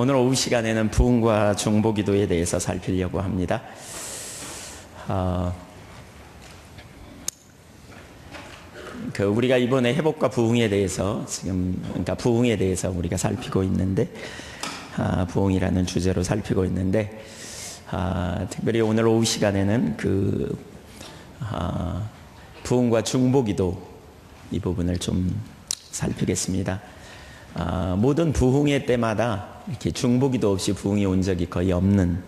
오늘 오후 시간에는 부흥과 중보기도에 대해서 살피려고 합니다. 우리가 이번에 회복과 부흥에 대해서 그러니까 부흥에 대해서 우리가 살피고 있는데, 부흥이라는 주제로 살피고 있는데, 특별히 오늘 오후 시간에는 부흥과 중보기도 이 부분을 좀 살피겠습니다. 모든 부흥의 때마다 이렇게 중보기도 없이 부흥이 온 적이 거의 없는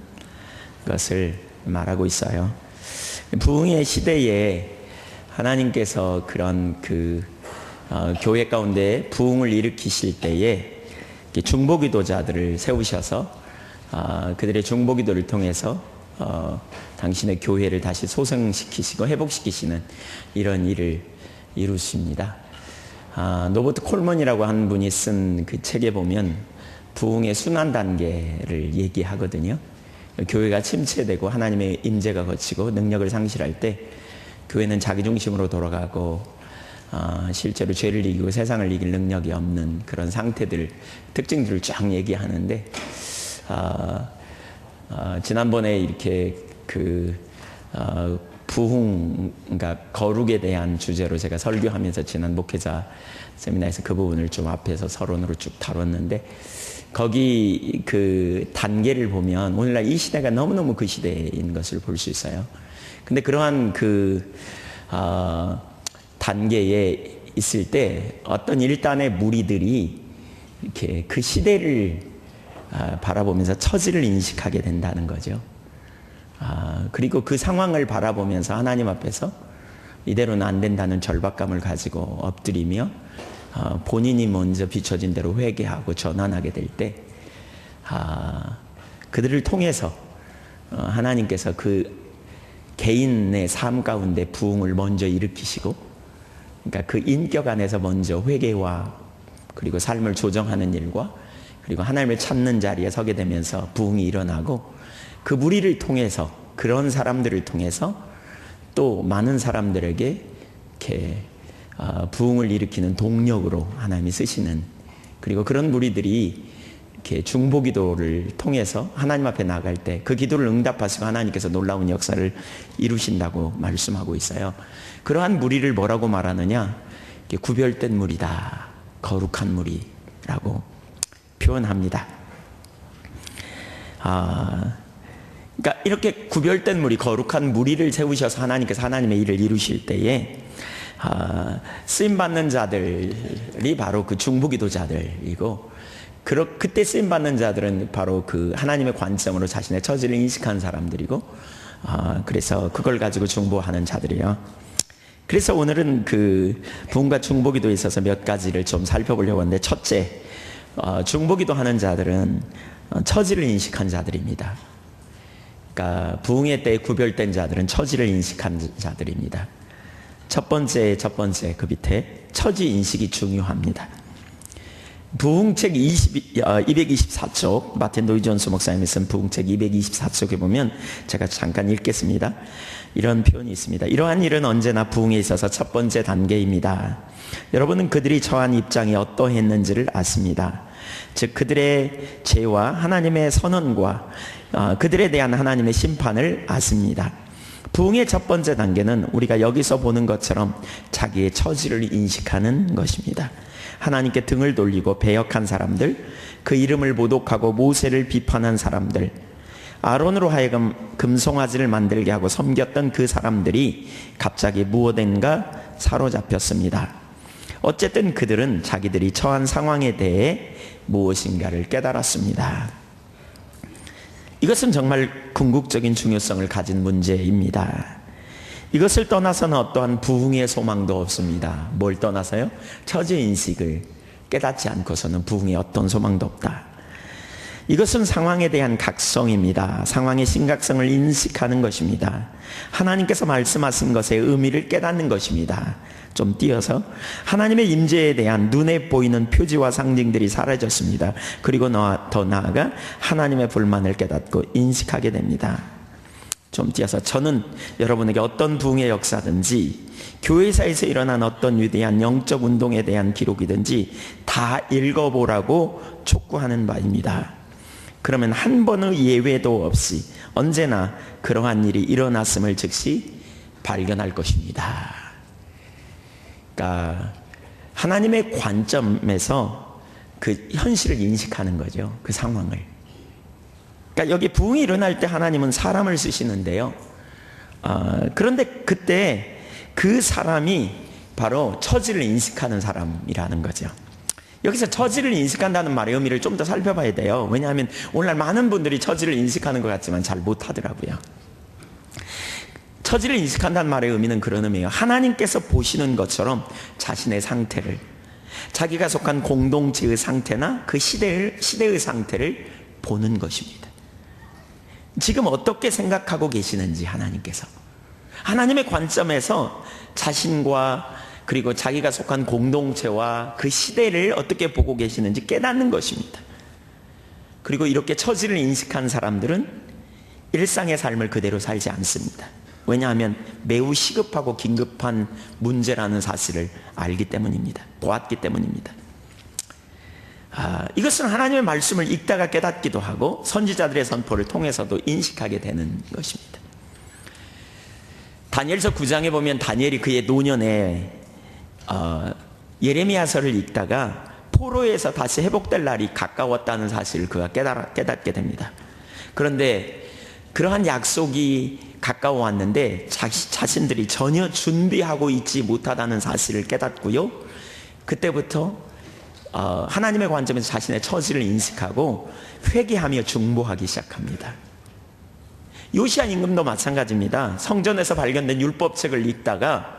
것을 말하고 있어요. 부흥의 시대에 하나님께서 그런 교회 가운데 부흥을 일으키실 때에 중보기도자들을 세우셔서 그들의 중보기도를 통해서 당신의 교회를 다시 소생시키시고 회복시키시는 이런 일을 이루십니다. 노버트 콜먼이라고 한 분이 쓴 그 책에 보면 부흥의 순환 단계를 얘기하거든요. 교회가 침체되고 하나님의 임재가 거치고 능력을 상실할 때 교회는 자기 중심으로 돌아가고 실제로 죄를 이기고 세상을 이길 능력이 없는 그런 상태들, 특징들을 쫙 얘기하는데, 지난번에 이렇게 부흥, 그러니까 거룩에 대한 주제로 제가 설교하면서 지난 목회자 세미나에서 그 부분을 좀 앞에서 서론으로 쭉 다뤘는데, 거기 그 단계를 보면 오늘날 이 시대가 너무너무 그 시대인 것을 볼 수 있어요. 근데 그러한 단계에 있을 때 어떤 일단의 무리들이 이렇게 그 시대를 바라보면서 처지를 인식하게 된다는 거죠. 그리고 그 상황을 바라보면서 하나님 앞에서 이대로는 안 된다는 절박감을 가지고 엎드리며 본인이 먼저 비춰진 대로 회개하고 전환하게 될 때, 그들을 통해서 하나님께서 그 개인의 삶 가운데 부흥을 먼저 일으키시고, 그러니까 그 인격 안에서 먼저 회개와 그리고 삶을 조정하는 일과 그리고 하나님을 찾는 자리에 서게 되면서 부흥이 일어나고, 그 무리를 통해서, 그런 사람들을 통해서 또 많은 사람들에게 이렇게 부흥을 일으키는 동력으로 하나님이 쓰시는, 그리고 그런 무리들이 이렇게 중보기도를 통해서 하나님 앞에 나갈 때 그 기도를 응답하시고 하나님께서 놀라운 역사를 이루신다고 말씀하고 있어요. 그러한 무리를 뭐라고 말하느냐? 구별된 무리다, 거룩한 무리라고 표현합니다. 그러니까 이렇게 구별된 무리, 거룩한 무리를 세우셔서 하나님께서 하나님의 일을 이루실 때에 쓰임받는 자들이 바로 그 중보기도자들이고, 그때 쓰임받는 자들은 바로 그 하나님의 관점으로 자신의 처지를 인식한 사람들이고, 그래서 그걸 가지고 중보하는 자들이에요. 그래서 오늘은 그 부흥과 중보기도에 있어서 몇 가지를 좀 살펴보려고 하는데, 첫째, 중보기도 하는 자들은 처지를 인식한 자들입니다. 그러니까 부흥의 때에 구별된 자들은 처지를 인식한 자들입니다. 첫 번째 그 밑에 처지 인식이 중요합니다. 부흥책 224쪽, 마틴 로이드 존스 목사님이 쓴 부흥책 224쪽에 보면 제가 잠깐 읽겠습니다. 이런 표현이 있습니다. 이러한 일은 언제나 부흥에 있어서 첫 번째 단계입니다. 여러분은 그들이 처한 입장이 어떠했는지를 아십니다. 즉 그들의 죄와 하나님의 선언과 그들에 대한 하나님의 심판을 아십니다. 부흥의 첫 번째 단계는 우리가 여기서 보는 것처럼 자기의 처지를 인식하는 것입니다. 하나님께 등을 돌리고 배역한 사람들, 그 이름을 모독하고 모세를 비판한 사람들, 아론으로 하여금 금송아지를 만들게 하고 섬겼던 그 사람들이 갑자기 무엇인가 사로잡혔습니다. 어쨌든 그들은 자기들이 처한 상황에 대해 무엇인가를 깨달았습니다. 이것은 정말 궁극적인 중요성을 가진 문제입니다. 이것을 떠나서는 어떠한 부흥의 소망도 없습니다. 뭘 떠나서요? 처지인식을 깨닫지 않고서는 부흥의 어떤 소망도 없다. 이것은 상황에 대한 각성입니다. 상황의 심각성을 인식하는 것입니다. 하나님께서 말씀하신 것의 의미를 깨닫는 것입니다. 좀 띄어서 하나님의 임재에 대한 눈에 보이는 표지와 상징들이 사라졌습니다. 그리고 더 나아가 하나님의 불만을 깨닫고 인식하게 됩니다. 좀 띄어서 저는 여러분에게 어떤 부흥의 역사든지 교회사에서 일어난 어떤 위대한 영적 운동에 대한 기록이든지 다 읽어보라고 촉구하는 바입니다. 그러면 한 번의 예외도 없이 언제나 그러한 일이 일어났음을 즉시 발견할 것입니다. 그러니까 하나님의 관점에서 그 현실을 인식하는 거죠. 그 상황을. 그러니까 여기 부흥이 일어날 때 하나님은 사람을 쓰시는데요. 그런데 그때 그 사람이 바로 처지를 인식하는 사람이라는 거죠. 여기서 처지를 인식한다는 말의 의미를 좀 더 살펴봐야 돼요. 왜냐하면 오늘날 많은 분들이 처지를 인식하는 것 같지만 잘 못하더라고요. 처지를 인식한다는 말의 의미는 그런 의미예요. 하나님께서 보시는 것처럼 자신의 상태를, 자기가 속한 공동체의 상태나 그 시대의 상태를 보는 것입니다. 지금 어떻게 생각하고 계시는지 하나님께서, 하나님의 관점에서 자신과 그리고 자기가 속한 공동체와 그 시대를 어떻게 보고 계시는지 깨닫는 것입니다. 그리고 이렇게 처지를 인식한 사람들은 일상의 삶을 그대로 살지 않습니다. 왜냐하면 매우 시급하고 긴급한 문제라는 사실을 알기 때문입니다. 보았기 때문입니다. 이것은 하나님의 말씀을 읽다가 깨닫기도 하고 선지자들의 선포를 통해서도 인식하게 되는 것입니다. 다니엘서 9장에 보면 다니엘이 그의 노년에 예레미야서를 읽다가 포로에서 다시 회복될 날이 가까웠다는 사실을 그가 깨닫게 됩니다. 그런데 그러한 약속이 가까워왔는데 자신들이 전혀 준비하고 있지 못하다는 사실을 깨닫고요. 그때부터 하나님의 관점에서 자신의 처지를 인식하고 회개하며 중보하기 시작합니다. 요시야 임금도 마찬가지입니다. 성전에서 발견된 율법책을 읽다가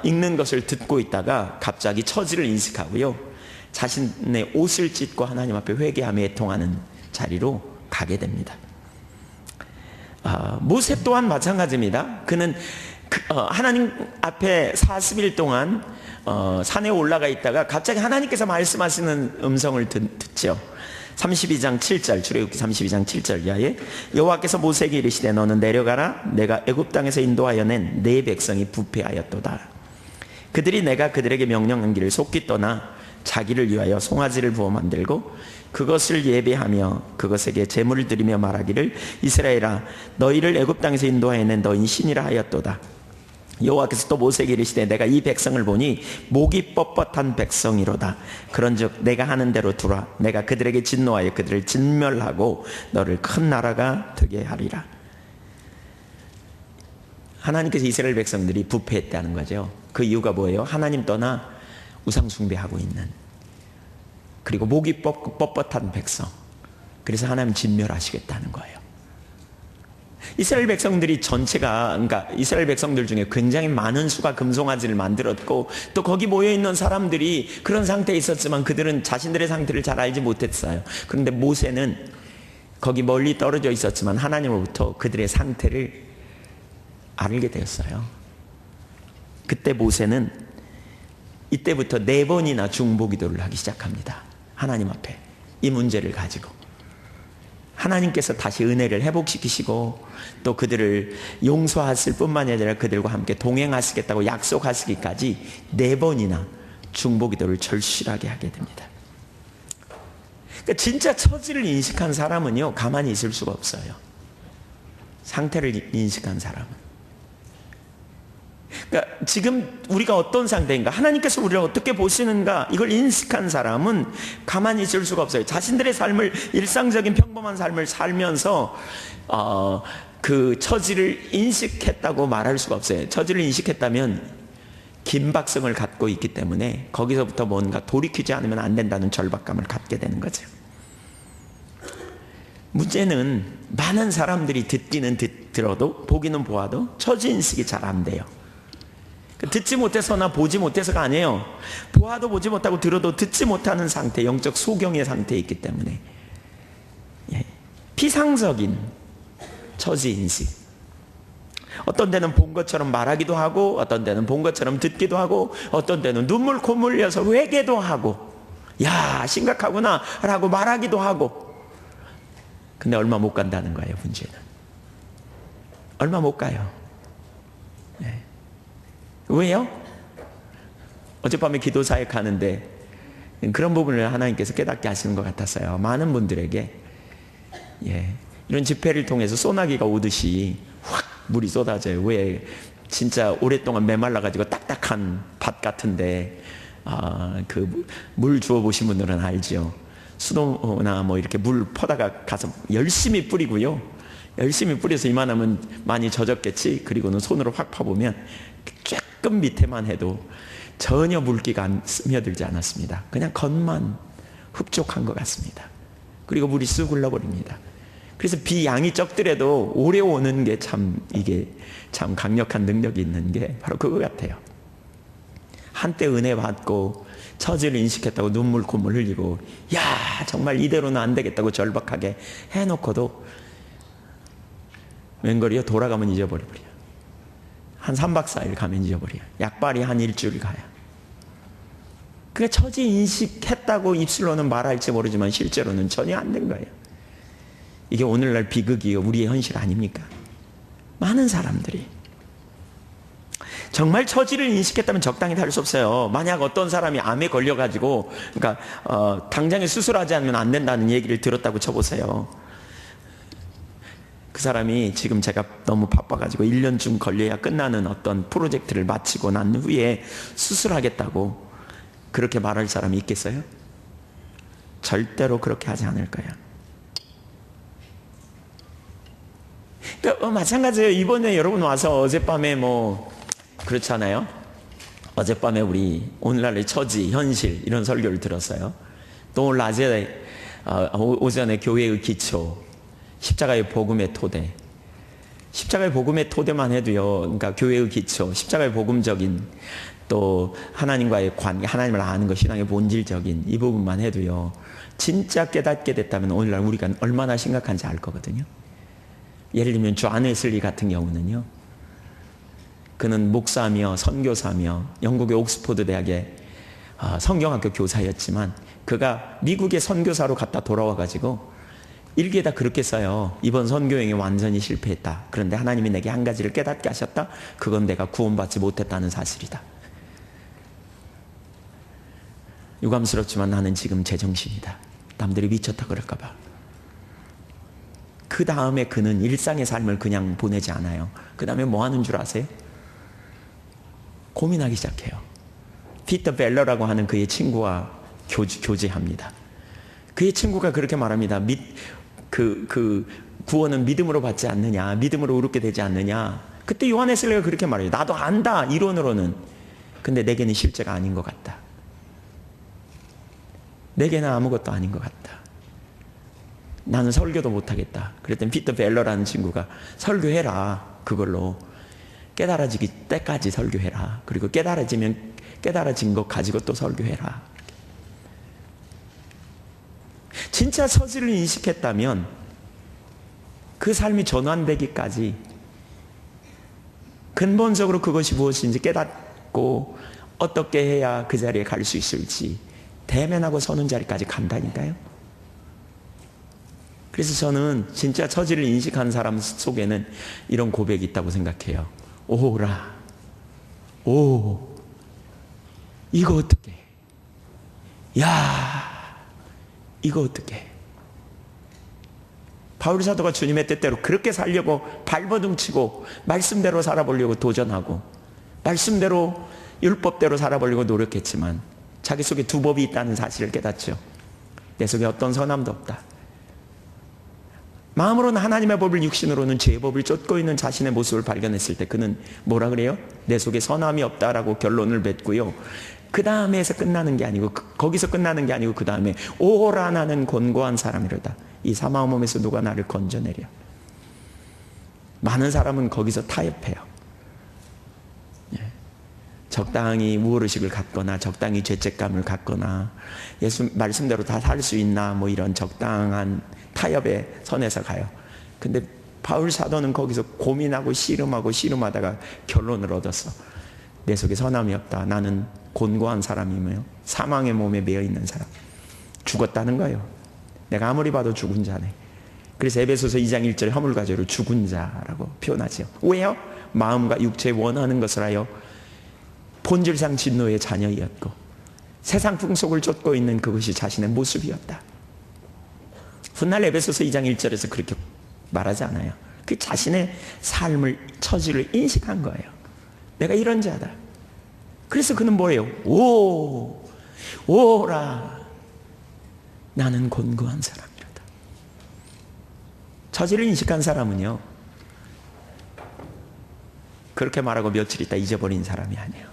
읽는 것을 듣고 있다가 갑자기 처지를 인식하고요. 자신의 옷을 찢고 하나님 앞에 회개하며 애통하는 자리로 가게 됩니다. 모세 또한 마찬가지입니다. 그는 하나님 앞에 40일 동안 산에 올라가 있다가 갑자기 하나님께서 말씀하시는 음성을 듣죠. 32장 7절, 출애굽기 32장 7절 이하에 여호와께서 모세에게 이르시되 너는 내려가라. 내가 애굽 땅에서 인도하여 낸 내 백성이 부패하였도다. 그들이 내가 그들에게 명령한 길을 속기 떠나 자기를 위하여 송아지를 부어 만들고 그것을 예배하며 그것에게 제물을 드리며 말하기를 이스라엘아 너희를 애굽 땅에서 인도하여 낸 너희 신이라 하였도다. 여호와께서 또 모세에게 이르시되 내가 이 백성을 보니 목이 뻣뻣한 백성이로다. 그런즉 내가 하는 대로 두라. 내가 그들에게 진노하여 그들을 진멸하고 너를 큰 나라가 되게 하리라. 하나님께서 이스라엘 백성들이 부패했다는 거죠. 그 이유가 뭐예요? 하나님 떠나 우상 숭배하고 있는, 그리고 목이 뻣뻣한 백성. 그래서 하나님 진멸하시겠다는 거예요. 이스라엘 백성들이 전체가, 그러니까 이스라엘 백성들 중에 굉장히 많은 수가 금송아지를 만들었고 또 거기 모여있는 사람들이 그런 상태에 있었지만 그들은 자신들의 상태를 잘 알지 못했어요. 그런데 모세는 거기 멀리 떨어져 있었지만 하나님으로부터 그들의 상태를 알게 되었어요. 그때 모세는 이때부터 4번이나 중보기도를 하기 시작합니다. 하나님 앞에 이 문제를 가지고 하나님께서 다시 은혜를 회복시키시고 또 그들을 용서하실 뿐만이 아니라 그들과 함께 동행하시겠다고 약속하시기까지 4번이나 중보기도를 절실하게 하게 됩니다. 그러니까 진짜 처지를 인식한 사람은요 가만히 있을 수가 없어요. 상태를 인식한 사람은. 그러니까 지금 우리가 어떤 상태인가, 하나님께서 우리를 어떻게 보시는가, 이걸 인식한 사람은 가만히 있을 수가 없어요. 자신들의 삶을, 일상적인 평범한 삶을 살면서 그 처지를 인식했다고 말할 수가 없어요. 처지를 인식했다면 긴박성을 갖고 있기 때문에 거기서부터 뭔가 돌이키지 않으면 안 된다는 절박감을 갖게 되는 거죠. 문제는 많은 사람들이 듣기는 들어도 보기는 보아도 처지 인식이 잘 안 돼요. 듣지 못해서나 보지 못해서가 아니에요. 보아도 보지 못하고 들어도 듣지 못하는 상태, 영적 소경의 상태에 있기 때문에 피상적인 처지인식. 어떤 데는 본 것처럼 말하기도 하고 어떤 데는 본 것처럼 듣기도 하고 어떤 데는 눈물 콧물 흘려서 회개도 하고 야 심각하구나 라고 말하기도 하고. 근데 얼마 못 간다는 거예요. 문제는 얼마 못 가요. 왜요? 어젯밤에 기도 사역 하는데 그런 부분을 하나님께서 깨닫게 하시는 것 같았어요. 많은 분들에게 예. 이런 집회를 통해서 소나기가 오듯이 확 물이 쏟아져요. 왜? 진짜 오랫동안 메말라가지고 딱딱한 밭 같은데, 그 물 주워 보신 분들은 알죠. 수도나 뭐 이렇게 물 퍼다가 가서 열심히 뿌리고요. 열심히 뿌려서 이만하면 많이 젖었겠지. 그리고는 손으로 확 파보면 조금 밑에만 해도 전혀 물기가 스며들지 않았습니다. 그냥 겉만 흡족한 것 같습니다. 그리고 물이 쑥 흘러버립니다. 그래서 비 양이 적더라도 오래 오는 게 이게 참 강력한 능력이 있는 게 바로 그거 같아요. 한때 은혜 받고 처지를 인식했다고 눈물 콧물 흘리고, 야 정말 이대로는 안 되겠다고 절박하게 해놓고도 웬걸이요? 돌아가면 잊어버려요. 한 3박 4일 가면 잊어버려요. 약발이 한 일주일 가요. 그게 처지 인식했다고 입술로는 말할지 모르지만 실제로는 전혀 안 된 거예요. 이게 오늘날 비극이요, 우리의 현실 아닙니까? 많은 사람들이 정말 처지를 인식했다면 적당히 다를 수 없어요. 만약 어떤 사람이 암에 걸려가지고, 그러니까 당장에 수술하지 않으면 안 된다는 얘기를 들었다고 쳐보세요. 그 사람이 지금 제가 너무 바빠가지고 1년쯤 걸려야 끝나는 어떤 프로젝트를 마치고 난 후에 수술하겠다고 그렇게 말할 사람이 있겠어요? 절대로 그렇게 하지 않을 거예요. 그러니까 마찬가지예요. 이번에 여러분 와서 어젯밤에 그렇잖아요. 어젯밤에 우리 오늘날의 처지, 현실 이런 설교를 들었어요. 또 오늘 낮에 오전에 교회의 기초, 십자가의 복음의 토대. 십자가의 복음의 토대만 해도요, 그러니까 교회의 기초, 십자가의 복음적인 또 하나님과의 관계, 하나님을 아는 것, 신앙의 본질적인 이 부분만 해도요, 진짜 깨닫게 됐다면 오늘날 우리가 얼마나 심각한지 알 거거든요. 예를 들면 존 웨슬리 같은 경우는요, 그는 목사며 선교사며 영국의 옥스퍼드 대학의 성경학교 교사였지만 그가 미국의 선교사로 갔다 돌아와가지고 일기에다 그렇게 써요. 이번 선교행이 완전히 실패했다. 그런데 하나님이 내게 한 가지를 깨닫게 하셨다. 그건 내가 구원받지 못했다는 사실이다. 유감스럽지만 나는 지금 제정신이다. 남들이 미쳤다 그럴까 봐. 그 다음에 그는 일상의 삶을 그냥 보내지 않아요. 그 다음에 뭐 하는 줄 아세요? 고민하기 시작해요. 피터 벨러라고 하는 그의 친구와 교제합니다. 그의 친구가 그렇게 말합니다. 그 구원은 믿음으로 받지 않느냐, 믿음으로 의롭게 되지 않느냐. 그때 요한 웨슬리가 그렇게 말해요. 나도 안다, 이론으로는. 근데 내게는 실제가 아닌 것 같다. 내게는 아무것도 아닌 것 같다. 나는 설교도 못하겠다. 그랬더니 피터 벨러라는 친구가 설교해라. 그걸로 깨달아지기 때까지 설교해라. 그리고 깨달아지면 깨달아진 것 가지고 또 설교해라. 진짜 처지를 인식했다면 그 삶이 전환되기까지 근본적으로 그것이 무엇인지 깨닫고 어떻게 해야 그 자리에 갈 수 있을지 대면하고 서는 자리까지 간다니까요. 그래서 저는 진짜 처지를 인식한 사람 속에는 이런 고백이 있다고 생각해요. 오라, 오, 이거 어떡해? 야, 이거 어떡해? 바울 사도가 주님의 뜻대로 그렇게 살려고 발버둥치고 말씀대로 살아보려고 도전하고 말씀대로 율법대로 살아보려고 노력했지만 자기 속에 두 법이 있다는 사실을 깨닫죠. 내 속에 어떤 선함도 없다. 마음으로는 하나님의 법을, 육신으로는 죄의 법을 쫓고 있는 자신의 모습을 발견했을 때 그는 뭐라 그래요? 내 속에 선함이 없다라고 결론을 맺고요. 그 다음에서 끝나는 게 아니고 거기서 끝나는 게 아니고 그 다음에 오라 나는 곤고한 사람이로다. 이 사망의 몸에서 누가 나를 건져내려. 많은 사람은 거기서 타협해요. 적당히 우월의식을 갖거나 적당히 죄책감을 갖거나 예수 말씀대로 다 살 수 있나 뭐 이런 적당한 타협의 선에서 가요. 근데 바울 사도는 거기서 고민하고 씨름하다가 결론을 얻었어. 내 속에 선함이 없다. 나는 곤고한 사람이며 사망의 몸에 매여 있는 사람. 죽었다는 거예요. 내가 아무리 봐도 죽은 자네. 그래서 에베소서 2장 1절에 허물과죄로 죽은 자라고 표현하죠. 왜요? 마음과 육체에 원하는 것을 하여 본질상 진노의 자녀이었고 세상 풍속을 쫓고 있는 그것이 자신의 모습이었다. 훗날 에베소서 2장 1절에서 그렇게 말하지 않아요. 그 자신의 삶을, 처지를 인식한 거예요. 내가 이런 자다. 그래서 그는 뭐예요? 오라. 나는 곤고한 사람이로다. 처지를 인식한 사람은요, 그렇게 말하고 며칠 있다 잊어버린 사람이 아니에요.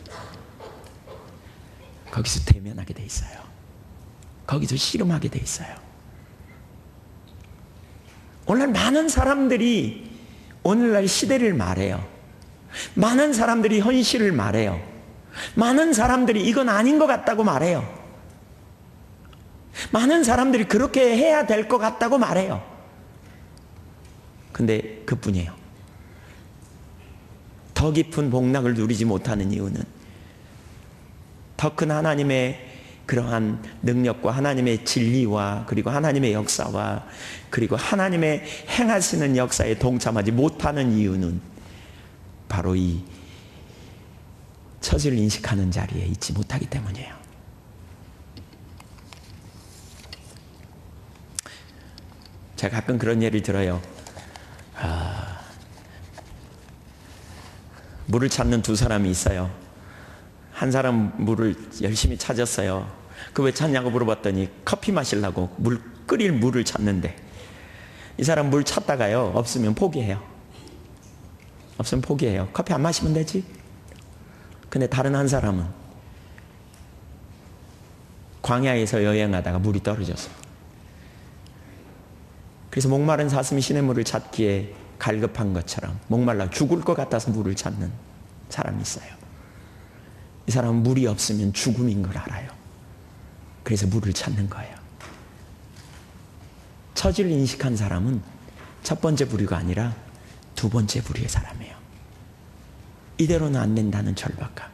거기서 대면하게 돼 있어요. 거기서 씨름하게 돼 있어요. 오늘날 많은 사람들이 오늘날 시대를 말해요. 많은 사람들이 현실을 말해요. 많은 사람들이 이건 아닌 것 같다고 말해요. 많은 사람들이 그렇게 해야 될 것 같다고 말해요. 근데 그뿐이에요. 더 깊은 복락을 누리지 못하는 이유는 더 큰 하나님의 그러한 능력과 하나님의 진리와 그리고 하나님의 역사와 그리고 하나님의 행하시는 역사에 동참하지 못하는 이유는 바로 이 처지를 인식하는 자리에 있지 못하기 때문이에요. 제가 가끔 그런 예를 들어요. 물을 찾는 두 사람이 있어요. 한 사람 물을 열심히 찾았어요. 그 왜 찾냐고 물어봤더니 커피 마시려고 끓일 물을 찾는데, 이 사람 물 찾다가요, 없으면 포기해요. 없으면 포기해요. 커피 안 마시면 되지. 근데 다른 한 사람은 광야에서 여행하다가 물이 떨어졌어. 그래서 목마른 사슴이 시냇물을 찾기에 갈급한 것처럼 목말라 죽을 것 같아서 물을 찾는 사람이 있어요. 이 사람은 물이 없으면 죽음인 걸 알아요. 그래서 물을 찾는 거예요. 처지를 인식한 사람은 첫 번째 부류가 아니라 두 번째 부류의 사람이에요. 이대로는 안 된다는 절박감.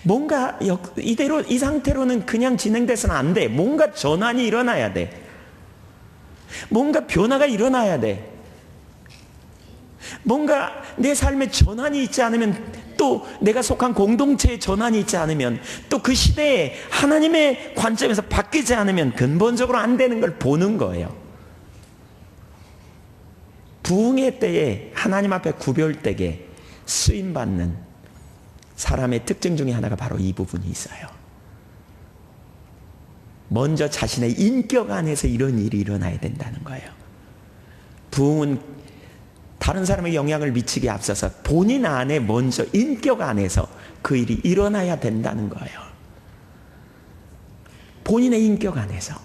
뭔가 이대로 이 상태로는 그냥 진행돼서는 안 돼. 뭔가 전환이 일어나야 돼. 뭔가 변화가 일어나야 돼. 뭔가 내 삶에 전환이 있지 않으면, 또 내가 속한 공동체에 전환이 있지 않으면, 또 그 시대에 하나님의 관점에서 바뀌지 않으면 근본적으로 안 되는 걸 보는 거예요. 부흥의 때에 하나님 앞에 구별되게 쓰임받는 사람의 특징 중에 하나가 바로 이 부분이 있어요. 먼저 자신의 인격 안에서 이런 일이 일어나야 된다는 거예요. 부흥은 다른 사람의 영향을 미치기에 앞서서 본인 안에 먼저 인격 안에서 그 일이 일어나야 된다는 거예요. 본인의 인격 안에서.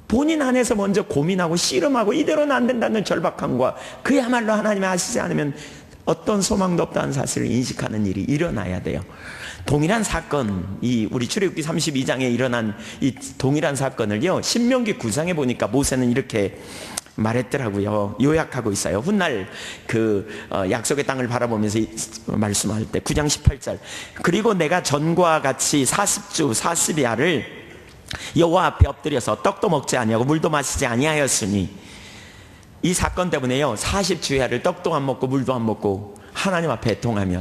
본인 안에서 먼저 고민하고 씨름하고 이대로는 안 된다는 절박함과 그야말로 하나님이 하시지 않으면 어떤 소망도 없다는 사실을 인식하는 일이 일어나야 돼요. 동일한 사건, 이 우리 출애굽기 32장에 일어난 이 동일한 사건을요, 신명기 9장에 보니까 모세는 이렇게 말했더라고요. 요약하고 있어요. 훗날 약속의 땅을 바라보면서 말씀할 때 9장 18절, 그리고 내가 전과 같이 40주 40야를 여호와 앞에 엎드려서 떡도 먹지 아니하고 물도 마시지 아니하였으니, 이 사건 때문에요 40주야를 떡도 안 먹고 물도 안 먹고 하나님 앞에 애통하며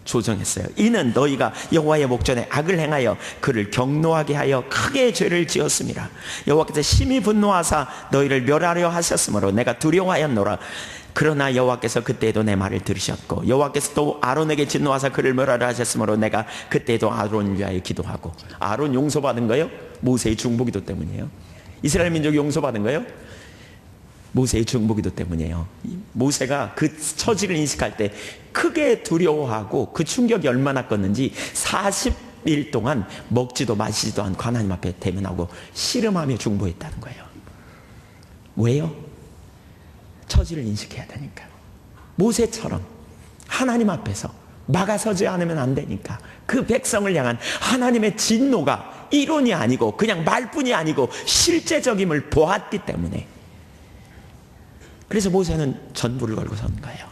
조정했어요. 이는 너희가 여호와의 목전에 악을 행하여 그를 경노하게 하여 크게 죄를 지었습니다. 여호와께서 심히 분노하사 너희를 멸하려 하셨으므로 내가 두려워하였노라. 그러나 여호와께서 그때에도 내 말을 들으셨고, 여호와께서 또 아론에게 진노하사 그를 멸하려 하셨으므로 내가 그때에도 아론을 위하여 기도하고. 아론 용서받은 거예요? 모세의 중보기도 때문이에요. 이스라엘 민족이 용서받은 거예요? 모세의 중보기도 때문이에요. 모세가 그 처지를 인식할 때 크게 두려워하고 그 충격이 얼마나 컸는지 40일 동안 먹지도 마시지도 않고 하나님 앞에 대면하고 씨름하며 중보했다는 거예요. 왜요? 처지를 인식해야 되니까. 모세처럼 하나님 앞에서 막아서지 않으면 안 되니까. 그 백성을 향한 하나님의 진노가 이론이 아니고 그냥 말뿐이 아니고 실제적임을 보았기 때문에, 그래서 모세는 전부를 걸고 선 거예요.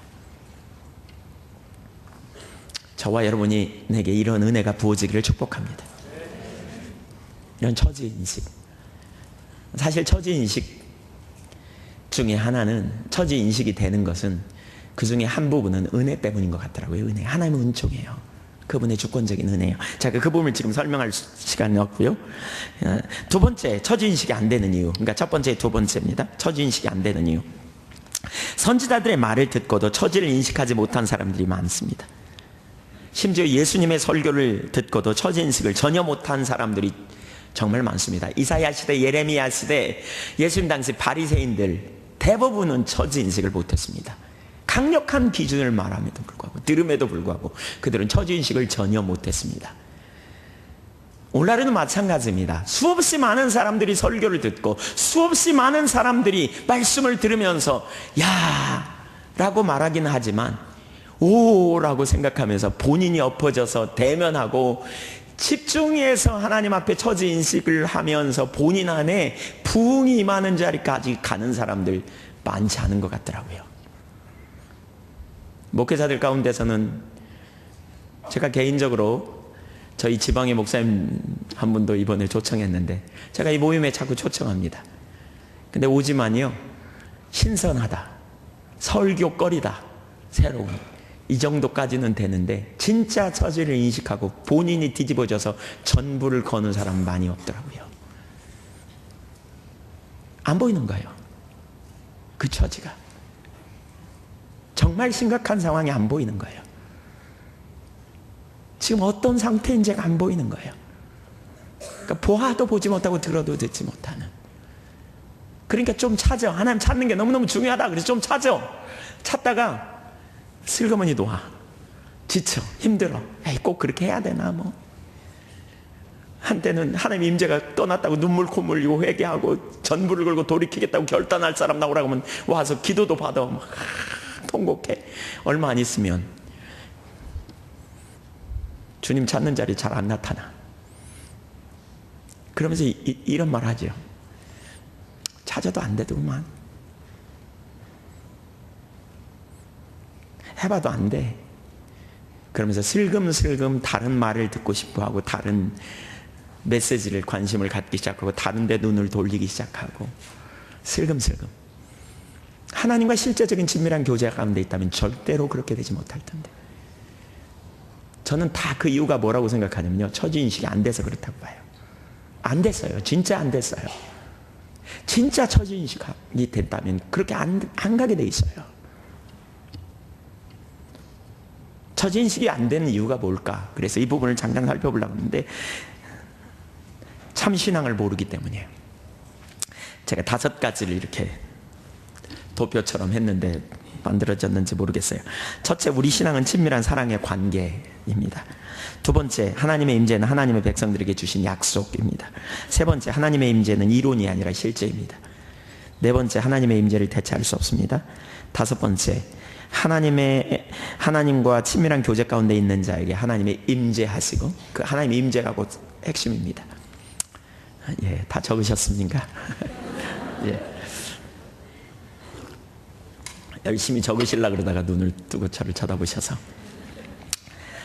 저와 여러분이 내게 이런 은혜가 부어지기를 축복합니다. 이런 처지인식. 사실 처지인식 중에 하나는, 처지인식이 되는 것은 그 중에 한 부분은 은혜 때문인 것 같더라고요. 은혜. 하나님은 은총이에요. 그분의 주권적인 은혜예요. 제가 그 부분을 지금 설명할 시간이 없고요. 두 번째, 처지인식이 안 되는 이유. 그러니까 첫 번째, 두 번째입니다. 처지인식이 안 되는 이유. 선지자들의 말을 듣고도 처지를 인식하지 못한 사람들이 많습니다. 심지어 예수님의 설교를 듣고도 처지인식을 전혀 못한 사람들이 정말 많습니다. 이사야 시대, 예레미야 시대, 예수님 당시 바리새인들 대부분은 처지인식을 못했습니다. 강력한 기준을 말함에도 불구하고, 들음에도 불구하고 그들은 처지인식을 전혀 못했습니다. 오늘날에도 마찬가지입니다. 수없이 많은 사람들이 설교를 듣고 수없이 많은 사람들이 말씀을 들으면서 야 라고 말하긴 하지만 오 라고 생각하면서 본인이 엎어져서 대면하고 집중해서 하나님 앞에 처지인식을 하면서 본인 안에 부흥이 임하는 자리까지 가는 사람들 많지 않은 것 같더라고요. 목회자들 가운데서는 제가 개인적으로 저희 지방의 목사님 한 분도 이번에 초청했는데 제가 이 모임에 자꾸 초청합니다. 근데 오지만요, 신선하다, 설교거리다, 새로운, 이 정도까지는 되는데 진짜 처지를 인식하고 본인이 뒤집어져서 전부를 거는 사람은 많이 없더라고요. 안 보이는 거예요. 그 처지가 정말 심각한 상황이 안 보이는 거예요. 지금 어떤 상태인지가 안 보이는 거예요. 그러니까 보아도 보지 못하고 들어도 듣지 못하는. 그러니까 좀 찾아. 하나님 찾는 게 너무너무 중요하다. 그래서 좀 찾아. 찾다가 슬그머니 놓아. 지쳐. 힘들어. 에이, 꼭 그렇게 해야 되나 뭐. 한때는 하나님 임재가 떠났다고 눈물 콧물 흘리고 회개하고 전부를 걸고 돌이키겠다고 결단할 사람 나오라고 하면 와서 기도도 받아. 막 통곡해. 얼마 안 있으면 주님 찾는 자리 잘 안 나타나. 그러면서 이런 말 하죠. 찾아도 안 되더구만. 해봐도 안 돼. 그러면서 슬금슬금 다른 말을 듣고 싶어하고 다른 메시지를 관심을 갖기 시작하고 다른 데 눈을 돌리기 시작하고 슬금슬금. 하나님과 실제적인 친밀한 교제 가운데 있다면 절대로 그렇게 되지 못할 텐데. 저는 다 그 이유가 뭐라고 생각하냐면요, 처지인식이 안 돼서 그렇다고 봐요. 안 됐어요. 진짜 안 됐어요. 진짜 처지인식이 됐다면 그렇게 안 가게 돼 있어요. 처지인식이 안 되는 이유가 뭘까? 그래서 이 부분을 잠깐 살펴보려고 하는데 참신앙을 모르기 때문이에요. 제가 5가지를 이렇게 도표처럼 했는데 만들어졌는지 모르겠어요. 첫째, 우리 신앙은 친밀한 사랑의 관계입니다. 두 번째, 하나님의 임재는 하나님의 백성들에게 주신 약속입니다. 세 번째, 하나님의 임재는 이론이 아니라 실제입니다. 네 번째, 하나님의 임재를 대체할 수 없습니다. 다섯 번째, 하나님과 친밀한 교제 가운데 있는 자에게 하나님의 임재하시고, 그 하나님의 임재가 곧 핵심입니다. 예, 다 적으셨습니까? 예. 열심히 적으시려고 그러다가 눈을 뜨고 저를 쳐다보셔서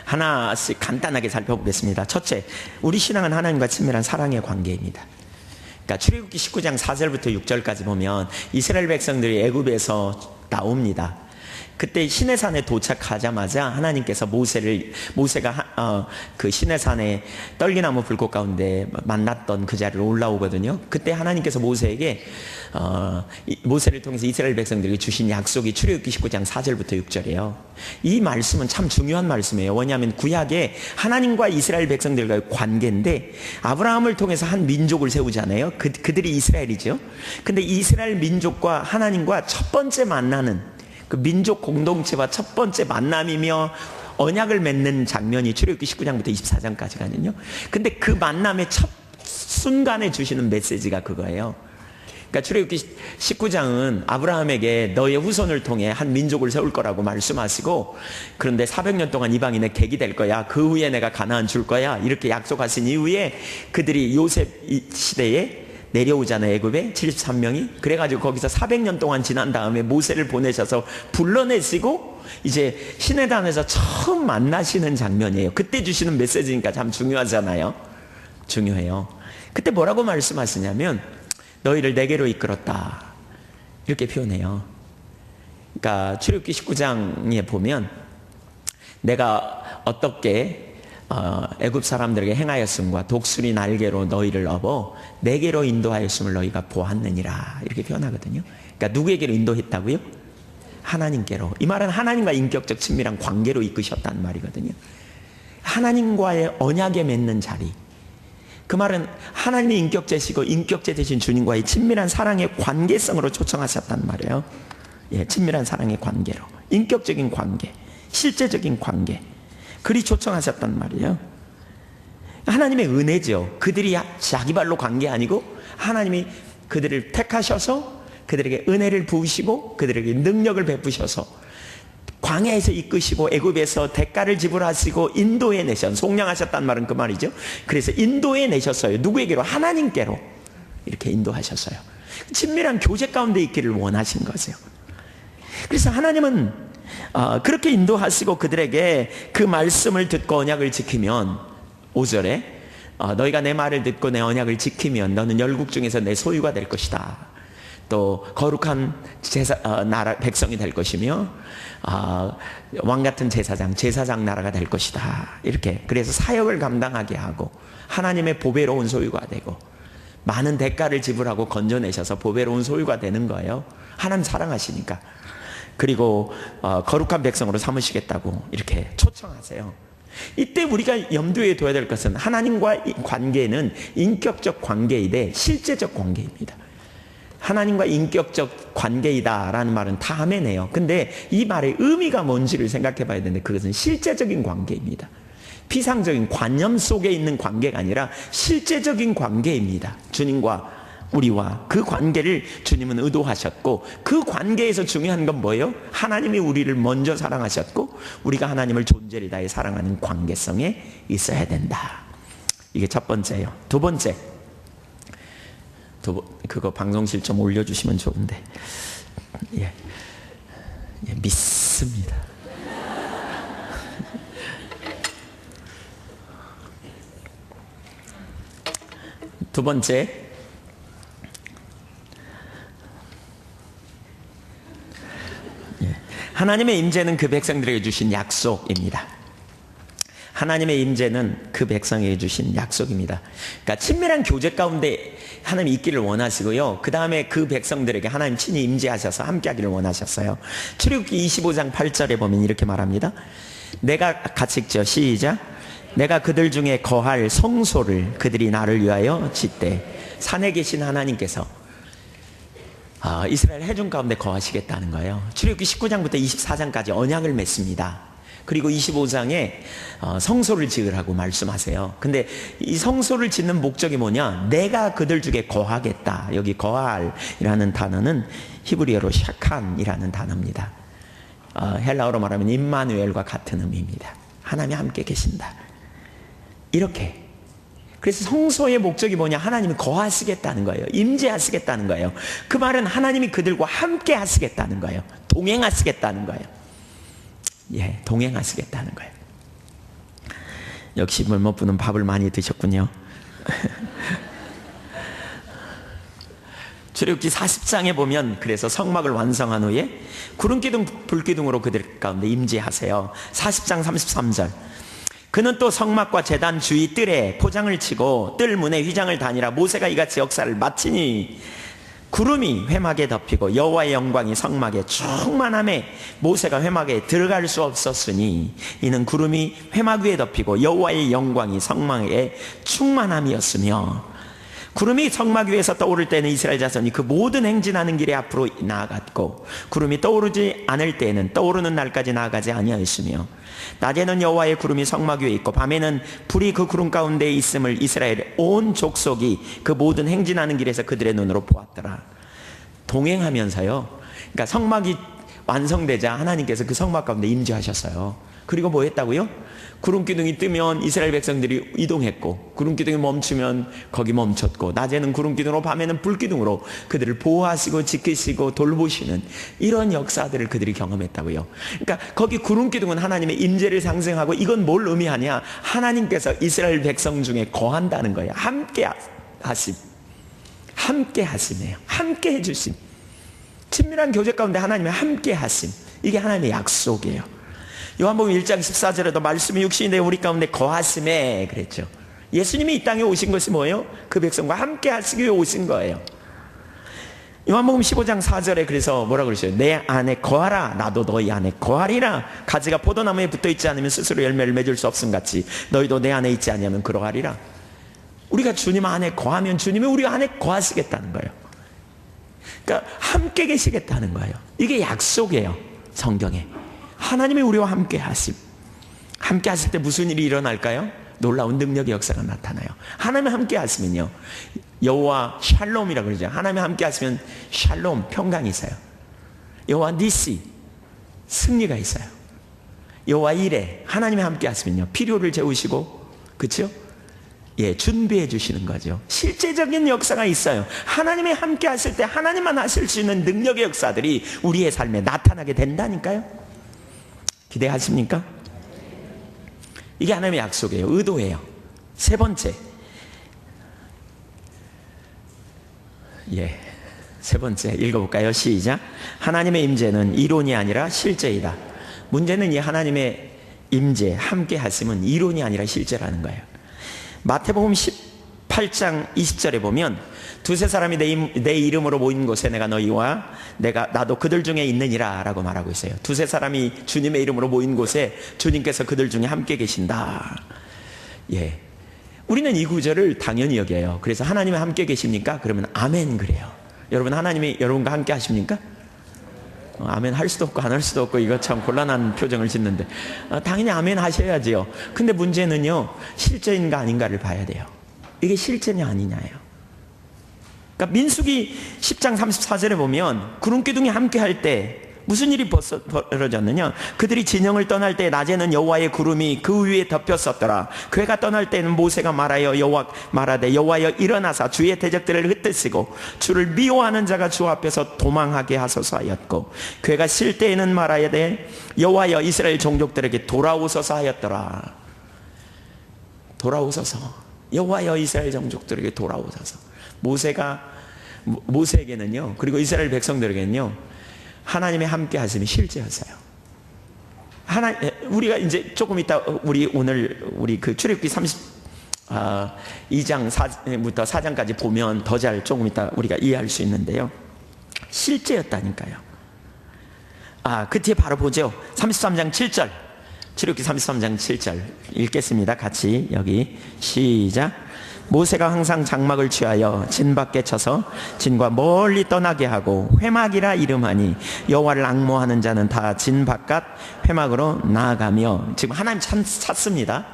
하나씩 간단하게 살펴보겠습니다. 첫째, 우리 신앙은 하나님과 친밀한 사랑의 관계입니다. 그러니까 출애굽기 19장 4절부터 6절까지 보면 이스라엘 백성들이 애굽에서 나옵니다. 그때 시내산에 도착하자마자 하나님께서 모세가 그 시내산에 떨기나무 불꽃 가운데 만났던 그 자리로 올라오거든요. 그때 하나님께서 모세에게 모세를 통해서 이스라엘 백성들에게 주신 약속이 출애굽기 19장 4절부터 6절이에요. 이 말씀은 참 중요한 말씀이에요. 왜냐하면 구약에 하나님과 이스라엘 백성들과의 관계인데 아브라함을 통해서 한 민족을 세우잖아요. 그들이 이스라엘이죠. 근데 이스라엘 민족과 하나님과 첫 번째 만나는 그 민족 공동체와 첫 번째 만남이며 언약을 맺는 장면이 출애굽기 19장부터 24장까지거든요. 근데 그 만남의 첫 순간에 주시는 메시지가 그거예요. 그러니까 출애굽기 19장은 아브라함에게 너의 후손을 통해 한 민족을 세울 거라고 말씀하시고, 그런데 400년 동안 이방인의 객이 될 거야. 그 후에 내가 가나안 줄 거야. 이렇게 약속하신 이후에 그들이 요셉 시대에 내려오잖아요. 애굽에 73명이. 그래가지고 거기서 400년 동안 지난 다음에 모세를 보내셔서 불러내시고 이제 시내단에서 처음 만나시는 장면이에요. 그때 주시는 메시지니까 참 중요하잖아요. 중요해요. 그때 뭐라고 말씀하시냐면 너희를 내게로 이끌었다, 이렇게 표현해요. 그러니까 출애굽기 19장에 보면 내가 어떻게 애굽 사람들에게 행하였음과 독수리 날개로 너희를 업어 내게로 인도하였음을 너희가 보았느니라 이렇게 표현하거든요. 그러니까 누구에게로 인도했다고요? 하나님께로. 이 말은 하나님과 인격적 친밀한 관계로 이끄셨다는 말이거든요. 하나님과의 언약에 맺는 자리. 그 말은 하나님의 인격제시고 인격제 되신 주님과의 친밀한 사랑의 관계성으로 초청하셨단 말이에요. 예, 친밀한 사랑의 관계로. 인격적인 관계, 실제적인 관계. 그리 초청하셨단 말이에요. 하나님의 은혜죠. 그들이 자기 발로 간 게 아니고 하나님이 그들을 택하셔서 그들에게 은혜를 부으시고 그들에게 능력을 베푸셔서 광야에서 이끄시고 애굽에서 대가를 지불하시고 인도해 내셨, 속량하셨단 말은 그 말이죠. 그래서 인도해 내셨어요. 누구에게로? 하나님께로 이렇게 인도하셨어요. 친밀한 교제 가운데 있기를 원하신 거죠. 그래서 하나님은 그렇게 인도하시고 그들에게 그 말씀을 듣고 언약을 지키면 5절에 너희가 내 말을 듣고 내 언약을 지키면 너는 열국 중에서 내 소유가 될 것이다. 또 거룩한 나라 백성이 될 것이며 왕 같은 제사장 나라가 될 것이다. 이렇게 그래서 사역을 감당하게 하고 하나님의 보배로운 소유가 되고 많은 대가를 지불하고 건져내셔서 보배로운 소유가 되는 거예요. 하나님 사랑하시니까. 그리고 거룩한 백성으로 삼으시겠다고 이렇게 초청하세요. 이때 우리가 염두에 둬야 될 것은 하나님과의 관계는 인격적 관계이되 실제적 관계입니다. 하나님과 인격적 관계이다라는 말은 다 아멘해요. 근데 이 말의 의미가 뭔지를 생각해 봐야 되는데 그것은 실제적인 관계입니다. 피상적인 관념 속에 있는 관계가 아니라 실제적인 관계입니다. 주님과 우리와 그 관계를 주님은 의도하셨고 그 관계에서 중요한 건 뭐예요? 하나님이 우리를 먼저 사랑하셨고 우리가 하나님을 존재를 다해 사랑하는 관계성에 있어야 된다. 이게 첫 번째예요. 두 번째, 그거 방송실 좀 올려주시면 좋은데. 예, 믿습니다. 두 번째, 하나님의 임재는 그 백성들에게 주신 약속입니다. 하나님의 임재는 그 백성에게 주신 약속입니다. 그러니까 친밀한 교제 가운데 하나님이 있기를 원하시고요. 그 다음에 그 백성들에게 하나님 친히 임재하셔서 함께하기를 원하셨어요. 출애굽기 25장 8절에 보면 이렇게 말합니다. 내가 같이 읽죠. 시작. 내가 그들 중에 거할 성소를 그들이 나를 위하여 짓되 산에 계신 하나님께서 이스라엘 회중 가운데 거하시겠다는 거예요. 출애굽기 19장부터 24장까지 언약을 맺습니다. 그리고 25장에 성소를 지으라고 말씀하세요. 근데 이 성소를 짓는 목적이 뭐냐? 내가 그들 중에 거하겠다. 여기 거할이라는 단어는 히브리어로 샤칸이라는 단어입니다. 헬라어로 말하면 임마누엘과 같은 의미입니다. 하나님이 함께 계신다. 이렇게. 그래서 성소의 목적이 뭐냐? 하나님이 거하시겠다는 거예요. 임재하시겠다는 거예요. 그 말은 하나님이 그들과 함께 하시겠다는 거예요. 동행하시겠다는 거예요. 예, 동행하시겠다는 거예요. 역시 물먹부는 밥을 많이 드셨군요. 출애굽기 40장에 보면 그래서 성막을 완성한 후에 구름기둥 불기둥으로 그들 가운데 임재하세요. 40장 33절. 그는 또 성막과 제단 주위 뜰에 포장을 치고 뜰 문에 휘장을 다니라 모세가 이같이 역사를 마치니 구름이 회막에 덮이고 여호와의 영광이 성막에 충만함에 모세가 회막에 들어갈 수 없었으니 이는 구름이 회막 위에 덮이고 여호와의 영광이 성막에 충만함이었으며 구름이 성막 위에서 떠오를 때는 이스라엘 자손이 그 모든 행진하는 길에 앞으로 나아갔고 구름이 떠오르지 않을 때에는 떠오르는 날까지 나아가지 아니하였으며 낮에는 여호와의 구름이 성막 위에 있고 밤에는 불이 그 구름 가운데 있음을 이스라엘의 온 족속이 그 모든 행진하는 길에서 그들의 눈으로 보았더라. 동행하면서요. 그러니까 성막이 완성되자 하나님께서 그 성막 가운데 임재하셨어요. 그리고 뭐 했다고요? 구름기둥이 뜨면 이스라엘 백성들이 이동했고 그룹기둥이 멈추면 거기 멈췄고 낮에는 구름기둥으로 밤에는 불기둥으로 그들을 보호하시고 지키시고 돌보시는 이런 역사들을 그들이 경험했다고요. 그러니까 거기 구름기둥은 하나님의 임재를 상징하고 이건 뭘 의미하냐? 하나님께서 이스라엘 백성 중에 거한다는 거예요. 함께 하심. 함께 하심이에요. 함께 해주심. 친밀한 교제 가운데 하나님의 함께 하심. 이게 하나님의 약속이에요. 요한복음 1장 14절에도 말씀이 육신이 되어 우리 가운데 거하심에 그랬죠. 예수님이 이 땅에 오신 것이 뭐예요? 그 백성과 함께 하시기 위해 오신 거예요. 요한복음 15장 4절에 그래서 뭐라 그러셔요? 내 안에 거하라, 나도 너희 안에 거하리라. 가지가 포도나무에 붙어있지 않으면 스스로 열매를 맺을 수 없음 같이 너희도 내 안에 있지 아니하면 그러하리라. 우리가 주님 안에 거하면 주님이 우리 안에 거하시겠다는 거예요. 그러니까 함께 계시겠다는 거예요. 이게 약속이에요. 성경에 하나님이 우리와 함께 하심. 함께 하실 때 무슨 일이 일어날까요? 놀라운 능력의 역사가 나타나요. 하나님이 함께 하시면요, 여호와 샬롬이라고 그러죠. 하나님이 함께 하시면 샬롬, 평강이 있어요. 여호와 니시, 승리가 있어요. 여호와 이레, 하나님이 함께 하시면요, 필요를 채우시고, 그렇죠? 예, 준비해 주시는 거죠. 실제적인 역사가 있어요. 하나님이 함께 하실 때 하나님만 하실 수 있는 능력의 역사들이 우리의 삶에 나타나게 된다니까요. 기대하십니까? 이게 하나님의 약속이에요. 의도예요. 세 번째, 세 번째 읽어볼까요? 시작. 하나님의 임재는 이론이 아니라 실제이다. 문제는 이 하나님의 임재, 함께 하심은 이론이 아니라 실제라는 거예요. 마태복음 18장 20절에 보면 두세 사람이 내 이름으로 모인 곳에 내가 너희와 나도 그들 중에 있느니라 라고 말하고 있어요. 두세 사람이 주님의 이름으로 모인 곳에 주님께서 그들 중에 함께 계신다. 예, 우리는 이 구절을 당연히 여겨요. 그래서 하나님이 함께 계십니까? 그러면 아멘 그래요. 여러분, 하나님이 여러분과 함께 하십니까? 아멘 할 수도 없고 안 할 수도 없고, 이거 참 곤란한 표정을 짓는데 당연히 아멘 하셔야지요. 근데 문제는요, 실제인가 아닌가를 봐야 돼요. 이게 실제냐 아니냐예요. 그러니까 민수기 10장 34절에 보면 구름기둥이 함께 할 때 무슨 일이 벌어졌느냐? 그들이 진영을 떠날 때 낮에는 여호와의 구름이 그 위에 덮였었더라. 그가 떠날 때는 모세가 말하되 여호와여 일어나사 주의 대적들을 흩으시고 주를 미워하는 자가 주 앞에서 도망하게 하소서 하였고, 그가 쉴 때에는 말하되 여호와여 이스라엘 종족들에게 돌아오소서 하였더라. 돌아오소서. 여호와여 이스라엘 종족들에게 돌아오소서. 모세에게는요, 그리고 이스라엘 백성들에게는요, 하나님의 함께 하심이 실제였어요. 우리가 이제 조금 이따 우리 그 출애굽기 2장부터 4장까지 보면 더 잘 조금 이따 우리가 이해할 수 있는데요, 실제였다니까요. 그 뒤에 바로 보죠. 33장 7절, 출애굽기 33장 7절 읽겠습니다. 같이 여기 시작. 모세가 항상 장막을 취하여 진 밖에 쳐서 진과 멀리 떠나게 하고 회막이라 이름하니 여호와를 앙모하는 자는 다 진 바깥 회막으로 나아가며. 지금 하나님 찾습니다.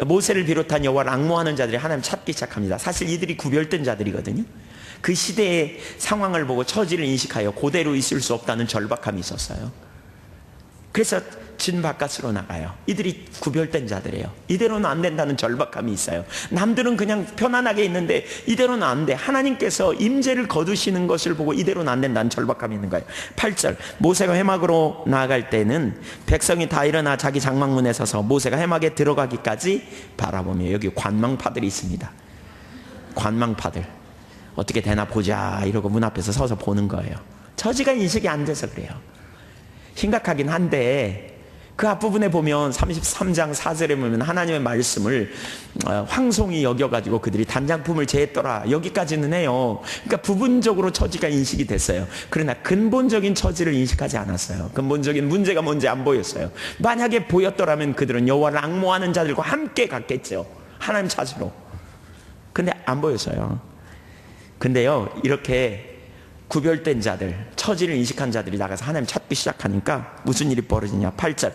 모세를 비롯한 여호와를 앙모하는 자들이 하나님 찾기 시작합니다. 사실 이들이 구별된 자들이거든요. 그 시대의 상황을 보고 처지를 인식하여 그대로 있을 수 없다는 절박함이 있었어요. 그래서 진 바깥으로 나가요. 이들이 구별된 자들이에요. 이대로는 안 된다는 절박함이 있어요. 남들은 그냥 편안하게 있는데 이대로는 안 돼. 하나님께서 임재를 거두시는 것을 보고 이대로는 안 된다는 절박함이 있는 거예요. 8절, 모세가 회막으로 나아갈 때는 백성이 다 일어나 자기 장막문에 서서 모세가 회막에 들어가기까지 바라보며. 여기 관망파들이 있습니다. 관망파들. 어떻게 되나 보자 이러고 문 앞에서 서서 보는 거예요. 처지가 인식이 안 돼서 그래요. 심각하긴 한데, 그 앞부분에 보면 33장 4절에 보면 하나님의 말씀을 황송히 여겨가지고 그들이 단장품을 제했더라, 여기까지는 해요. 그러니까 부분적으로 처지가 인식이 됐어요. 그러나 근본적인 처지를 인식하지 않았어요. 근본적인 문제가 뭔지 안 보였어요. 만약에 보였더라면 그들은 여호와를 앙모하는 자들과 함께 갔겠죠, 하나님 찾으러. 근데 안 보였어요. 근데요, 이렇게 구별된 자들, 처지를 인식한 자들이 나가서 하나님 찾기 시작하니까 무슨 일이 벌어지냐. 8절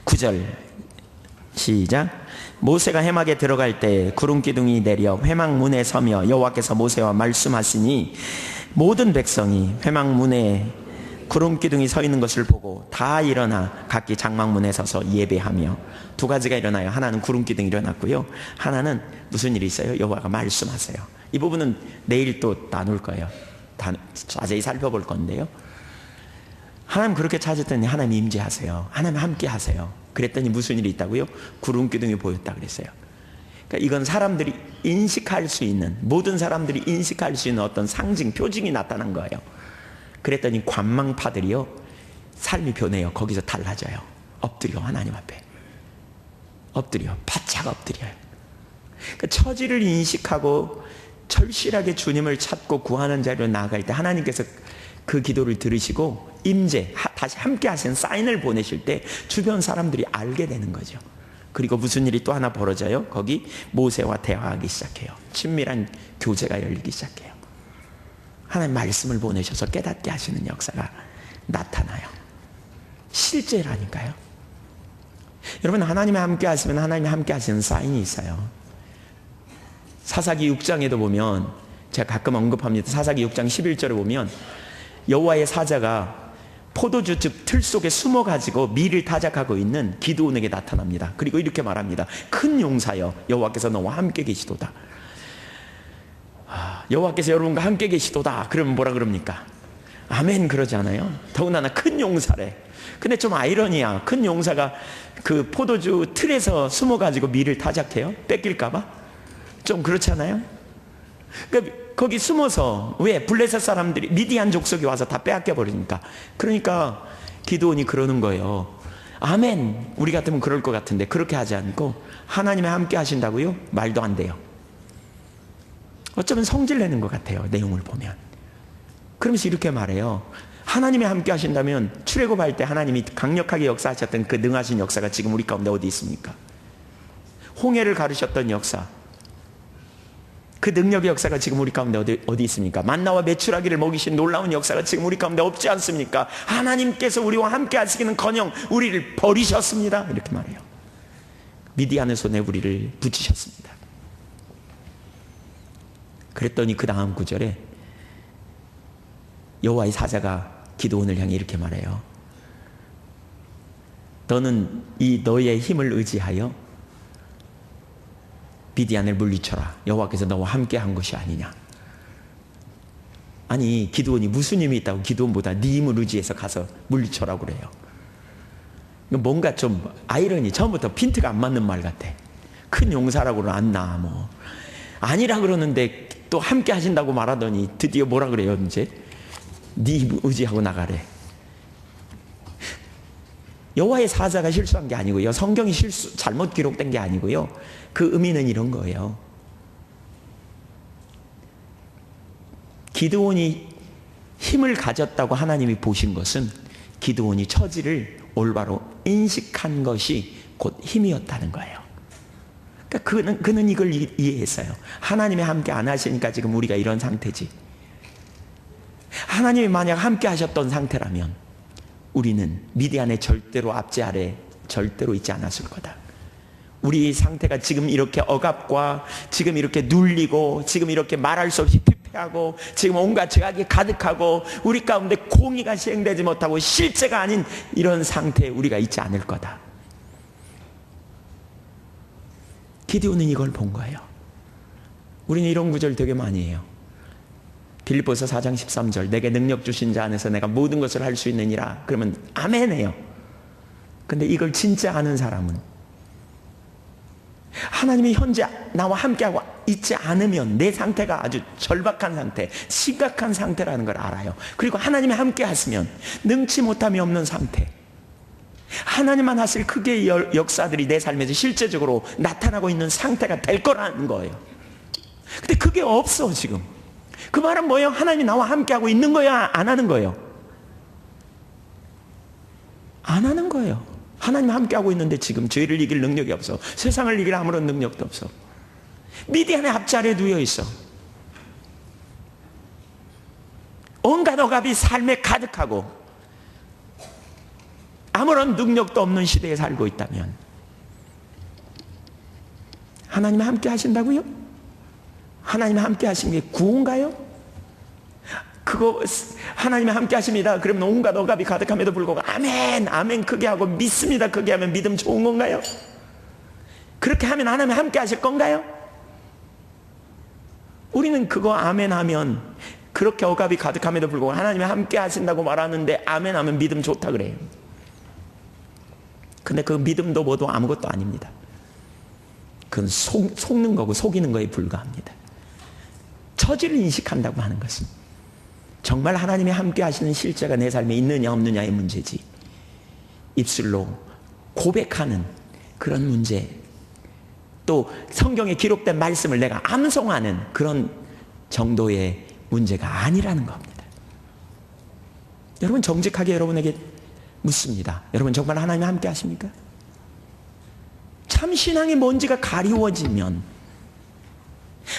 9절 시작. 모세가 회막에 들어갈 때 구름기둥이 내려 회막 문에 서며 여호와께서 모세와 말씀하시니 모든 백성이 회막 문에 구름기둥이 서 있는 것을 보고 다 일어나 각기 장막문에 서서 예배하며. 두 가지가 일어나요. 하나는 구름기둥이 일어났고요, 하나는 무슨 일이 있어요? 여호와가 말씀하세요. 이 부분은 내일 또 나눌 거예요. 자세히 살펴볼 건데요, 하나님 그렇게 찾았더니 하나님 임재하세요. 하나님 함께 하세요. 그랬더니 무슨 일이 있다고요? 구름기둥이 보였다 그랬어요. 그러니까 이건 사람들이 인식할 수 있는, 모든 사람들이 인식할 수 있는 어떤 상징, 표징이 나타난 거예요. 그랬더니 관망파들이요, 삶이 변해요. 거기서 달라져요. 엎드려, 하나님 앞에 엎드려, 바짝 엎드려요. 그러니까 처지를 인식하고 절실하게 주님을 찾고 구하는 자리로 나아갈 때 하나님께서 그 기도를 들으시고 임재, 다시 함께 하시는 사인을 보내실 때 주변 사람들이 알게 되는 거죠. 그리고 무슨 일이 또 하나 벌어져요? 거기 모세와 대화하기 시작해요. 친밀한 교제가 열리기 시작해요. 하나님 말씀을 보내셔서 깨닫게 하시는 역사가 나타나요. 실제라니까요. 여러분, 하나님이 함께 하시면 하나님이 함께 하시는 사인이 있어요. 사사기 6장에도 보면, 제가 가끔 언급합니다. 사사기 6장 11절에 보면 여호와의 사자가 포도주즙 틀 속에 숨어가지고 밀을 타작하고 있는 기드온에게 나타납니다. 그리고 이렇게 말합니다. 큰 용사여, 여호와께서 너와 함께 계시도다. 여호와께서 여러분과 함께 계시도다. 그러면 뭐라 그럽니까? 아멘 그러지 않아요? 더군다나 큰 용사래. 근데 좀 아이러니야. 큰 용사가 그 포도주 틀에서 숨어가지고 밀을 타작해요? 뺏길까봐? 좀 그렇잖아요? 그러니까 거기 숨어서, 왜? 블레셋 사람들이, 미디안 족속이 와서 다 빼앗겨 버리니까. 그러니까 기드온이 그러는 거예요. 아멘. 우리 같으면 그럴 것 같은데 그렇게 하지 않고 하나님이 함께 하신다고요? 말도 안 돼요. 어쩌면 성질 내는 것 같아요, 내용을 보면. 그러면서 이렇게 말해요. 하나님이 함께 하신다면 출애굽할 때 하나님이 강력하게 역사하셨던 그 능하신 역사가 지금 우리 가운데 어디 있습니까? 홍해를 가르셨던 역사, 그 능력의 역사가 지금 우리 가운데 어디 있습니까? 만나와 메추라기를 먹이신 놀라운 역사가 지금 우리 가운데 없지 않습니까? 하나님께서 우리와 함께 하시기는커녕 우리를 버리셨습니다. 이렇게 말해요. 미디안의 손에 우리를 붙이셨습니다. 그랬더니 그 다음 구절에 여호와의 사자가 기드온을 향해 이렇게 말해요. 너는 이 너의 힘을 의지하여 미디안을 물리쳐라. 여호와께서 너와 함께 한 것이 아니냐. 아니, 기드온이 무슨 힘이 있다고 기드온보다 네 힘을 의지해서 가서 물리쳐라고 그래요. 뭔가 좀 아이러니, 처음부터 핀트가 안 맞는 말 같아. 큰 용사라고는 안 나, 뭐. 아니라 그러는데 또 함께 하신다고 말하더니 드디어 뭐라 그래요, 이제? 네 힘 의지하고 나가래. 여호와의 사자가 실수한 게 아니고요. 성경이 잘못 기록된 게 아니고요. 그 의미는 이런 거예요. 기드온이 힘을 가졌다고 하나님이 보신 것은 기드온이 처지를 올바로 인식한 것이 곧 힘이었다는 거예요. 그러니까 그는 이걸 이해했어요. 하나님이 함께 안 하시니까 지금 우리가 이런 상태지. 하나님이 만약 함께 하셨던 상태라면 우리는 미디안의 절대로 압제 아래 절대로 있지 않았을 거다. 우리 상태가 지금 이렇게 억압과 지금 이렇게 눌리고 지금 이렇게 말할 수 없이 피폐하고 지금 온갖 죄악이 가득하고 우리 가운데 공의가 시행되지 못하고 실제가 아닌 이런 상태에 우리가 있지 않을 거다. 기드온은 이걸 본 거예요. 우리는 이런 구절 되게 많이 해요. 빌립보서 4장 13절, 내게 능력 주신 자 안에서 내가 모든 것을 할 수 있느니라. 그러면 아멘 해요. 근데 이걸 진짜 아는 사람은 하나님이 현재 나와 함께하고 있지 않으면 내 상태가 아주 절박한 상태, 심각한 상태라는 걸 알아요. 그리고 하나님이 함께 하시면 능치 못함이 없는 상태, 하나님만 하실 크게 역사들이 내 삶에서 실제적으로 나타나고 있는 상태가 될 거라는 거예요. 근데 그게 없어 지금. 그 말은 뭐예요? 하나님이 나와 함께하고 있는 거야? 안 하는 거예요? 안 하는 거예요. 하나님 함께하고 있는데 지금 죄를 이길 능력이 없어. 세상을 이길 아무런 능력도 없어. 미디안의 앞자리에 누워 있어. 온갖 억압이 삶에 가득하고 아무런 능력도 없는 시대에 살고 있다면 하나님 함께 하신다고요? 하나님 함께 하신 게 구원가요? 그거 하나님이 함께 하십니다. 그러면 온갖 억압이 가득함에도 불구하고 아멘, 아멘 크게 하고 믿습니다. 크게 하면 믿음 좋은 건가요? 그렇게 하면 하나님 함께 하실 건가요? 우리는 그거 아멘 하면 그렇게 억압이 가득함에도 불구하고 하나님이 함께 하신다고 말하는데 아멘 하면 믿음 좋다 그래요. 근데 그 믿음도 뭐도 아무것도 아닙니다. 그건 속는 거고 속이는 거에 불과합니다. 처지를 인식한다고 하는 것은 정말 하나님이 함께 하시는 실제가 내 삶에 있느냐 없느냐의 문제지, 입술로 고백하는 그런 문제, 또 성경에 기록된 말씀을 내가 암송하는 그런 정도의 문제가 아니라는 겁니다. 여러분, 정직하게 여러분에게 묻습니다. 여러분, 정말 하나님이 함께 하십니까? 참 신앙의 먼지가 가리워지면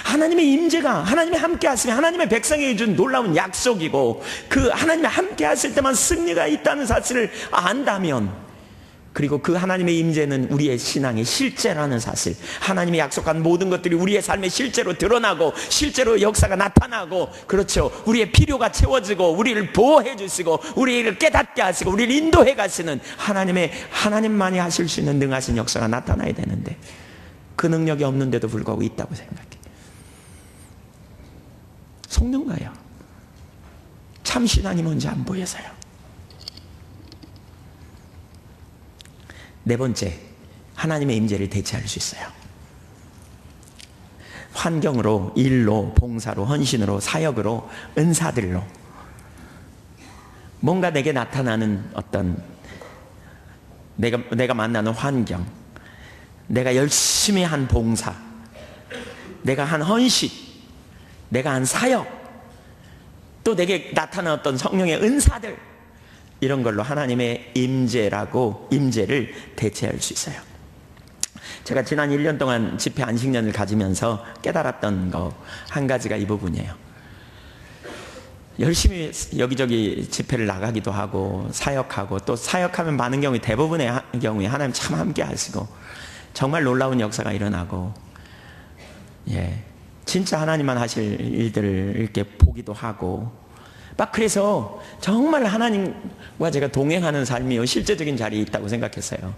하나님의 임재가, 하나님이 함께 하시면 하나님의 백성에게 준 놀라운 약속이고, 그 하나님이 함께 하실 때만 승리가 있다는 사실을 안다면, 그리고 그 하나님의 임재는 우리의 신앙의 실제라는 사실, 하나님이 약속한 모든 것들이 우리의 삶에 실제로 드러나고 실제로 역사가 나타나고, 그렇죠, 우리의 필요가 채워지고 우리를 보호해 주시고 우리를 깨닫게 하시고 우리를 인도해 가시는 하나님만이 하실 수 있는 능하신 역사가 나타나야 되는데, 그 능력이 없는데도 불구하고 있다고 생각해. 속는 거예요. 참 신앙이 뭔지 안 보여서요. 네 번째, 하나님의 임재를 대체할 수 있어요. 환경으로, 일로, 봉사로, 헌신으로, 사역으로, 은사들로, 뭔가 내게 나타나는 어떤 내가 만나는 환경, 내가 열심히 한 봉사, 내가 한 헌신, 내가 한 사역, 또 내게 나타난 어떤 성령의 은사들, 이런 걸로 하나님의 임재를 대체할 수 있어요. 제가 지난 1년 동안 집회 안식년을 가지면서 깨달았던 거 한 가지가 이 부분이에요. 열심히 여기저기 집회를 나가기도 하고 사역하고, 또 사역하면 많은 경우에, 대부분의 경우에 하나님 참 함께 하시고 정말 놀라운 역사가 일어나고, 진짜 하나님만 하실 일들을 이렇게 보기도 하고, 막 그래서 정말 하나님과 제가 동행하는 삶이 실제적인 자리에 있다고 생각했어요.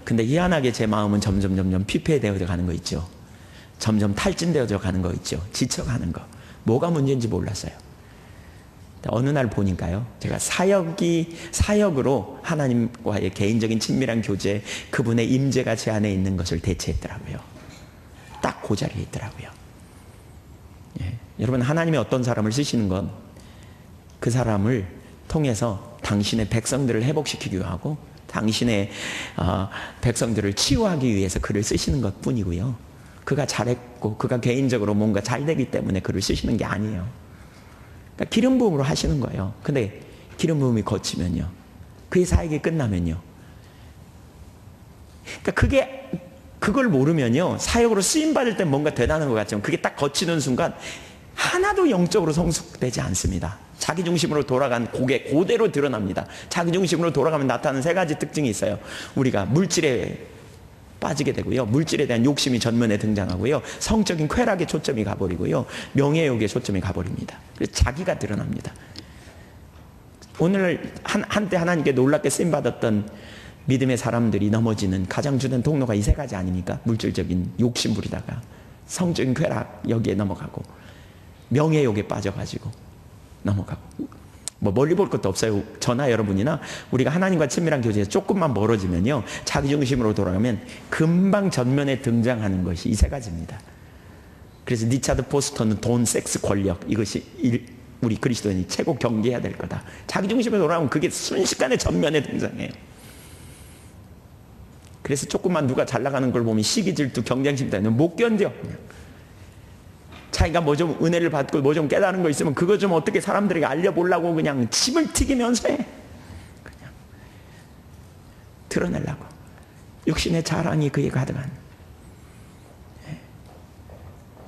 근데 희한하게 제 마음은 점점 피폐되어져 가는 거 있죠. 점점 탈진되어져 가는 거 있죠. 지쳐가는 거. 뭐가 문제인지 몰랐어요. 어느 날 보니까요, 제가 사역으로 하나님과의 개인적인 친밀한 교제, 그분의 임재가 제 안에 있는 것을 대체했더라고요. 딱 그 자리에 있더라고요. 여러분, 하나님이 어떤 사람을 쓰시는 건 그 사람을 통해서 당신의 백성들을 회복시키기 하고 당신의 백성들을 치유하기 위해서 그를 쓰시는 것 뿐이고요, 그가 잘했고 그가 개인적으로 뭔가 잘 되기 때문에 그를 쓰시는 게 아니에요. 그러니까 기름 부음으로 하시는 거예요. 근데 기름 부음이 거치면요, 그의 사역이 끝나면요, 그러니까 그걸 모르면요, 사역으로 쓰임받을 때 뭔가 대단한 것 같지만 그게 딱 거치는 순간 하나도 영적으로 성숙되지 않습니다. 자기중심으로 돌아간 고개 그대로 드러납니다. 자기중심으로 돌아가면 나타나는 세 가지 특징이 있어요. 우리가 물질에 빠지게 되고요, 물질에 대한 욕심이 전면에 등장하고요, 성적인 쾌락에 초점이 가버리고요, 명예욕에 초점이 가버립니다. 그래서 자기가 드러납니다. 오늘 한때 하나님께 놀랍게 쓰임받았던 믿음의 사람들이 넘어지는 가장 주된 통로가 이 세 가지 아닙니까? 물질적인 욕심 부리다가 성적인 쾌락 여기에 넘어가고, 명예욕에 빠져가지고 넘어가고, 뭐 멀리 볼 것도 없어요. 저나 여러분이나 우리가 하나님과 친밀한 교제에서 조금만 멀어지면요, 자기중심으로 돌아가면 금방 전면에 등장하는 것이 이 세 가지입니다. 그래서 리차드 포스터는 돈, 섹스, 권력, 이것이 우리 그리스도인이 최고 경계해야 될 거다. 자기중심으로 돌아가면 그게 순식간에 전면에 등장해요. 그래서 조금만 누가 잘 나가는 걸 보면 시기, 질투, 경쟁심 때문에 못 견뎌. 자기가 뭐 좀 은혜를 받고 뭐 좀 깨달은 거 있으면 그거 좀 어떻게 사람들에게 알려보려고 그냥 침을 튀기면서 해. 그냥 드러내려고. 육신의 자랑이 그에 가득한,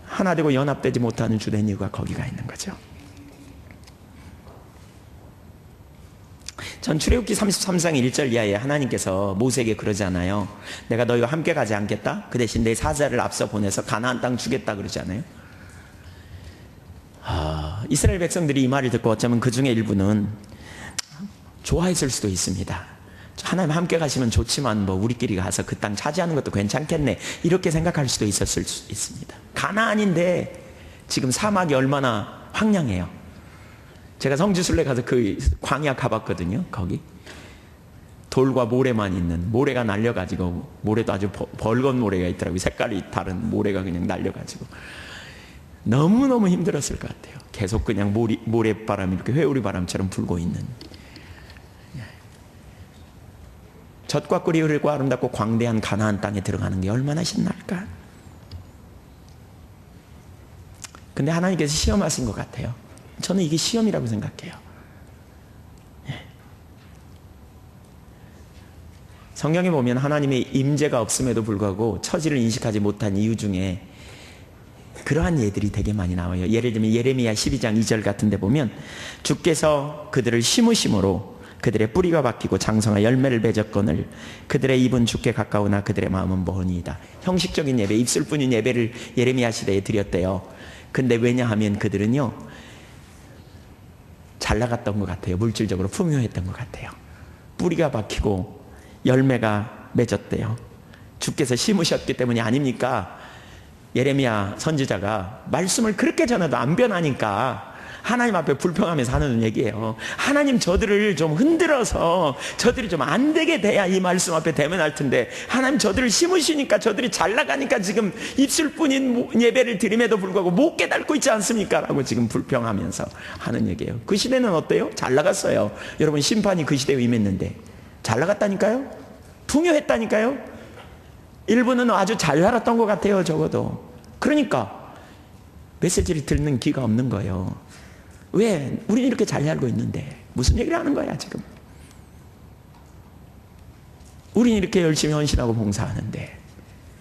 하나 되고 연합되지 못하는 주된 이유가 거기가 있는 거죠. 전 출애굽기 33장 1절 이하에 하나님께서 모세에게 그러잖아요. 내가 너희와 함께 가지 않겠다. 그 대신 내 사자를 앞서 보내서 가나안 땅 주겠다 그러잖아요. 이스라엘 백성들이 이 말을 듣고 어쩌면 그 중에 일부는 좋아했을 수도 있습니다. 하나님 함께 가시면 좋지만 뭐 우리끼리 가서 그 땅 차지하는 것도 괜찮겠네, 이렇게 생각할 수도 있었을 수 있습니다. 가나안인데 지금 사막이 얼마나 황량해요. 제가 성지순례 가서 그 광야 가봤거든요. 거기 돌과 모래만 있는, 모래가 날려가지고, 모래도 아주 벌건 모래가 있더라고요. 색깔이 다른 모래가 그냥 날려가지고, 너무너무 힘들었을 것 같아요. 계속 그냥 모래바람이 이렇게 회오리바람처럼 불고 있는. 젖과 꿀이 흐르고 아름답고 광대한 가나안 땅에 들어가는 게 얼마나 신날까. 근데 하나님께서 시험하신 것 같아요. 저는 이게 시험이라고 생각해요. 성경에 보면 하나님의 임재가 없음에도 불구하고 처지를 인식하지 못한 이유 중에 그러한 예들이 되게 많이 나와요. 예를 들면 예레미야 12장 2절 같은 데 보면 주께서 그들을 심으심으로 그들의 뿌리가 박히고 장성한 열매를 맺었거늘 그들의 입은 주께 가까우나 그들의 마음은 먼이다. 형식적인 예배, 입술뿐인 예배를 예레미야 시대에 드렸대요. 근데 왜냐하면 그들은요 잘 나갔던 것 같아요. 물질적으로 풍요했던 것 같아요. 뿌리가 박히고 열매가 맺었대요. 주께서 심으셨기 때문이 아닙니까? 예레미야 선지자가 말씀을 그렇게 전해도 안 변하니까 하나님 앞에 불평하면서 하는 얘기예요. 하나님 저들을 좀 흔들어서 저들이 좀 안 되게 돼야 이 말씀 앞에 대면할 텐데 하나님 저들을 심으시니까 저들이 잘 나가니까 지금 입술뿐인 예배를 드림에도 불구하고 못 깨닫고 있지 않습니까? 라고 지금 불평하면서 하는 얘기예요. 그 시대는 어때요? 잘 나갔어요. 여러분 심판이 그 시대에 임했는데 잘 나갔다니까요? 풍요했다니까요? 일부는 아주 잘 살았던 것 같아요. 적어도. 그러니까 메시지를 듣는 귀가 없는 거예요. 왜? 우리는 이렇게 잘 살고 있는데 무슨 얘기를 하는 거야 지금. 우리는 이렇게 열심히 헌신하고 봉사하는데,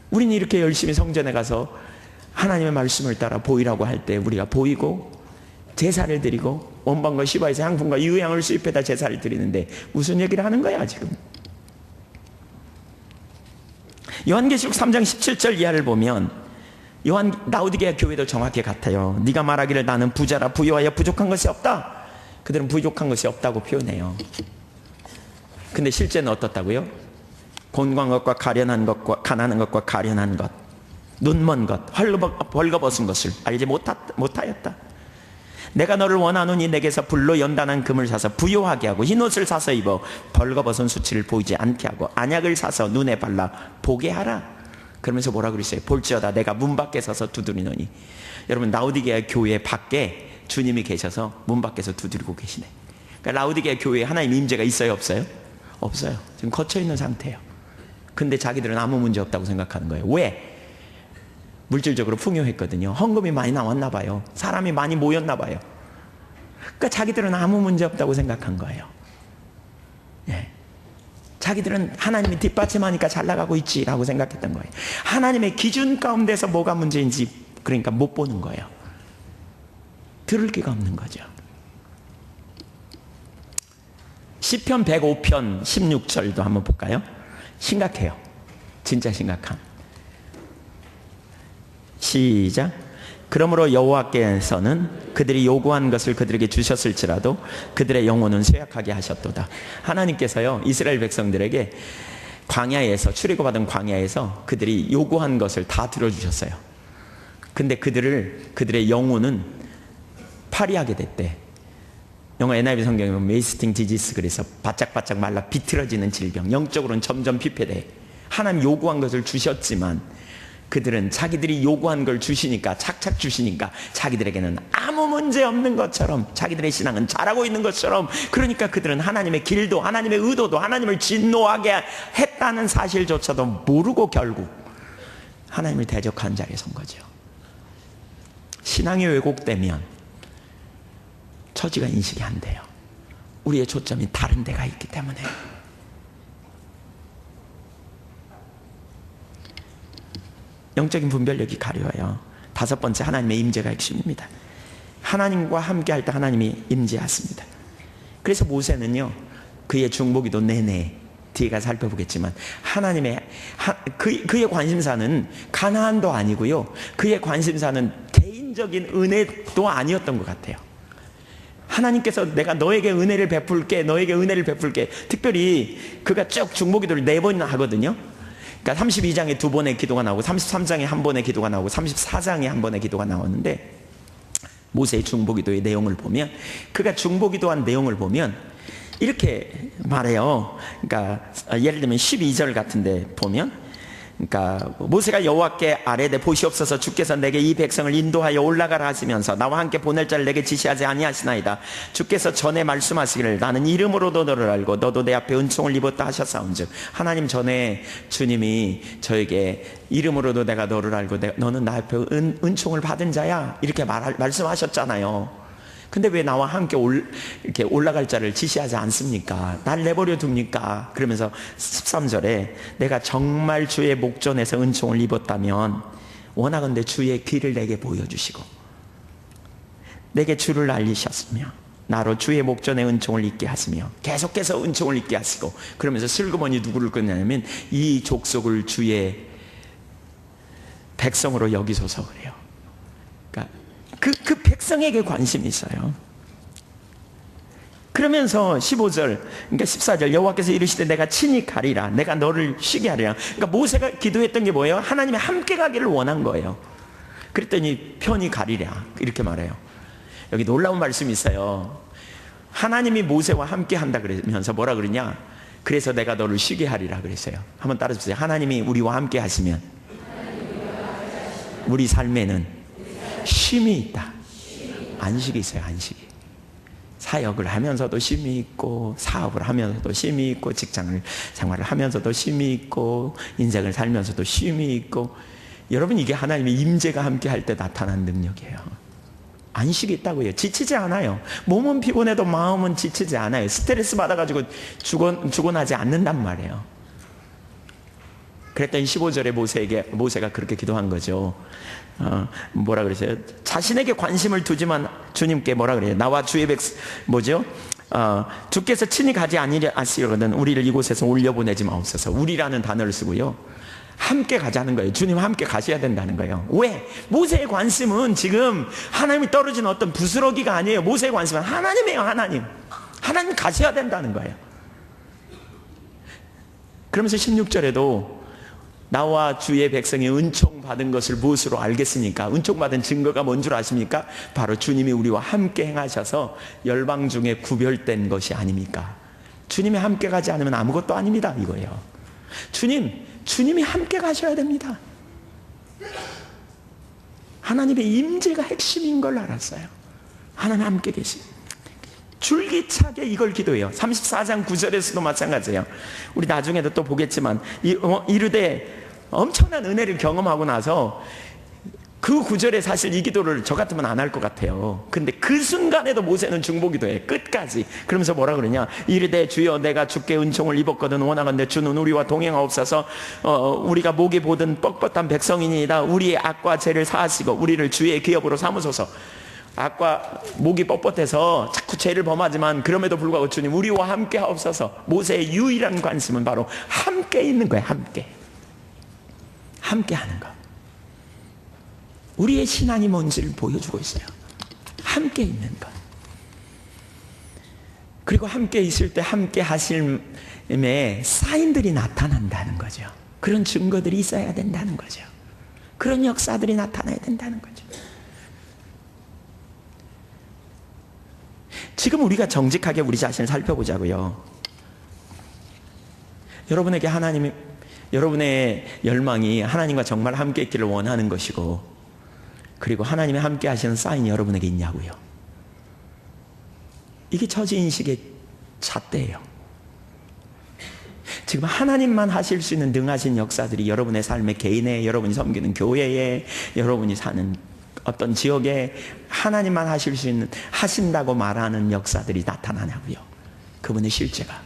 우리는 이렇게 열심히 성전에 가서 하나님의 말씀을 따라 보이라고 할 때 우리가 보이고 제사를 드리고 원방과 시바에서 향품과 유향을 수입해다 제사를 드리는데 무슨 얘기를 하는 거야 지금. 요한계시록 3장 17절 이하를 보면 라우디게아 교회도 정확히 같아요. 네가 말하기를 나는 부자라 부유하여 부족한 것이 없다. 그들은 부족한 것이 없다고 표현해요. 근데 실제는 어떻다고요? 곤고한 것과 가련한 것과 가난한 것과 가련한 것, 눈먼 것, 벌거벗은 것을 알지 못하였다. 내가 너를 원하노니 내게서 불로 연단한 금을 사서 부요하게 하고 흰옷을 사서 입어 벌거벗은 수치를 보이지 않게 하고 안약을 사서 눈에 발라 보게 하라. 그러면서 뭐라 그랬어요? 볼지어다 내가 문 밖에 서서 두드리노니. 여러분 라우디게아 교회 밖에 주님이 계셔서 문 밖에서 두드리고 계시네. 그러니까 라우디게아 교회에 하나님 임재가 있어요 없어요? 없어요. 지금 걷혀있는 상태예요. 근데 자기들은 아무 문제 없다고 생각하는 거예요. 왜? 물질적으로 풍요했거든요. 헌금이 많이 나왔나 봐요. 사람이 많이 모였나 봐요. 그러니까 자기들은 아무 문제 없다고 생각한 거예요. 예. 자기들은 하나님이 뒷받침하니까 잘 나가고 있지라고 생각했던 거예요. 하나님의 기준 가운데서 뭐가 문제인지 그러니까 못 보는 거예요. 들을 기가 없는 거죠. 시편 105편 16절도 한번 볼까요? 심각해요. 진짜 심각함. 시작. 그러므로 여호와께서는 그들이 요구한 것을 그들에게 주셨을지라도 그들의 영혼은 쇠약하게 하셨도다. 하나님께서요 이스라엘 백성들에게 광야에서 출애굽받은 광야에서 그들이 요구한 것을 다 들어주셨어요. 근데 그들의 영혼은 파리하게 됐대. 영어 NIV 성경에 보면 메이스팅 디지스, 그래서 바짝바짝 말라 비틀어지는 질병, 영적으로는 점점 피폐돼. 하나님 요구한 것을 주셨지만 그들은 자기들이 요구한 걸 주시니까, 착착 주시니까 자기들에게는 아무 문제 없는 것처럼, 자기들의 신앙은 잘하고 있는 것처럼, 그러니까 그들은 하나님의 길도 하나님의 의도도 하나님을 진노하게 했다는 사실조차도 모르고 결국 하나님을 대적한 자리에 선 거죠. 신앙이 왜곡되면 처지가 인식이 안 돼요. 우리의 초점이 다른 데가 있기 때문에. 영적인 분별력이 가려워요. 다섯 번째, 하나님의 임재가 핵심입니다. 하나님과 함께 할 때 하나님이 임재하십니다. 그래서 모세는요 그의 중보기도 내내 뒤에 가서 살펴보겠지만 그의 관심사는 가나안도 아니고요, 그의 관심사는 개인적인 은혜도 아니었던 것 같아요. 하나님께서 내가 너에게 은혜를 베풀게, 너에게 은혜를 베풀게. 특별히 그가 쭉 중보기도를 4번이나 하거든요. 그러니까 32장에 2번의 기도가 나오고 33장에 1번의 기도가 나오고 34장에 1번의 기도가 나오는데, 모세의 중보기도의 내용을 보면, 그가 중보기도한 내용을 보면 이렇게 말해요. 그러니까 예를 들면 12절 같은데 보면 그러니까 모세가 여호와께 아뢰되 보시옵소서 주께서 내게 이 백성을 인도하여 올라가라 하시면서 나와 함께 보낼 자를 내게 지시하지 아니하시나이다. 주께서 전에 말씀하시기를 나는 이름으로도 너를 알고 너도 내 앞에 은총을 입었다 하셨사온즉, 하나님 전에 주님이 저에게 이름으로도 내가 너를 알고 너는 나 앞에 은총을 받은 자야 이렇게 말씀하셨잖아요. 근데 왜 나와 함께 이렇게 올라갈 자를 지시하지 않습니까? 날 내버려 둡니까? 그러면서 13절에 내가 정말 주의 목전에서 은총을 입었다면 원하건대 주의 길을 내게 보여주시고 내게 주를 알리셨으며 나로 주의 목전에 은총을 입게 하시며, 계속해서 은총을 입게 하시고, 그러면서 슬그머니 누구를 끊냐면 이 족속을 주의 백성으로 여기소서 그래요. 그러니까 그 백성에게 관심이 있어요. 그러면서 15절, 그러니까 14절, 여호와께서 이르시되 내가 친히 가리라, 내가 너를 쉬게 하리라. 그러니까 모세가 기도했던 게 뭐예요? 하나님이 함께 가기를 원한 거예요. 그랬더니 편히 가리라 이렇게 말해요. 여기 놀라운 말씀이 있어요. 하나님이 모세와 함께 한다 그러면서 뭐라 그러냐? 그래서 내가 너를 쉬게 하리라 그랬어요. 한번 따라주세요. 하나님이 우리와 함께 하시면 우리 삶에는 쉼이 있다. 안식이 있어요. 안식이. 사역을 하면서도 쉼이 있고, 사업을 하면서도 쉼이 있고, 직장을 생활을 하면서도 쉼이 있고, 인생을 살면서도 쉼이 있고. 여러분, 이게 하나님의 임재가 함께 할 때 나타난 능력이에요. 안식이 있다고요. 지치지 않아요. 몸은 피곤해도 마음은 지치지 않아요. 스트레스 받아가지고 죽어나지 않는단 말이에요. 그랬더니 15절에 모세가 그렇게 기도한 거죠. 뭐라 그랬어요? 자신에게 관심을 두지만 주님께 뭐라 그래요? 나와 주의 주께서 친히 가지 아니하시거든 우리를 이곳에서 올려보내지 마옵소서. 우리라는 단어를 쓰고요. 함께 가자는 거예요. 주님 함께 가셔야 된다는 거예요. 왜? 모세의 관심은 지금 하나님이 떨어진 어떤 부스러기가 아니에요. 모세의 관심은 하나님이에요. 하나님 가셔야 된다는 거예요. 그러면서 16절에도 나와 주의 백성이 은총 받은 것을 무엇으로 알겠습니까? 은총 받은 증거가 뭔 줄 아십니까? 바로 주님이 우리와 함께 행하셔서 열방 중에 구별된 것이 아닙니까? 주님이 함께 가지 않으면 아무것도 아닙니다. 이거예요. 주님이 함께 가셔야 됩니다. 하나님의 임재가 핵심인 걸 알았어요. 하나님 함께 계시. 줄기차게 이걸 기도해요. 34장 9절에서도 마찬가지예요. 우리 나중에도 또 보겠지만 이르되 엄청난 은혜를 경험하고 나서 그 구절에 사실 이 기도를 저 같으면 안 할 것 같아요. 근데 그 순간에도 모세는 중보기도해. 끝까지. 그러면서 뭐라 그러냐? 이르되 주여 내가 주께 은총을 입었거든 원하건대 주는 우리와 동행하옵소서. 우리가 목이 보든 뻣뻣한 백성이니이다. 우리의 악과 죄를 사하시고 우리를 주의 기업으로 삼으소서. 악과 목이 뻣뻣해서 자꾸 죄를 범하지만 그럼에도 불구하고 주님 우리와 함께 하옵소서. 모세의 유일한 관심은 바로 함께 있는 거예요. 함께 하는 것. 우리의 신앙이 뭔지를 보여주고 있어요. 함께 있는 것. 그리고 함께 있을 때 함께 하심의 사인들이 나타난다는 거죠. 그런 증거들이 있어야 된다는 거죠. 그런 역사들이 나타나야 된다는 거죠. 지금 우리가 정직하게 우리 자신을 살펴보자고요. 여러분의 열망이 하나님과 정말 함께 있기를 원하는 것이고, 그리고 하나님이 함께 하시는 사인이 여러분에게 있냐고요. 이게 처지인식의 잣대예요. 지금 하나님만 하실 수 있는 능하신 역사들이 여러분의 삶의 개인에, 여러분이 섬기는 교회에, 여러분이 사는 어떤 지역에 하나님만 하실 수 있는, 하신다고 말하는 역사들이 나타나냐고요. 그분의 실제가.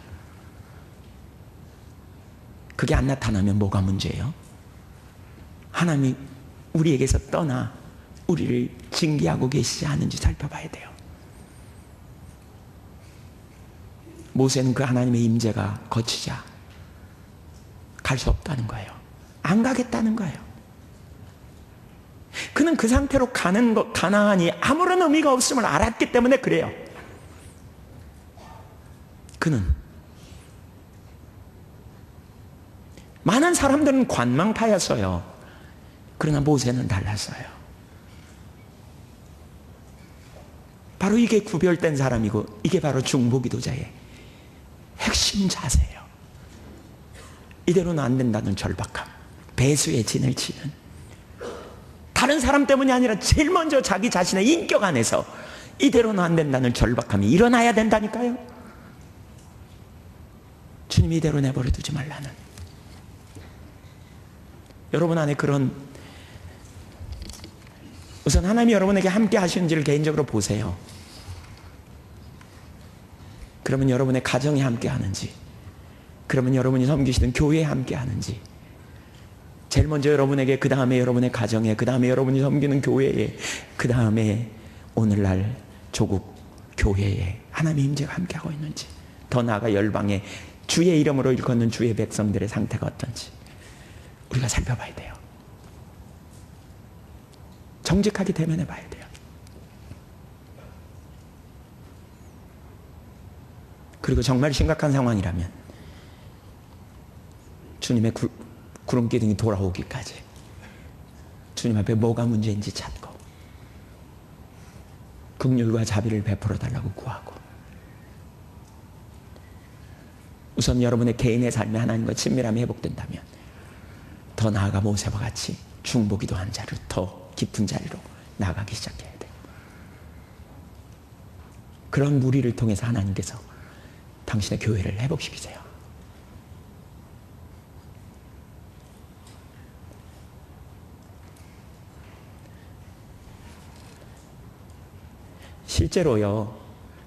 그게 안 나타나면 뭐가 문제예요? 하나님이 우리에게서 떠나 우리를 징계하고 계시지 않은지 살펴봐야 돼요. 모세는 그 하나님의 임재가 거치자 갈 수 없다는 거예요. 안 가겠다는 거예요. 그는 그 상태로 가나안이 아무런 의미가 없음을 알았기 때문에 그래요. 그는 많은 사람들은 관망파였어요. 그러나 모세는 달랐어요. 바로 이게 구별된 사람이고, 이게 바로 중보기도자의 핵심 자세예요. 이대로는 안 된다는 절박함, 배수의 진을 치는, 다른 사람 때문이 아니라 제일 먼저 자기 자신의 인격 안에서 이대로는 안 된다는 절박함이 일어나야 된다니까요. 주님이 이대로 내버려 두지 말라는, 여러분 안에 그런, 우선 하나님이 여러분에게 함께 하시는지를 개인적으로 보세요. 그러면 여러분의 가정에 함께 하는지, 그러면 여러분이 섬기시던 교회에 함께 하는지, 제일 먼저 여러분에게, 그 다음에 여러분의 가정에, 그 다음에 여러분이 섬기는 교회에, 그 다음에 오늘날 조국 교회에 하나님의 임재가 함께하고 있는지, 더 나아가 열방에 주의 이름으로 일컫는 주의 백성들의 상태가 어떤지 우리가 살펴봐야 돼요. 정직하게 대면해 봐야 돼요. 그리고 정말 심각한 상황이라면 주님의 구름기둥이 돌아오기까지 주님 앞에 뭐가 문제인지 찾고 긍휼과 자비를 베풀어 달라고 구하고, 우선 여러분의 개인의 삶에 하나님과 친밀함이 회복된다면 더 나아가 모세와 같이 중보기도한 자로 더 깊은 자리로 나아가기 시작해야 돼요. 그런 무리를 통해서 하나님께서 당신의 교회를 회복시키세요. 실제로요,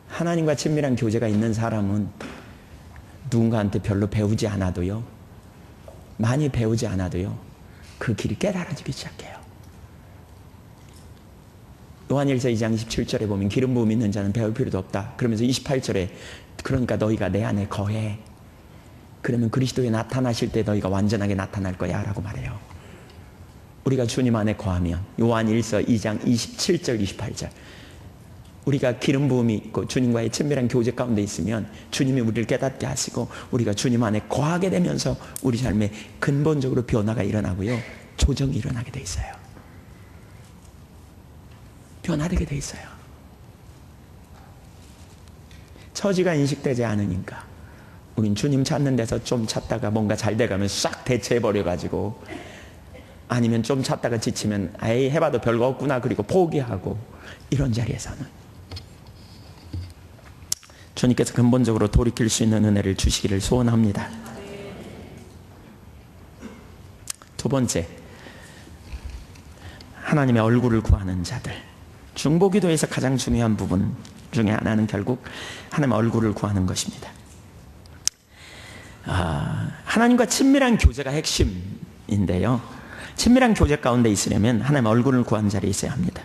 하나님과 친밀한 교제가 있는 사람은 누군가한테 별로 배우지 않아도요, 많이 배우지 않아도요, 그 길이 깨달아지기 시작해요. 요한일서 2장 27절에 보면 기름 부음 있는 자는 배울 필요도 없다. 그러면서 28절에 그러니까 너희가 내 안에 거해. 그러면 그리스도에 나타나실 때 너희가 완전하게 나타날 거야 라고 말해요. 우리가 주님 안에 거하면, 요한일서 2장 27절 28절, 우리가 기름 부음이 있고 주님과의 친밀한 교제 가운데 있으면 주님이 우리를 깨닫게 하시고 우리가 주님 안에 거하게 되면서 우리 삶에 근본적으로 변화가 일어나고요, 조정이 일어나게 돼 있어요. 변화되게 돼 있어요. 처지가 인식되지 않으니까 우린 주님 찾는 데서 좀 찾다가 뭔가 잘 돼가면 싹 대체해버려가지고, 아니면 좀 찾다가 지치면 에이 해봐도 별거 없구나 그리고 포기하고, 이런 자리에서는 주님께서 근본적으로 돌이킬 수 있는 은혜를 주시기를 소원합니다. 두 번째, 하나님의 얼굴을 구하는 자들. 중보기도에서 가장 중요한 부분 중에 하나는 결국 하나님의 얼굴을 구하는 것입니다. 하나님과 친밀한 교제가 핵심인데요, 친밀한 교제 가운데 있으려면 하나님의 얼굴을 구하는 자리에 있어야 합니다.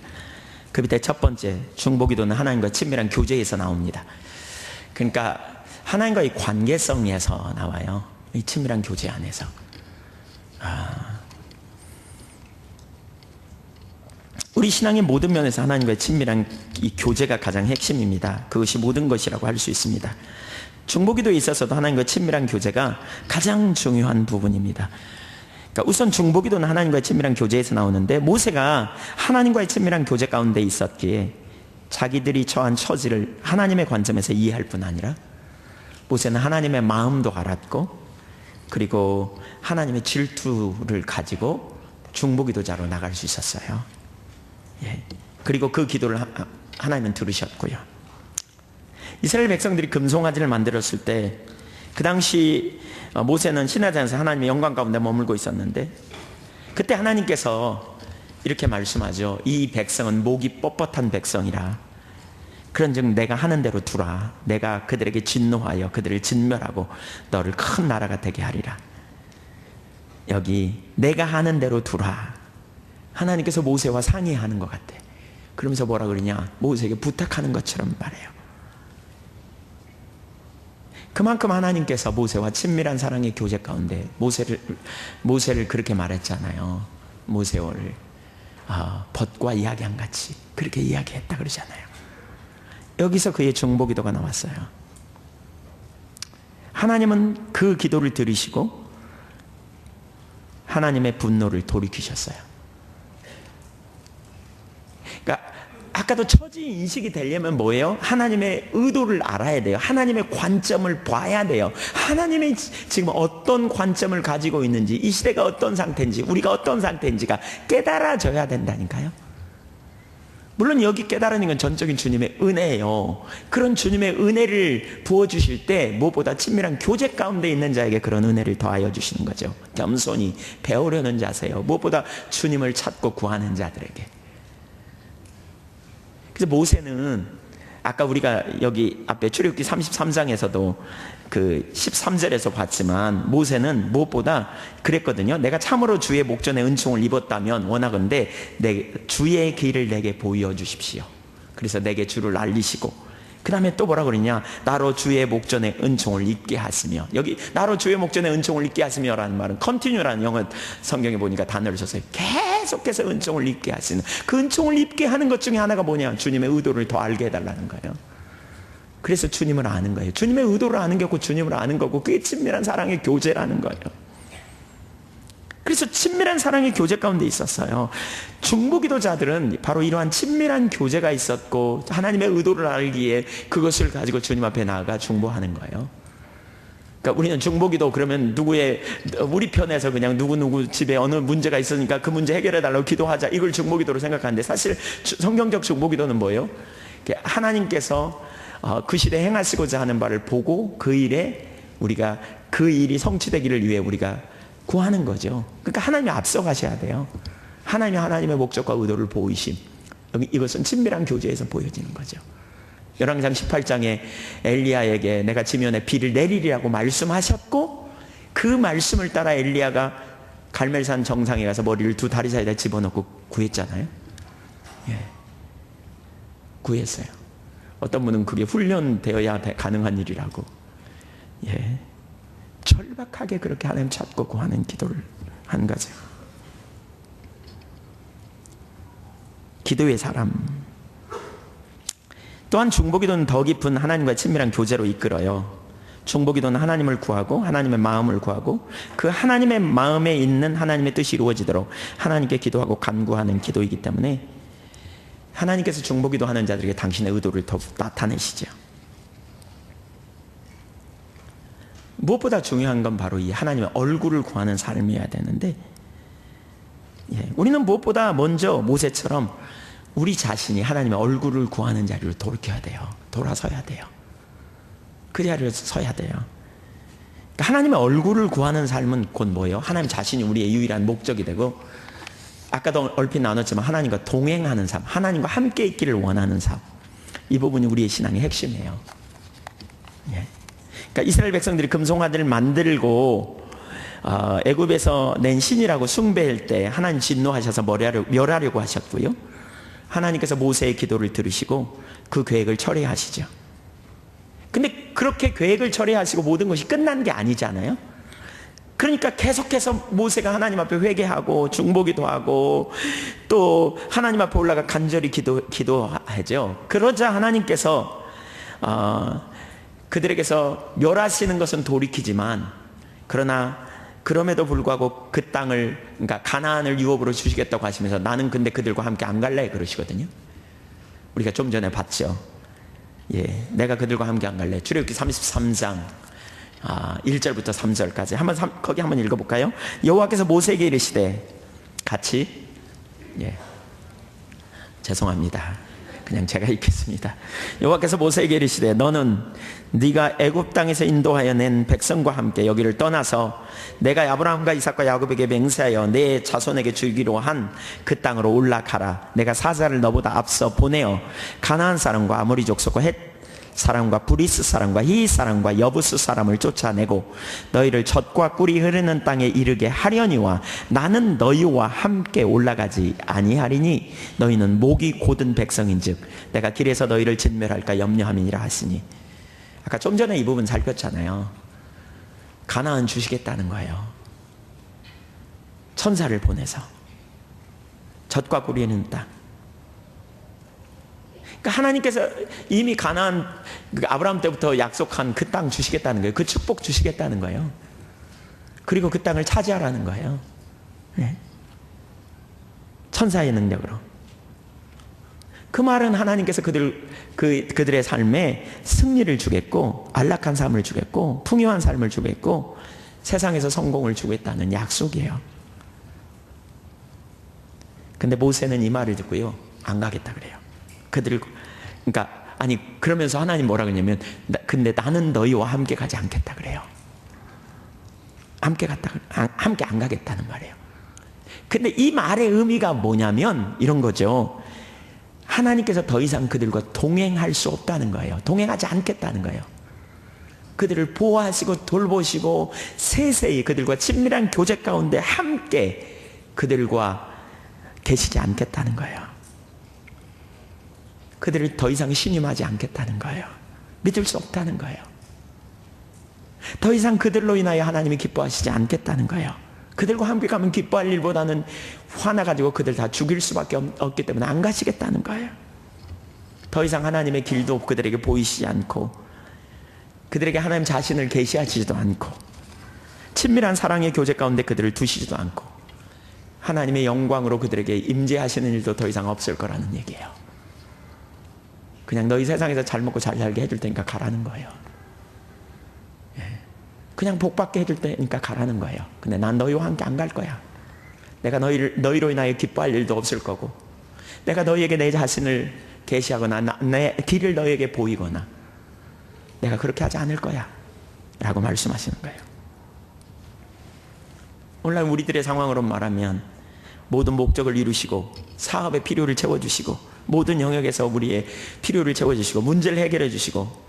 그 밑에 첫 번째, 중보기도는 하나님과 친밀한 교제에서 나옵니다. 그러니까 하나님과의 관계성에서 나와요. 이 친밀한 교제 안에서. 우리 신앙의 모든 면에서 하나님과의 친밀한 이 교제가 가장 핵심입니다. 그것이 모든 것이라고 할 수 있습니다. 중보기도에 있어서도 하나님과 친밀한 교제가 가장 중요한 부분입니다. 그러니까 우선 중보기도는 하나님과의 친밀한 교제에서 나오는데, 모세가 하나님과의 친밀한 교제 가운데 있었기에 자기들이 처한 처지를 하나님의 관점에서 이해할 뿐 아니라 모세는 하나님의 마음도 알았고, 그리고 하나님의 질투를 가지고 중보기도자로 나갈 수 있었어요. 예. 그리고 그 기도를 하나님은 들으셨고요. 이스라엘 백성들이 금송아지를 만들었을 때 그 당시 모세는 시내산에서 하나님의 영광 가운데 머물고 있었는데, 그때 하나님께서 이렇게 말씀하죠. 이 백성은 목이 뻣뻣한 백성이라 그런즉 내가 하는 대로 두라. 내가 그들에게 진노하여 그들을 진멸하고 너를 큰 나라가 되게 하리라. 여기 내가 하는 대로 두라. 하나님께서 모세와 상의하는 것 같아. 그러면서 뭐라 그러냐, 모세에게 부탁하는 것처럼 말해요. 그만큼 하나님께서 모세와 친밀한 사랑의 교제 가운데 모세를 그렇게 말했잖아요. 모세를 벗과 이야기한 같이 그렇게 이야기했다 그러잖아요. 여기서 그의 중보기도가 나왔어요. 하나님은 그 기도를 들으시고 하나님의 분노를 돌이키셨어요. 그러니까 아까도 처지 인식이 되려면 뭐예요? 하나님의 의도를 알아야 돼요. 하나님의 관점을 봐야 돼요. 하나님의 지금 어떤 관점을 가지고 있는지, 이 시대가 어떤 상태인지, 우리가 어떤 상태인지가 깨달아져야 된다니까요. 물론 여기 깨달으는 건 전적인 주님의 은혜예요. 그런 주님의 은혜를 부어주실 때 무엇보다 친밀한 교제 가운데 있는 자에게 그런 은혜를 더하여 주시는 거죠. 겸손히 배우려는 자세요. 무엇보다 주님을 찾고 구하는 자들에게. 그래서 모세는 아까 우리가 여기 앞에 출애굽기 33장에서도 그 13절에서 봤지만 모세는 무엇보다 그랬거든요. 내가 참으로 주의 목전에 은총을 입었다면 원하건대 주의 길을 내게 보여주십시오. 그래서 내게 주를 알리시고 그 다음에 또 뭐라 그러냐, 나로 주의 목전에 은총을 입게 하시며. 여기 나로 주의 목전에 은총을 입게 하시며 라는 말은 continue라는 영어 성경에 보니까 단어를 썼어요. 계속해서 은총을 입게 하시는, 그 은총을 입게 하는 것 중에 하나가 뭐냐, 주님의 의도를 더 알게 해달라는 거예요. 그래서 주님을 아는 거예요. 주님의 의도를 아는 게 없고 주님을 아는 거고, 그게 친밀한 사랑의 교제라는 거예요. 그래서 친밀한 사랑의 교제 가운데 있었어요. 중보기도자들은 바로 이러한 친밀한 교제가 있었고 하나님의 의도를 알기에 그것을 가지고 주님 앞에 나아가 중보하는 거예요. 그러니까 우리는 중보기도 그러면 우리 편에서 그냥 누구 집에 어느 문제가 있으니까 그 문제 해결해 달라고 기도하자, 이걸 중보기도로 생각하는데, 사실 성경적 중보기도는 뭐예요? 하나님께서 그 시대에 행하시고자 하는 바를 보고 그 일이 성취되기를 위해 우리가 구하는 거죠. 그러니까 하나님이 앞서 가셔야 돼요. 하나님의 목적과 의도를 보이심, 이것은 친밀한 교제에서 보여지는 거죠. 열왕기상 18장에 엘리야에게 내가 지면에 비를 내리리라고 말씀하셨고, 그 말씀을 따라 엘리야가 갈멜산 정상에 가서 머리를 두 다리 사이에 집어넣고 구했잖아요. 예. 구했어요. 어떤 분은 그게 훈련되어야 가능한 일이라고. 예. 절박하게 그렇게 하나님 찾고 구하는 기도를 한 거죠. 기도의 사람. 또한 중보기도는 더 깊은 하나님과의 친밀한 교제로 이끌어요. 중보기도는 하나님을 구하고 하나님의 마음을 구하고 그 하나님의 마음에 있는 하나님의 뜻이 이루어지도록 하나님께 기도하고 간구하는 기도이기 때문에 하나님께서 중보기도 하는 자들에게 당신의 의도를 더 나타내시죠. 무엇보다 중요한 건 바로 이 하나님의 얼굴을 구하는 삶이어야 되는데, 우리는 무엇보다 먼저 모세처럼 우리 자신이 하나님의 얼굴을 구하는 자리로 돌이켜야 돼요. 돌아서야 돼요. 그 자리로 서야 돼요. 그러니까 하나님의 얼굴을 구하는 삶은 곧 뭐예요? 하나님 자신이 우리의 유일한 목적이 되고, 아까도 얼핏 나눴지만 하나님과 동행하는 삶, 하나님과 함께 있기를 원하는 삶, 이 부분이 우리의 신앙의 핵심이에요. 그러니까 이스라엘 백성들이 금송아지를 만들고 애굽에서 낸 신이라고 숭배할 때 하나님 진노하셔서 멸하려고 하셨고요. 하나님께서 모세의 기도를 들으시고 그 계획을 처리하시죠. 근데 그렇게 계획을 처리하시고 모든 것이 끝난 게 아니잖아요. 그러니까 계속해서 모세가 하나님 앞에 회개하고 중보기도 하고 또 하나님 앞에 올라가 간절히 기도하죠. 그러자 하나님께서 그들에게서 멸하시는 것은 돌이키지만, 그러나 그럼에도 불구하고 그 땅을, 그러니까 가나안을 유업으로 주시겠다고 하시면서 나는 근데 그들과 함께 안 갈래 그러시거든요. 우리가 좀 전에 봤죠. 내가 그들과 함께 안 갈래. 출애굽기 33장 1절부터 3절까지 거기 한번 읽어볼까요? 여호와께서 모세에게 이르시되, 같이, 죄송합니다. 그냥 제가 읽겠습니다. 여호와께서 모세에게 이르시되, 너는 네가 애굽 땅에서 인도하여 낸 백성과 함께 여기를 떠나서 내가 아브라함과 이삭과 야곱에게 맹세하여 내 자손에게 주기로 한 그 땅으로 올라가라. 내가 사자를 너보다 앞서 보내어 가나안 사람과 아모리 족속과 헷 사람과 브리스 사람과 히 사람과 여부스 사람을 쫓아내고 너희를 젖과 꿀이 흐르는 땅에 이르게 하려니와 나는 너희와 함께 올라가지 아니하리니 너희는 목이 곧은 백성인즉 내가 길에서 너희를 진멸할까 염려함이니라 하시니. 아까 좀 전에 이 부분 살폈잖아요. 가나안 주시겠다는 거예요. 천사를 보내서 젖과 꿀이 흐르는 땅. 그러니까 하나님께서 이미 가나안, 아브라함 때부터 약속한 그 땅 주시겠다는 거예요. 그 축복 주시겠다는 거예요. 그리고 그 땅을 차지하라는 거예요. 천사의 능력으로. 그 말은 하나님께서 그들의 삶에 승리를 주겠고, 안락한 삶을 주겠고, 풍요한 삶을 주겠고, 세상에서 성공을 주겠다는 약속이에요. 근데 모세는 이 말을 듣고요, 안 가겠다 그래요. 그러면서 하나님 뭐라 그러냐면, 근데 나는 너희와 함께 가지 않겠다 그래요. 함께 안 가겠다는 말이에요. 근데 이 말의 의미가 뭐냐면 이런 거죠. 하나님께서 더 이상 그들과 동행할 수 없다는 거예요. 동행하지 않겠다는 거예요. 그들을 보호하시고 돌보시고 세세히 그들과 친밀한 교제 가운데 함께 그들과 계시지 않겠다는 거예요. 그들을 더 이상 신임하지 않겠다는 거예요. 믿을 수 없다는 거예요. 더 이상 그들로 인하여 하나님이 기뻐하시지 않겠다는 거예요. 그들과 함께 가면 기뻐할 일보다는 화나가지고 그들 다 죽일 수밖에 없기 때문에 안 가시겠다는 거예요. 더 이상 하나님의 길도 그들에게 보이시지 않고, 그들에게 하나님 자신을 계시하시지도 않고, 친밀한 사랑의 교제 가운데 그들을 두시지도 않고, 하나님의 영광으로 그들에게 임재하시는 일도 더 이상 없을 거라는 얘기예요. 그냥 너희 세상에서 잘 먹고 잘 살게 해줄 테니까 가라는 거예요. 그냥 복 받게 해줄 테니까 가라는 거예요. 근데 난 너희와 함께 안 갈 거야. 내가 너희로 인하여 기뻐할 일도 없을 거고, 내가 너희에게 내 자신을 계시하거나 내 길을 너희에게 보이거나 내가 그렇게 하지 않을 거야 라고 말씀하시는 거예요. 오늘날 우리들의 상황으로 말하면 모든 목적을 이루시고 사업의 필요를 채워주시고 모든 영역에서 우리의 필요를 채워주시고 문제를 해결해 주시고,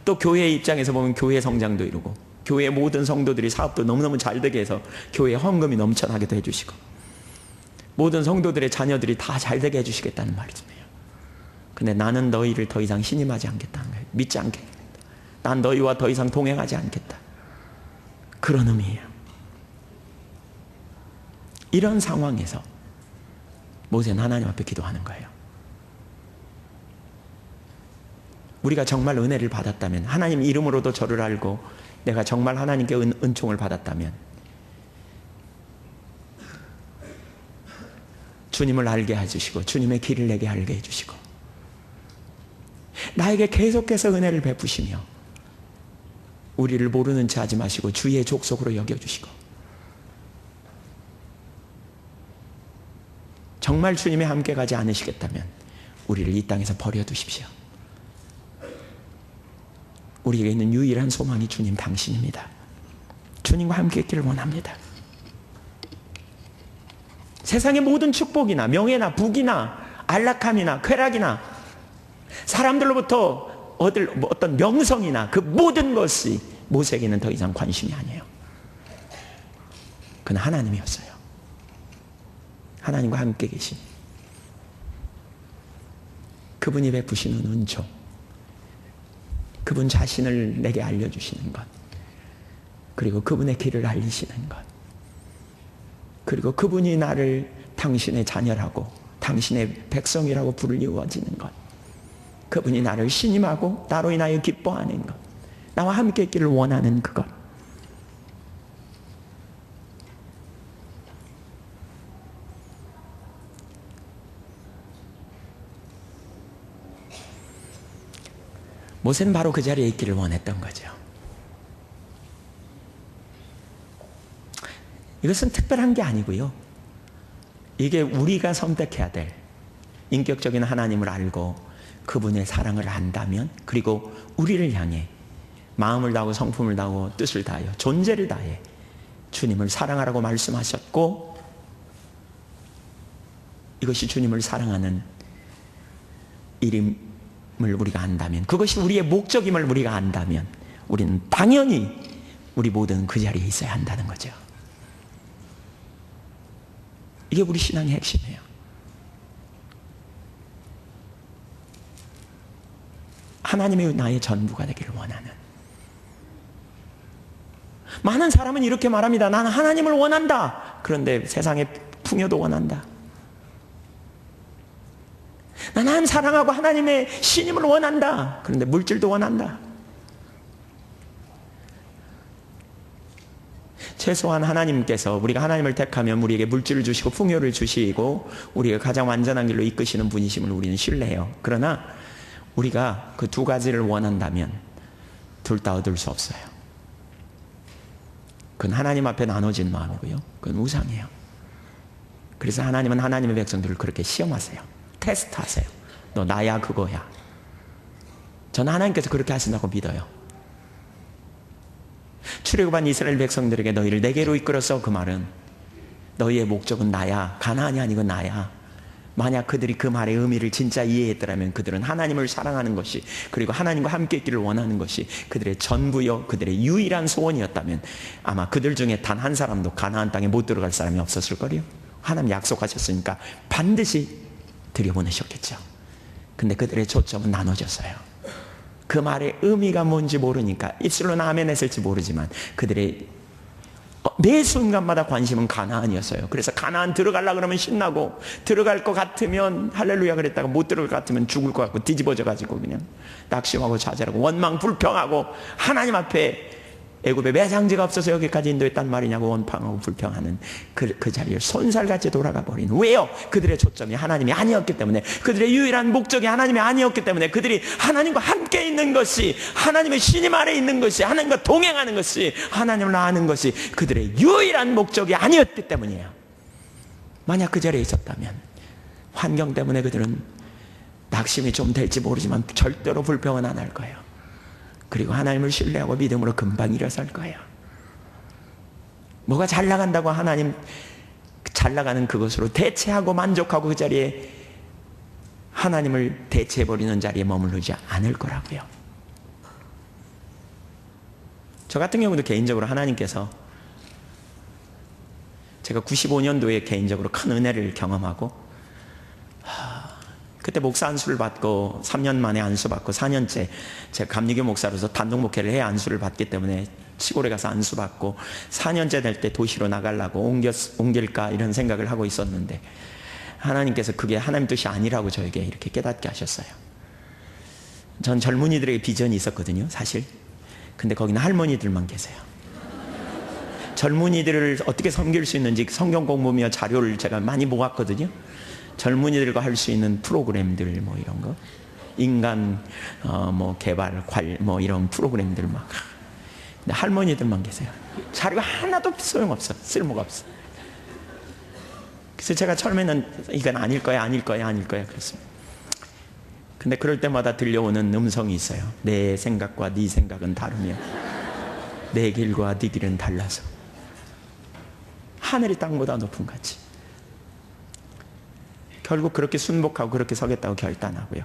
또 교회의 입장에서 보면 교회 성장도 이루고 교회의 모든 성도들이 사업도 너무너무 잘 되게 해서 교회에 헌금이 넘쳐나게도 해주시고 모든 성도들의 자녀들이 다 잘 되게 해주시겠다는 말씀이에요. 근데 나는 너희를 더 이상 신임하지 않겠다는 거예요. 믿지 않겠다. 난 너희와 더 이상 동행하지 않겠다. 그런 의미예요. 이런 상황에서 모세는 하나님 앞에 기도하는 거예요. 우리가 정말 은혜를 받았다면, 하나님 이름으로도 저를 알고 내가 정말 하나님께 은총을 받았다면 주님을 알게 해주시고 주님의 길을 내게 알게 해주시고 나에게 계속해서 은혜를 베푸시며 우리를 모르는 채 하지 마시고 주의 족속으로 여겨주시고 정말 주님의 함께 가지 않으시겠다면 우리를 이 땅에서 버려두십시오. 우리에게 있는 유일한 소망이 주님 당신입니다. 주님과 함께 있기를 원합니다. 세상의 모든 축복이나 명예나 부귀나 안락함이나 쾌락이나 사람들로부터 얻을 어떤 명성이나 그 모든 것이 모세에게는 더 이상 관심이 아니에요. 그는 하나님이었어요. 하나님과 함께 계신 그분이 베푸시는 은총, 그분 자신을 내게 알려주시는 것, 그리고 그분의 길을 알리시는 것, 그리고 그분이 나를 당신의 자녀라고 당신의 백성이라고 부르어지는 것, 그분이 나를 신임하고 나로 인하여 기뻐하는 것, 나와 함께 있기를 원하는 그것, 모세는 바로 그 자리에 있기를 원했던 거죠. 이것은 특별한 게 아니고요. 이게 우리가 선택해야 될 인격적인 하나님을 알고 그분의 사랑을 안다면, 그리고 우리를 향해 마음을 다하고 성품을 다하고 뜻을 다하여 존재를 다해 주님을 사랑하라고 말씀하셨고, 이것이 주님을 사랑하는 일임 우리가 안다면, 그것이 우리의 목적임을 우리가 안다면 우리는 당연히 우리 모두는 그 자리에 있어야 한다는 거죠. 이게 우리 신앙의 핵심이에요. 하나님이 나의 전부가 되기를 원하는. 많은 사람은 이렇게 말합니다. 나는 하나님을 원한다. 그런데 세상의 풍요도 원한다. 나는 하나님 사랑하고 하나님의 신임을 원한다. 그런데 물질도 원한다. 최소한 하나님께서 우리가 하나님을 택하면 우리에게 물질을 주시고 풍요를 주시고 우리가 가장 완전한 길로 이끄시는 분이심을 우리는 신뢰해요. 그러나 우리가 그 두 가지를 원한다면 둘 다 얻을 수 없어요. 그건 하나님 앞에 나눠진 마음이고요. 그건 우상이에요. 그래서 하나님은 하나님의 백성들을 그렇게 시험하세요. 테스트하세요. 너 나야 그거야. 저는 하나님께서 그렇게 하신다고 믿어요. 출애굽한 이스라엘 백성들에게 너희를 내게로 이끌었어. 그 말은 너희의 목적은 나야. 가나안이 아니고 나야. 만약 그들이 그 말의 의미를 진짜 이해했더라면 그들은 하나님을 사랑하는 것이, 그리고 하나님과 함께 있기를 원하는 것이 그들의 전부요 그들의 유일한 소원이었다면 아마 그들 중에 단 한 사람도 가나안 땅에 못 들어갈 사람이 없었을 거예요. 하나님 약속하셨으니까 반드시 들여보내셨겠죠. 근데 그들의 초점은 나눠졌어요. 그 말의 의미가 뭔지 모르니까 입술로는 아멘 했을지 모르지만 그들의 매 순간마다 관심은 가나안이었어요. 그래서 가나안 들어가려고 그러면 신나고, 들어갈 것 같으면 할렐루야 그랬다가 못 들어갈 것 같으면 죽을 것 같고 뒤집어져 가지고 그냥 낙심하고 좌절하고 원망 불평하고, 하나님 앞에 애굽에 매장지가 없어서 여기까지 인도했단 말이냐고 원망하고 불평하는 그 자리를 손살같이 돌아가 버린. 왜요? 그들의 초점이 하나님이 아니었기 때문에, 그들의 유일한 목적이 하나님이 아니었기 때문에, 그들이 하나님과 함께 있는 것이, 하나님의 신임 아래 있는 것이, 하나님과 동행하는 것이, 하나님을 아는 것이 그들의 유일한 목적이 아니었기 때문이에요. 만약 그 자리에 있었다면 환경 때문에 그들은 낙심이 좀 될지 모르지만 절대로 불평은 안 할 거예요. 그리고 하나님을 신뢰하고 믿음으로 금방 일어설 거예요. 뭐가 잘 나간다고 하나님 잘 나가는 그것으로 대체하고 만족하고 그 자리에 하나님을 대체해버리는 자리에 머무르지 않을 거라고요. 저 같은 경우도 개인적으로 하나님께서, 제가 95년도에 개인적으로 큰 은혜를 경험하고, 그때 목사 안수를 받고 3년 만에 안수 받고 4년째 제가 감리교 목사로서 단독 목회를 해야 안수를 받기 때문에 시골에 가서 안수 받고 4년째 될 때 도시로 나가려고 옮길까 이런 생각을 하고 있었는데, 하나님께서 그게 하나님 뜻이 아니라고 저에게 이렇게 깨닫게 하셨어요. 전 젊은이들에게 비전이 있었거든요, 사실. 근데 거기는 할머니들만 계세요. 젊은이들을 어떻게 섬길 수 있는지 성경 공부며 자료를 제가 많이 모았거든요. 젊은이들과 할 수 있는 프로그램들 뭐 이런 거, 인간 뭐 개발 뭐 이런 프로그램들 막. 근데 할머니들만 계세요. 자료가 하나도 소용없어. 쓸모가 없어. 그래서 제가 처음에는 이건 아닐 거야 그랬습니다. 근데 그럴 때마다 들려오는 음성이 있어요. 내 생각과 네 생각은 다르며 내 길과 네 길은 달라서 하늘이 땅보다 높은 같이. 결국 그렇게 순복하고 그렇게 서겠다고 결단하고요.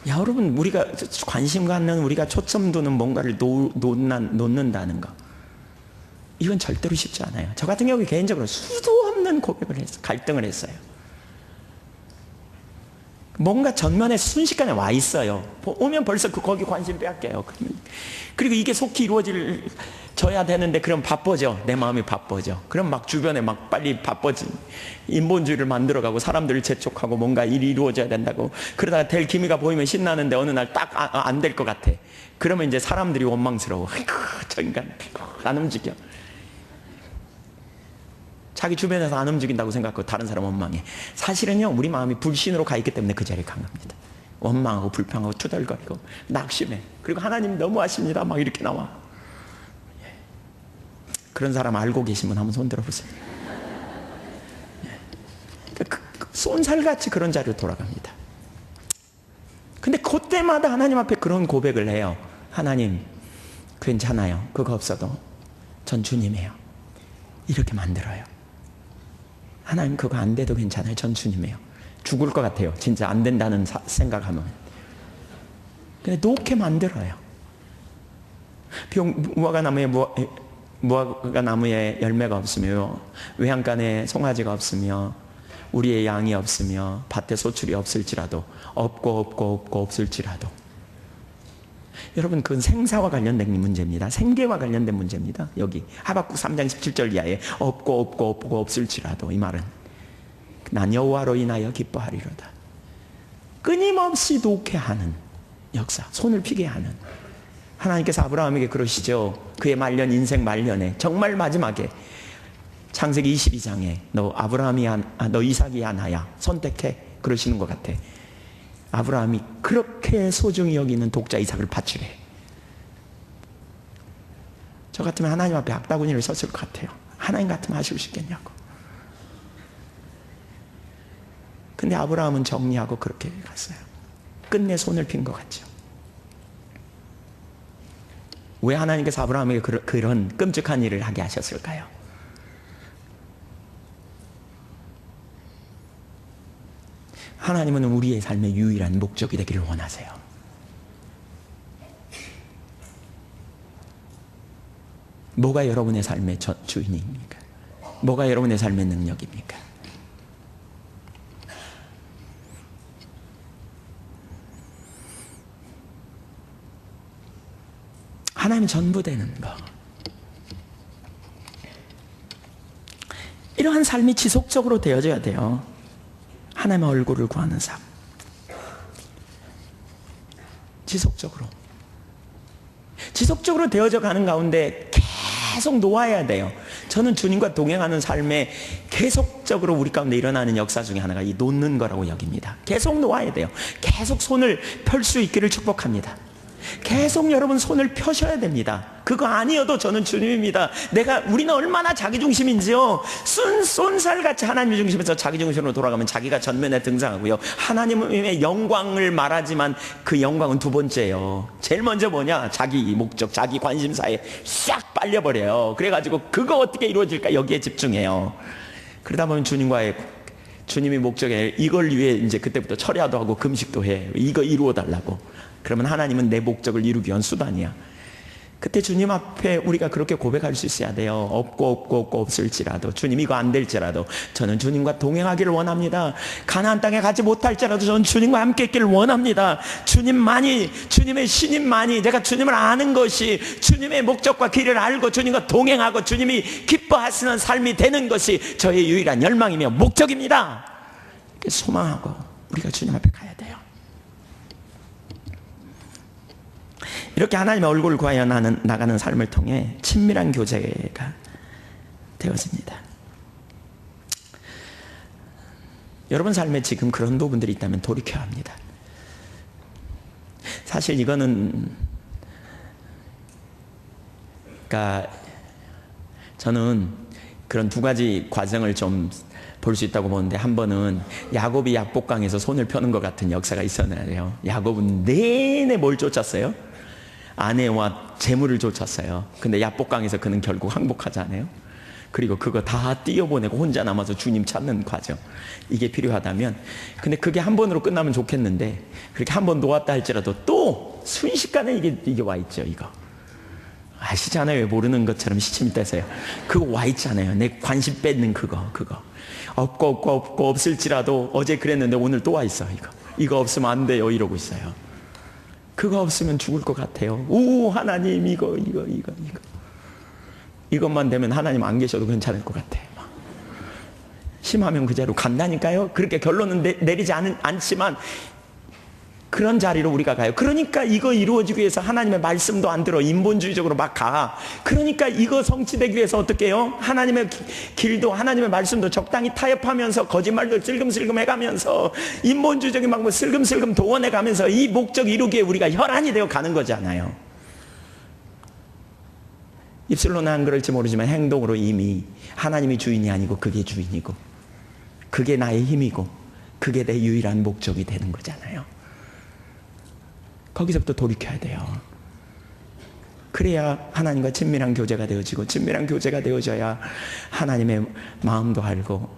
여러분, 우리가 관심 갖는, 우리가 초점 두는 뭔가를 놓는다는 거, 이건 절대로 쉽지 않아요. 저 같은 경우에 개인적으로 수도 없는 고백을 했어요. 갈등을 했어요. 뭔가 전면에 순식간에 와 있어요. 오면 벌써 거기 관심 빼앗겨요. 그리고 이게 속히 이루어져야 되는데, 그럼 바빠져. 내 마음이 바빠져. 그럼 막 주변에 막 빨리 바빠진 인본주의를 만들어가고 사람들을 재촉하고 뭔가 일이 이루어져야 된다고, 그러다가 될 기미가 보이면 신나는데 어느 날 딱 안 될 것 같아. 그러면 이제 사람들이 원망스러워. 아이고 저 인간 안 움직여. 자기 주변에서 안 움직인다고 생각하고 다른 사람 원망해. 사실은요, 우리 마음이 불신으로 가 있기 때문에 그 자리에 간 겁니다. 원망하고 불평하고 투덜거리고 낙심해. 그리고 하나님 너무하십니다 막 이렇게 나와. 그런 사람 알고 계신 분 한번 손 들어보세요. 쏜살같이 그런 자리로 돌아갑니다. 근데 그때마다 하나님 앞에 그런 고백을 해요. 하나님 괜찮아요. 그거 없어도 전 주님이에요. 이렇게 만들어요. 하나님 그거 안 돼도 괜찮아요. 전 주님이에요. 죽을 것 같아요. 진짜 안 된다는 생각하면. 근데 놓게 만들어요. 무화과 나무에 열매가 없으며 외양간에 송아지가 없으며 우리의 양이 없으며 밭에 소출이 없을지라도, 없을지라도, 여러분 그건 생사와 관련된 문제입니다. 생계와 관련된 문제입니다. 여기 하박국 3장 17절 이하에 없을지라도, 이 말은 난 여호와로 인하여 기뻐하리로다. 끊임없이 놓게 하는 역사, 손을 피게 하는. 하나님께서 아브라함에게 그러시죠. 그의 말년, 인생 말년에 정말 마지막에 창세기 22장에 너 너 이삭이 하나야 선택해 그러시는 것 같아. 아브라함이 그렇게 소중히 여기는 독자 이삭을 바치래. 저 같으면 하나님 앞에 악다구니를 썼을 것 같아요. 하나님 같으면 하실 수 있겠냐고. 근데 아브라함은 정리하고 그렇게 갔어요. 끝내 손을 핀 것 같죠. 왜 하나님께서 아브라함에게 그런 끔찍한 일을 하게 하셨을까요? 하나님은 우리의 삶의 유일한 목적이 되기를 원하세요. 뭐가 여러분의 삶의 주인입니까? 뭐가 여러분의 삶의 능력입니까? 하나님이 전부 되는 거. 이러한 삶이 지속적으로 되어져야 돼요. 하나님의 얼굴을 구하는 삶. 지속적으로 되어져 가는 가운데 계속 놓아야 돼요. 저는 주님과 동행하는 삶에 계속적으로 우리 가운데 일어나는 역사 중에 하나가 이 놓는 거라고 여깁니다. 계속 놓아야 돼요. 계속 손을 펼 수 있기를 축복합니다. 계속 여러분 손을 펴셔야 됩니다. 그거 아니어도 저는 주님입니다. 우리는 얼마나 자기중심인지요. 쏜살같이 하나님의 중심에서 자기중심으로 돌아가면 자기가 전면에 등장하고요. 하나님의 영광을 말하지만 그 영광은 두 번째예요. 제일 먼저 뭐냐? 자기 목적, 자기 관심사에 싹 빨려버려요. 그래가지고 그거 어떻게 이루어질까 여기에 집중해요. 그러다 보면 주님이 목적에 이걸 위해 이제 그때부터 철야도 하고 금식도 해. 이거 이루어 달라고. 그러면 하나님은 내 목적을 이루기 위한 수단이야. 그때 주님 앞에 우리가 그렇게 고백할 수 있어야 돼요. 없고 없을지라도, 주님 이거 안 될지라도 저는 주님과 동행하기를 원합니다. 가나안 땅에 가지 못할지라도 저는 주님과 함께 있기를 원합니다. 주님의 신임만이, 내가 주님을 아는 것이, 주님의 목적과 길을 알고 주님과 동행하고 주님이 기뻐하시는 삶이 되는 것이 저의 유일한 열망이며 목적입니다. 소망하고 우리가 주님 앞에 가야 돼요. 이렇게 하나님의 얼굴을 구하여 나가는 삶을 통해 친밀한 교제가 되어집니다. 여러분 삶에 지금 그런 부분들이 있다면 돌이켜야 합니다. 사실 이거는 저는 그런 두 가지 과정을 좀 볼 수 있다고 보는데, 한 번은 야곱이 야복강에서 손을 펴는 것 같은 역사가 있었나요? 야곱은 내내 뭘 쫓았어요? 아내와 재물을 쫓았어요. 근데 야복강에서 그는 결국 항복하지 않아요? 그리고 그거 다 띄어보내고 혼자 남아서 주님 찾는 과정, 이게 필요하다면, 근데 그게 한 번으로 끝나면 좋겠는데 그렇게 한 번 놓았다 할지라도 또 순식간에 이게 와 있죠. 이거 아시잖아요. 왜 모르는 것처럼 시침이 떼세요. 그거 와 있잖아요. 내 관심 뺏는 그거 없고 없을지라도 어제 그랬는데 오늘 또 와 있어. 이거 없으면 안 돼요 이러고 있어요. 그거 없으면 죽을 것 같아요. 오, 하나님 이것만 되면 하나님 안 계셔도 괜찮을 것 같아. 심하면 그 자리로 간다니까요. 그렇게 결론은 내리지 않지만 그런 자리로 우리가 가요. 그러니까 이거 이루어지기 위해서 하나님의 말씀도 안 들어 인본주의적으로 막 가. 그러니까 이거 성취되기 위해서 어떻게 해요? 하나님의 길도 하나님의 말씀도 적당히 타협하면서 거짓말도 슬금슬금 해가면서 인본주의적인 방법 슬금슬금 도원해가면서 이 목적 이루기에 우리가 혈안이 되어 가는 거잖아요. 입술로는 안 그럴지 모르지만 행동으로 이미 하나님이 주인이 아니고 그게 주인이고 그게 나의 힘이고 그게 내 유일한 목적이 되는 거잖아요. 거기서부터 돌이켜야 돼요. 그래야 하나님과 친밀한 교제가 되어지고, 친밀한 교제가 되어져야 하나님의 마음도 알고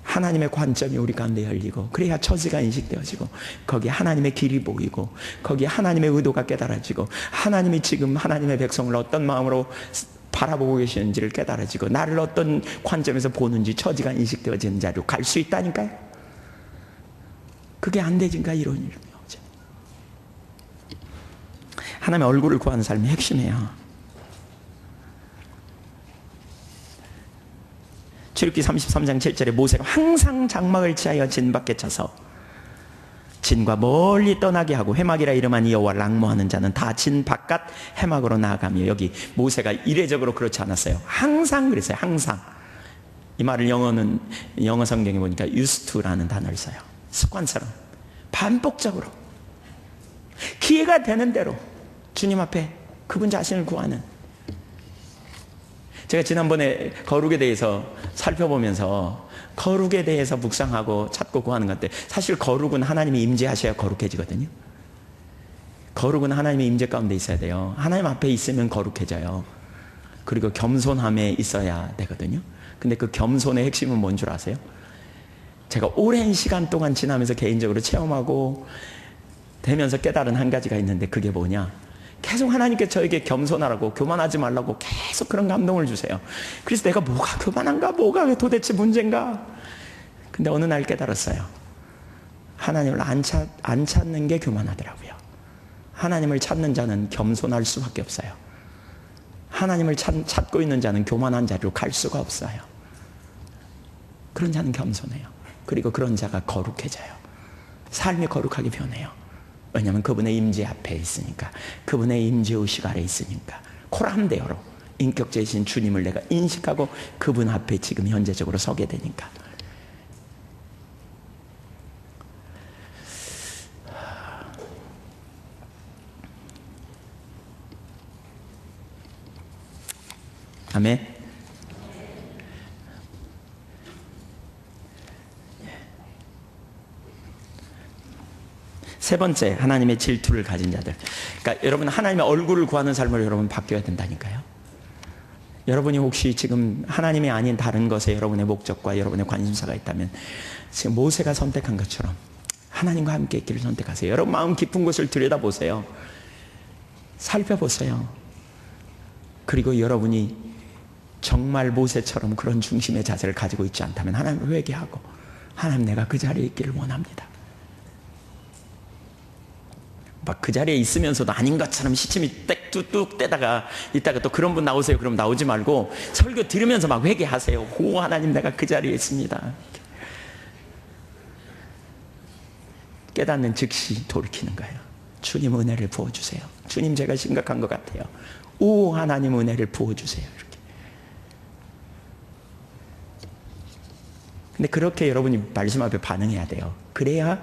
하나님의 관점이 우리 가운데 열리고, 그래야 처지가 인식되어지고 거기에 하나님의 길이 보이고 거기에 하나님의 의도가 깨달아지고 하나님이 지금 하나님의 백성을 어떤 마음으로 바라보고 계시는지를 깨달아지고 나를 어떤 관점에서 보는지 처지가 인식되어지는 자리로 갈 수 있다니까요. 그게 안 되니까 이런 일이 오죠. 하나님의 얼굴을 구하는 삶의 핵심이에요. 출애굽기 33장 7절에 모세가 항상 장막을 취하여 진 밖에 쳐서 진과 멀리 떠나게 하고 회막이라 이름한 여호와를 앙모하는 자는 다 진 바깥 회막으로 나아가며. 여기 모세가 이례적으로 그렇지 않았어요. 항상 그랬어요. 항상. 이 말을 영어 성경에 보니까 used to라는 단어를 써요. 습관처럼 반복적으로 기회가 되는 대로 주님 앞에 그분 자신을 구하는. 제가 지난번에 거룩에 대해서 살펴보면서 거룩에 대해서 묵상하고 찾고 구하는 건데, 사실 거룩은 하나님이 임재하셔야 거룩해지거든요. 거룩은 하나님의 임재 가운데 있어야 돼요. 하나님 앞에 있으면 거룩해져요. 그리고 겸손함에 있어야 되거든요. 근데 그 겸손의 핵심은 뭔 줄 아세요? 제가 오랜 시간 동안 지나면서 개인적으로 체험하고 되면서 깨달은 한 가지가 있는데, 그게 뭐냐? 계속 하나님께 저에게 겸손하라고, 교만하지 말라고 계속 그런 감동을 주세요. 그래서 내가 뭐가 교만한가? 뭐가 도대체 문제인가? 근데 어느 날 깨달았어요. 하나님을 안 찾는 게 교만하더라고요. 하나님을 찾는 자는 겸손할 수밖에 없어요. 하나님을 찾고 있는 자는 교만한 자리로 갈 수가 없어요. 그런 자는 겸손해요. 그리고 그런 자가 거룩해져요. 삶이 거룩하게 변해요. 왜냐하면 그분의 임재 앞에 있으니까, 그분의 임재 의식 아래 있으니까. 코람데어로 인격제이신 주님을 내가 인식하고 그분 앞에 지금 현재적으로 서게 되니까. 아멘. 세 번째, 하나님의 질투를 가진 자들. 그러니까 여러분, 하나님의 얼굴을 구하는 삶을 여러분 바뀌어야 된다니까요. 여러분이 혹시 지금 하나님이 아닌 다른 것에 여러분의 목적과 여러분의 관심사가 있다면, 지금 모세가 선택한 것처럼 하나님과 함께 있기를 선택하세요. 여러분 마음 깊은 곳을 들여다보세요. 살펴보세요. 그리고 여러분이 정말 모세처럼 그런 중심의 자세를 가지고 있지 않다면 하나님을 회개하고, 하나님, 내가 그 자리에 있기를 원합니다. 막 그 자리에 있으면서도 아닌 것처럼 시침이 뚝뚝 떼다가 이따가 또 그런 분 나오세요. 그럼 나오지 말고 설교 들으면서 막 회개하세요. 오, 하나님, 내가 그 자리에 있습니다. 깨닫는 즉시 돌이키는 거예요. 주님, 은혜를 부어주세요. 주님, 제가 심각한 것 같아요. 오, 하나님, 은혜를 부어주세요. 이렇게. 근데 그렇게 여러분이 말씀 앞에 반응해야 돼요. 그래야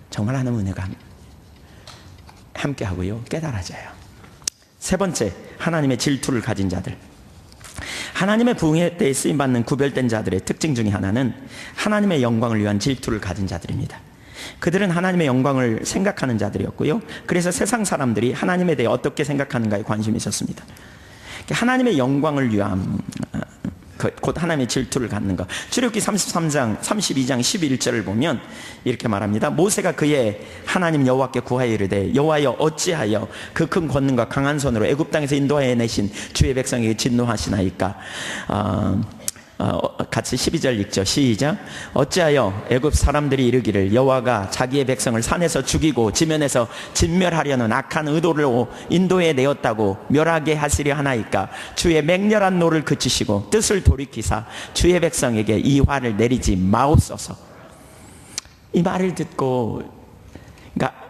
정말 하나님 은혜가 함께 하고요, 깨달아져요. 세 번째, 하나님의 질투를 가진 자들. 하나님의 부흥의 때에 쓰임받는 구별된 자들의 특징 중에 하나는 하나님의 영광을 위한 질투를 가진 자들입니다. 그들은 하나님의 영광을 생각하는 자들이었고요, 그래서 세상 사람들이 하나님에 대해 어떻게 생각하는가에 관심이 있었습니다. 하나님의 영광을 위한, 곧 하나님의 질투를 갖는 것. 출애굽기 33장 32장 11절을 보면 이렇게 말합니다. 모세가 그의 하나님 여호와께 구하여 이르되, 여호와여, 어찌하여 그 큰 권능과 강한 손으로 애굽 땅에서 인도하여 내신 주의 백성에게 진노하시나이까. 같이 12절 읽죠. 시작. 어찌하여 애굽 사람들이 이르기를, 여호와가 자기의 백성을 산에서 죽이고 지면에서 진멸하려는 악한 의도로 인도해 내었다고 멸하게 하시려 하나이까. 주의 맹렬한 노를 그치시고 뜻을 돌이키사 주의 백성에게 이 화를 내리지 마옵소서. 이 말을 듣고, 그러니까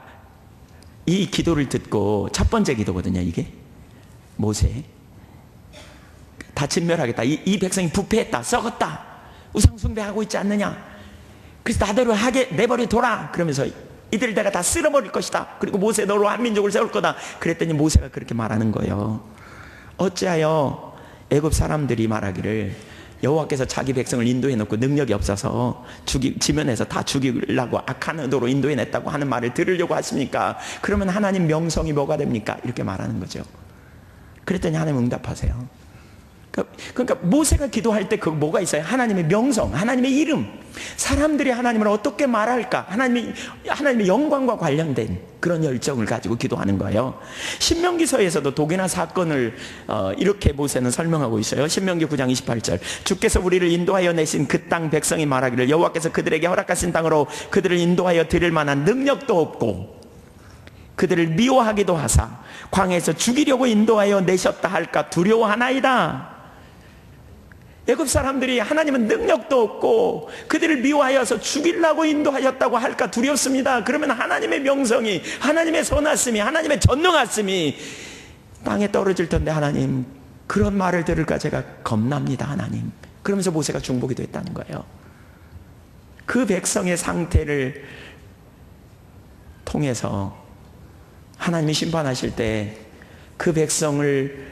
이 기도를 듣고, 첫 번째 기도거든요, 이게. 모세, 다 진멸하겠다. 이 백성이 부패했다, 썩었다, 우상숭배하고 있지 않느냐, 그래서 나대로 하게 내버려 둬라. 그러면서 이들 내가 다 쓸어버릴 것이다. 그리고 모세, 너로 한 민족을 세울 거다. 그랬더니 모세가 그렇게 말하는 거예요. 어찌하여 애굽 사람들이 말하기를, 여호와께서 자기 백성을 인도해 놓고 능력이 없어서 지면에서 다 죽이려고 악한 의도로 인도해 냈다고 하는 말을 들으려고 하십니까? 그러면 하나님 명성이 뭐가 됩니까? 이렇게 말하는 거죠. 그랬더니 하나님 응답하세요. 그러니까 모세가 기도할 때 그 뭐가 있어요? 하나님의 명성, 하나님의 이름, 사람들이 하나님을 어떻게 말할까, 하나님의 영광과 관련된 그런 열정을 가지고 기도하는 거예요. 신명기서에서도 독이나 사건을 이렇게 모세는 설명하고 있어요. 신명기 9장 28절, 주께서 우리를 인도하여 내신 그 땅 백성이 말하기를, 여호와께서 그들에게 허락하신 땅으로 그들을 인도하여 드릴 만한 능력도 없고 그들을 미워하기도 하사 광야에서 죽이려고 인도하여 내셨다 할까 두려워하나이다. 애굽 사람들이 하나님은 능력도 없고 그들을 미워하여서 죽이려고 인도하였다고 할까 두렵습니다. 그러면 하나님의 명성이, 하나님의 선하심이, 하나님의 전능하심이 땅에 떨어질 텐데 하나님, 그런 말을 들을까 제가 겁납니다 하나님. 그러면서 모세가 중보기 됐다는 거예요. 그 백성의 상태를 통해서 하나님이 심판하실 때 그 백성을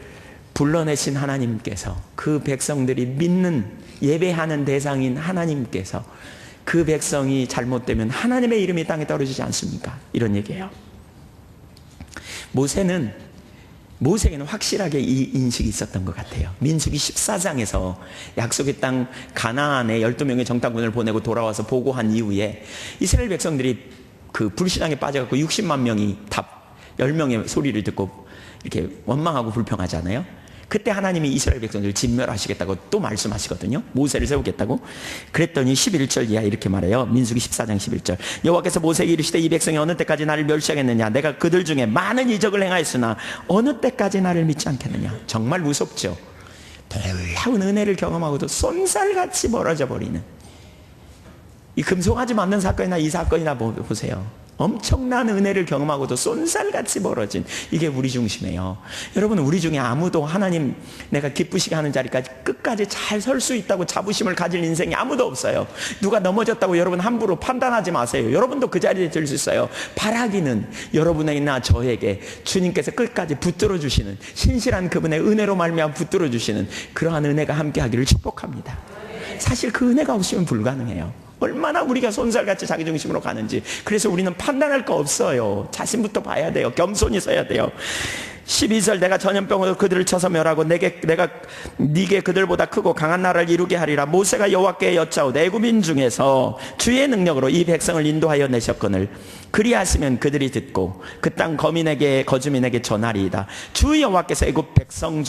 불러내신 하나님께서, 그 백성들이 믿는 예배하는 대상인 하나님께서 그 백성이 잘못되면 하나님의 이름이 땅에 떨어지지 않습니까? 이런 얘기예요. 모세에게는 확실하게 이 인식이 있었던 것 같아요. 민수기 14장에서 약속의 땅 가나안에 12명의 정탐꾼을 보내고 돌아와서 보고한 이후에 이스라엘 백성들이 그 불신앙에 빠져갖고 60만 명이 다 10명의 소리를 듣고 이렇게 원망하고 불평하잖아요. 그때 하나님이 이스라엘 백성들을 진멸하시겠다고 또 말씀하시거든요. 모세를 세우겠다고. 그랬더니 11절 이하 이렇게 말해요. 민수기 14장 11절. 여호와께서 모세에게 이르시되 이 백성이 어느 때까지 나를 멸시하겠느냐? 내가 그들 중에 많은 이적을 행하였으나 어느 때까지 나를 믿지 않겠느냐? 정말 무섭죠. 놀라운 은혜를 경험하고도 쏜살같이 멀어져 버리는, 이 금송아지 맞는 사건이나 이 사건이나 보세요. 엄청난 은혜를 경험하고도 쏜살같이 멀어진, 이게 우리 중심이에요. 여러분, 우리 중에 아무도 하나님 내가 기쁘시게 하는 자리까지 끝까지 잘 설 수 있다고 자부심을 가질 인생이 아무도 없어요. 누가 넘어졌다고 여러분 함부로 판단하지 마세요. 여러분도 그 자리에 들 수 있어요. 바라기는 여러분이나 저에게 주님께서 끝까지 붙들어 주시는, 신실한 그분의 은혜로 말미암아 붙들어 주시는 그러한 은혜가 함께하기를 축복합니다. 사실 그 은혜가 없으면 불가능해요. 얼마나 우리가 손살같이 자기중심으로 가는지. 그래서 우리는 판단할 거 없어요. 자신부터 봐야 돼요. 겸손히 서야 돼요. 12절. 내가 전염병으로 그들을 쳐서 멸하고 내가 네게 그들보다 크고 강한 나라를 이루게 하리라. 모세가 여호와께 여짜오되 애굽인 중에서 주의 능력으로 이 백성을 인도하여 내셨거늘 그리하시면 그들이 듣고 그 땅 거주민에게 전하리이다. 주 여호와께서 애굽 백성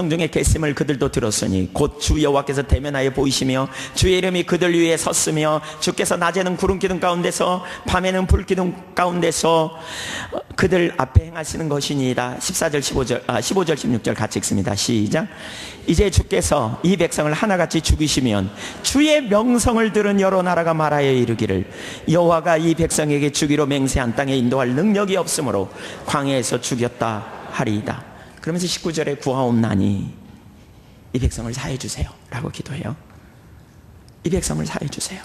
중에 계심을 그들도 들었으니 곧 주 여호와께서 대면하여 보이시며 주의 이름이 그들 위에 섰으며 주께서 낮에는 구름 기둥 가운데서 밤에는 불 기둥 가운데서 그들 앞에 행하시는 것이니이다. 14절 15절 16절 같이 읽습니다. 시작. 이제 주께서 이 백성을 하나같이 죽이시면 주의 명성을 들은 여러 나라가 말하여 이르기를 여호와가 이 백성에게 주기로 맹세한 땅에 인도할 능력이 없으므로 광야에서 죽였다 하리이다. 그러면서 19절에 구하옵나니 이 백성을 사해 주세요 라고 기도해요. 이 백성을 사해 주세요.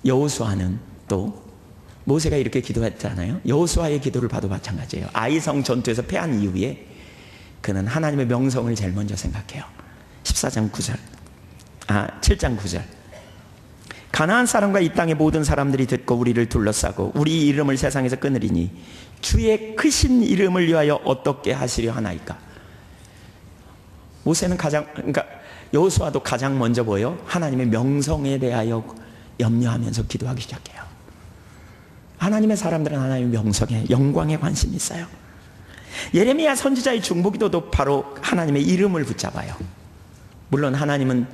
여호수아는 또 모세가 이렇게 기도했잖아요. 여호수아의 기도를 봐도 마찬가지예요. 아이성 전투에서 패한 이후에 그는 하나님의 명성을 제일 먼저 생각해요. 7장 9절. 가나안 사람과 이 땅의 모든 사람들이 듣고 우리를 둘러싸고 우리 이름을 세상에서 끊으리니 주의 크신 이름을 위하여 어떻게 하시려 하나이까. 모세는 여호수아도 가장 먼저 하나님의 명성에 대하여 염려하면서 기도하기 시작해요. 하나님의 사람들은 하나님의 명성에, 영광에 관심이 있어요. 예레미야 선지자의 중보기도도 바로 하나님의 이름을 붙잡아요. 물론 하나님은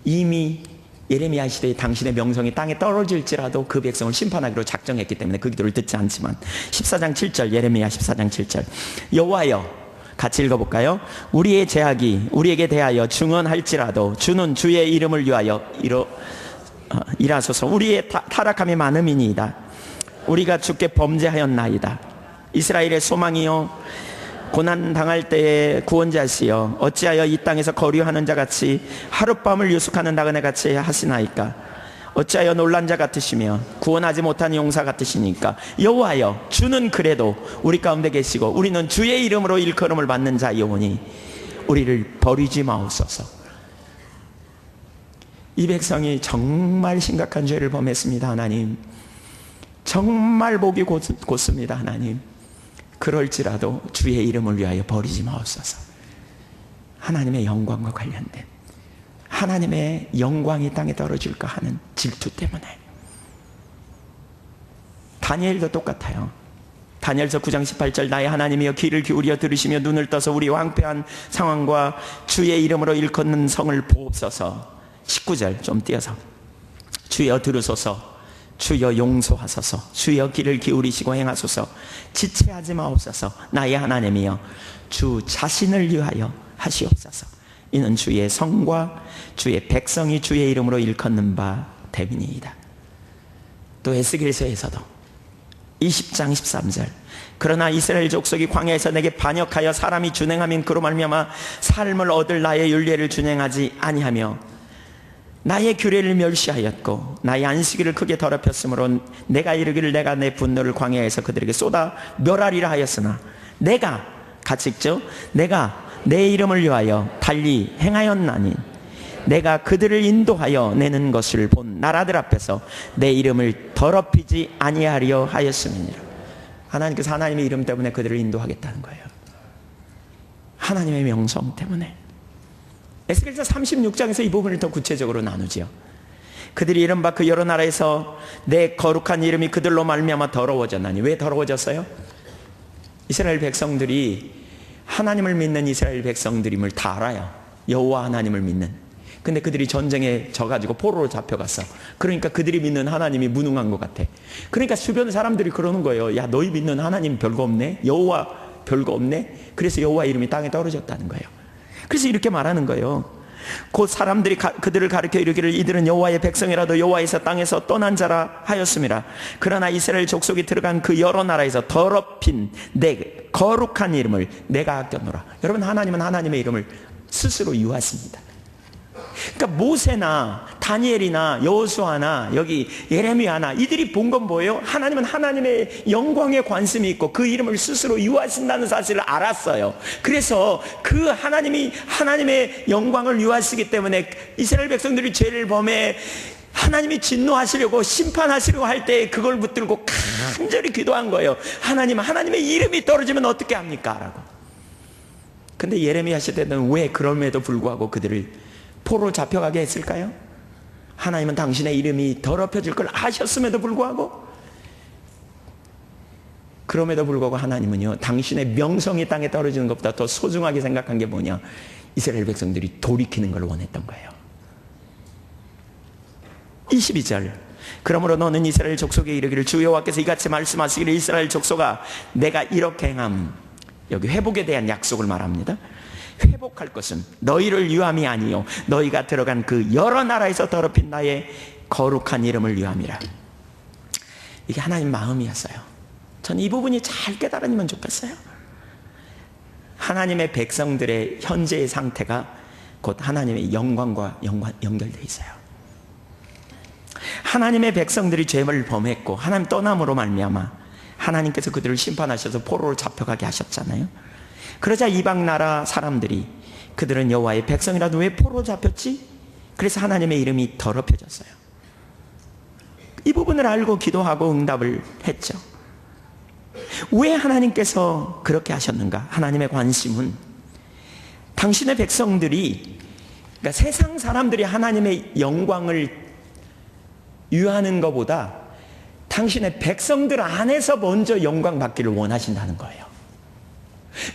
이미 예레미야 시대에 당신의 명성이 땅에 떨어질지라도 그 백성을 심판하기로 작정했기 때문에 그 기도를 듣지 않지만 14장 7절, 예레미야 14장 7절. 여호와여, 같이 읽어볼까요? 우리의 죄악이 우리에게 대하여 증언할지라도 주는 주의 이름을 위하여 일하소서. 우리의 타락함이 많음이니이다. 우리가 주께 범죄하였나이다. 이스라엘의 소망이여, 고난 당할 때에 구원자시여, 어찌하여 이 땅에서 거류하는 자 같이 하룻밤을 유숙하는 나그네 같이 하시나이까. 어찌하여 놀란 자 같으시며 구원하지 못한 용사 같으시니까. 여호와여, 주는 그래도 우리 가운데 계시고 우리는 주의 이름으로 일컬음을 받는 자이오니 우리를 버리지 마옵소서. 이 백성이 정말 심각한 죄를 범했습니다. 하나님, 정말 보기 곧습니다. 하나님, 그럴지라도 주의 이름을 위하여 버리지 마옵소서. 하나님의 영광과 관련된, 하나님의 영광이 땅에 떨어질까 하는 질투 때문에. 다니엘도 똑같아요. 다니엘서 9장 18절. 나의 하나님이여, 귀를 기울여 들으시며 눈을 떠서 우리 황폐한 상황과 주의 이름으로 일컫는 성을 보옵소서. 19절 좀 띄어서. 주여 들으소서. 주여 용서하소서. 주여 귀를 기울이시고 행하소서. 지체하지 마옵소서. 나의 하나님이여 주 자신을 위하여 하시옵소서. 이는 주의 성과 주의 백성이 주의 이름으로 일컫는 바 됨이니이다. 또 에스겔서에서도 20장 13절 그러나 이스라엘 족속이 광야에서 내게 반역하여 사람이 준행하면 그로 말미암아 삶을 얻을 나의 율례를 준행하지 아니하며 나의 규례를 멸시하였고 나의 안식일을 크게 더럽혔으므로 내가 이르기를 내가 내 분노를 광야에서 그들에게 쏟아 멸하리라 하였으나 내가 같이 읽죠. 내가 내 이름을 위하여 달리 행하였나니 내가 그들을 인도하여 내는 것을 본 나라들 앞에서 내 이름을 더럽히지 아니하려 하였음이니라. 하나님께서 하나님의 이름 때문에 그들을 인도하겠다는 거예요. 하나님의 명성 때문에. 에스겔서 36장에서 이 부분을 더 구체적으로 나누지요. 그들이 이른바 그 여러 나라에서 내 거룩한 이름이 그들로 말미암아 더러워졌나니. 왜 더러워졌어요? 이스라엘 백성들이 하나님을 믿는 이스라엘 백성들임을 다 알아요. 여호와 하나님을 믿는. 근데 그들이 전쟁에 져가지고 포로로 잡혀갔어. 그러니까 그들이 믿는 하나님이 무능한 것 같아. 그러니까 주변 사람들이 그러는 거예요. 야, 너희 믿는 하나님 별거 없네? 여호와 별거 없네? 그래서 여호와 이름이 땅에 떨어졌다는 거예요. 그래서 이렇게 말하는 거예요. 곧 사람들이 그들을 가르쳐 이르기를 이들은 여호와의 백성이라도 여호와에서 땅에서 떠난 자라 하였음이라. 그러나 이스라엘 족속이 들어간 그 여러 나라에서 더럽힌 내 거룩한 이름을 내가 아꼈노라. 여러분, 하나님은 하나님의 이름을 스스로 유하십니다. 그러니까 모세나 다니엘이나 여호수아나 여기 예레미야나 이들이 본 건 뭐예요? 하나님은 하나님의 영광에 관심이 있고 그 이름을 스스로 유하신다는 사실을 알았어요. 그래서 그 하나님이 하나님의 영광을 유하시기 때문에 이스라엘 백성들이 죄를 범해 하나님이 진노하시려고 심판하시려고 할 때 그걸 붙들고 간절히 기도한 거예요. 하나님, 하나님의 이름이 떨어지면 어떻게 합니까? 라고. 근데 예레미야 시대는 왜 그럼에도 불구하고 그들을 포로 잡혀가게 했을까요? 하나님은 당신의 이름이 더럽혀질 걸 아셨음에도 불구하고, 그럼에도 불구하고 하나님은요, 당신의 명성이 땅에 떨어지는 것보다 더 소중하게 생각한 게 뭐냐? 이스라엘 백성들이 돌이키는 걸 원했던 거예요. 22절 그러므로 너는 이스라엘 족속에 이르기를 주 여호와께서 이같이 말씀하시기를 이스라엘 족속아 내가 이렇게 행함. 여기 회복에 대한 약속을 말합니다. 회복할 것은 너희를 위함이 아니요 너희가 들어간 그 여러 나라에서 더럽힌 나의 거룩한 이름을 위함이라. 이게 하나님 마음이었어요. 전 이 부분이 잘 깨달으면 좋겠어요. 하나님의 백성들의 현재의 상태가 곧 하나님의 영광과 연결되어 있어요. 하나님의 백성들이 죄를 범했고 하나님 떠남으로 말미암아 하나님께서 그들을 심판하셔서 포로로 잡혀가게 하셨잖아요. 그러자 이방 나라 사람들이 그들은 여호와의 백성이라도 왜 포로 잡혔지? 그래서 하나님의 이름이 더럽혀졌어요. 이 부분을 알고 기도하고 응답을 했죠. 왜 하나님께서 그렇게 하셨는가? 하나님의 관심은 당신의 백성들이, 그러니까 세상 사람들이 하나님의 영광을 유하는 것보다 당신의 백성들 안에서 먼저 영광 받기를 원하신다는 거예요.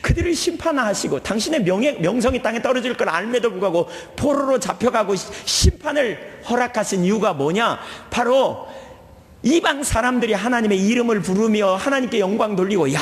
그들을 심판하시고 당신의 명성이 땅에 떨어질 걸 알매도 불구하고 포로로 잡혀가고 심판을 허락하신 이유가 뭐냐? 바로 이방 사람들이 하나님의 이름을 부르며 하나님께 영광 돌리고 야,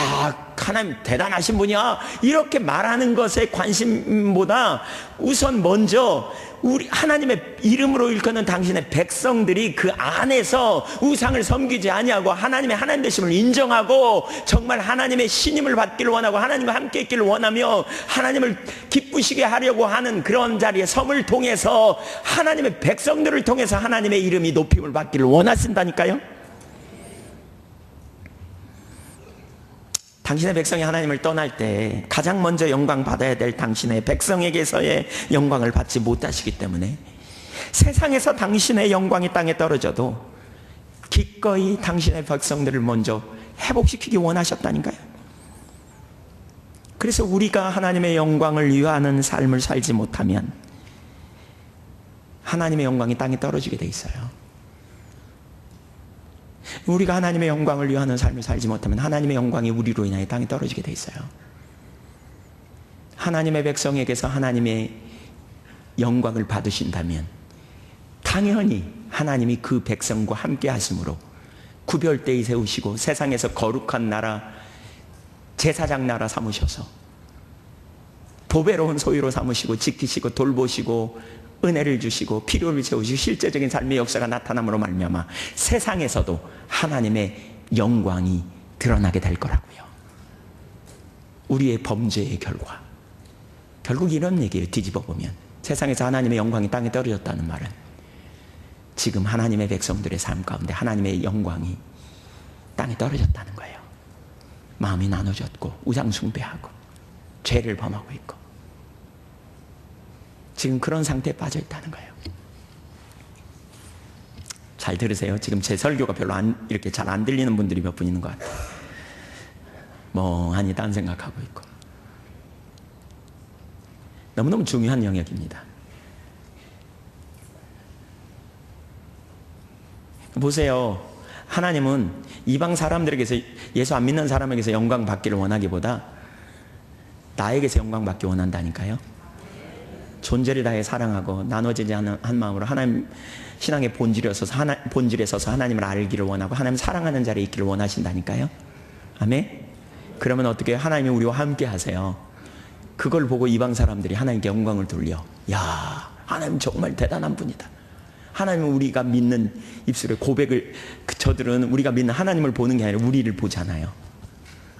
하나님 대단하신 분이야 이렇게 말하는 것에 관심보다 우선 먼저 우리 하나님의 이름으로 일컫는 당신의 백성들이 그 안에서 우상을 섬기지 아니하고 하나님의 하나님 되심을 인정하고 정말 하나님의 신임을 받기를 원하고 하나님과 함께 있기를 원하며 하나님을 기쁘시게 하려고 하는 그런 자리에 섬을 통해서 하나님의 백성들을 통해서 하나님의 이름이 높임을 받기를 원하신다니까요. 당신의 백성이 하나님을 떠날 때 가장 먼저 영광 받아야 될 당신의 백성에게서의 영광을 받지 못하시기 때문에 세상에서 당신의 영광이 땅에 떨어져도 기꺼이 당신의 백성들을 먼저 회복시키기 원하셨다니까요. 그래서 우리가 하나님의 영광을 위하는 삶을 살지 못하면 하나님의 영광이 땅에 떨어지게 돼 있어요. 우리가 하나님의 영광을 위하는 삶을 살지 못하면 하나님의 영광이 우리로 인하여 땅에 떨어지게 돼 있어요. 하나님의 백성에게서 하나님의 영광을 받으신다면 당연히 하나님이 그 백성과 함께 하심으로 구별되이 세우시고 세상에서 거룩한 나라, 제사장 나라 삼으셔서 보배로운 소유로 삼으시고 지키시고 돌보시고 은혜를 주시고 필요를 채우시고 실제적인 삶의 역사가 나타남으로 말미암아 세상에서도 하나님의 영광이 드러나게 될 거라고요. 우리의 범죄의 결과. 결국 이런 얘기예요. 뒤집어 보면 세상에서 하나님의 영광이 땅에 떨어졌다는 말은 지금 하나님의 백성들의 삶 가운데 하나님의 영광이 땅에 떨어졌다는 거예요. 마음이 나눠졌고 우상 숭배하고 죄를 범하고 있고 지금 그런 상태에 빠져 있다는 거예요. 잘 들으세요. 지금 제 설교가 별로 이렇게 잘 안 들리는 분들이 몇 분 있는 것 같아요. 멍하니 딴 생각하고 있고. 너무너무 중요한 영역입니다. 보세요. 하나님은 이방 사람들에게서, 예수 안 믿는 사람에게서 영광 받기를 원하기보다 나에게서 영광 받기 원한다니까요. 존재를 다해 사랑하고 나눠지지 않은 한 마음으로 하나님 신앙의 본질에 서서 하나님을 알기를 원하고 하나님 사랑하는 자리에 있기를 원하신다니까요. 아멘. 그러면 어떻게 해요? 하나님이 우리와 함께 하세요. 그걸 보고 이방 사람들이 하나님께 영광을 돌려. 야, 하나님 정말 대단한 분이다. 하나님은 우리가 믿는 입술의 고백을, 저들은 우리가 믿는 하나님을 보는 게 아니라 우리를 보잖아요.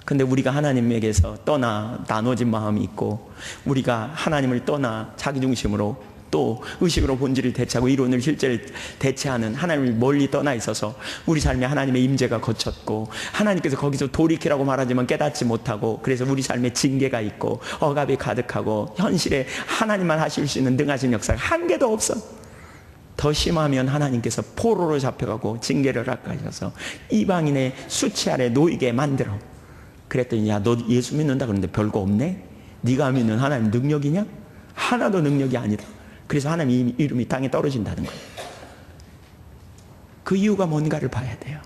근데 우리가 하나님에게서 떠나 나눠진 마음이 있고 우리가 하나님을 떠나 자기중심으로 또 의식으로 본질을 대체하고 이론을 실제를 대체하는 하나님을 멀리 떠나 있어서 우리 삶에 하나님의 임재가 거쳤고 하나님께서 거기서 돌이키라고 말하지만 깨닫지 못하고 그래서 우리 삶에 징계가 있고 억압이 가득하고 현실에 하나님만 하실 수 있는 능하신 역사가 한 개도 없어. 더 심하면 하나님께서 포로로 잡혀가고 징계를 합하셔서 이방인의 수치 아래 놓이게 만들어. 그랬더니 야, 너 예수 믿는다 그러는데 별거 없네? 네가 믿는 하나님 능력이냐? 하나도 능력이 아니다. 그래서 하나님 이름이 땅에 떨어진다는 거예요. 그 이유가 뭔가를 봐야 돼요.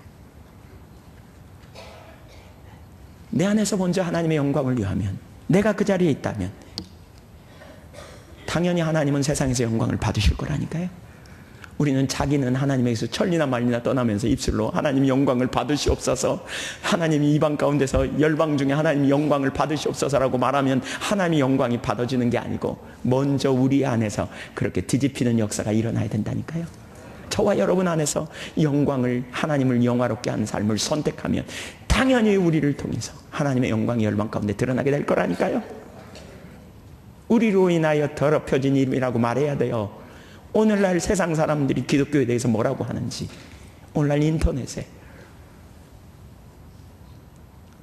내 안에서 먼저 하나님의 영광을 위하면, 내가 그 자리에 있다면 당연히 하나님은 세상에서 영광을 받으실 거라니까요. 우리는 자기는 하나님에게서 천리나 말리나 떠나면서 입술로 하나님 영광을 받으시옵소서, 하나님이 이방 가운데서 열방 중에 하나님 영광을 받으시옵소서라고 말하면 하나님의 영광이 받아지는 게 아니고 먼저 우리 안에서 그렇게 뒤집히는 역사가 일어나야 된다니까요. 저와 여러분 안에서 영광을, 하나님을 영화롭게 하는 삶을 선택하면 당연히 우리를 통해서 하나님의 영광이 열방 가운데 드러나게 될 거라니까요. 우리로 인하여 더럽혀진 이름이라고 말해야 돼요. 오늘날 세상 사람들이 기독교에 대해서 뭐라고 하는지, 오늘날 인터넷에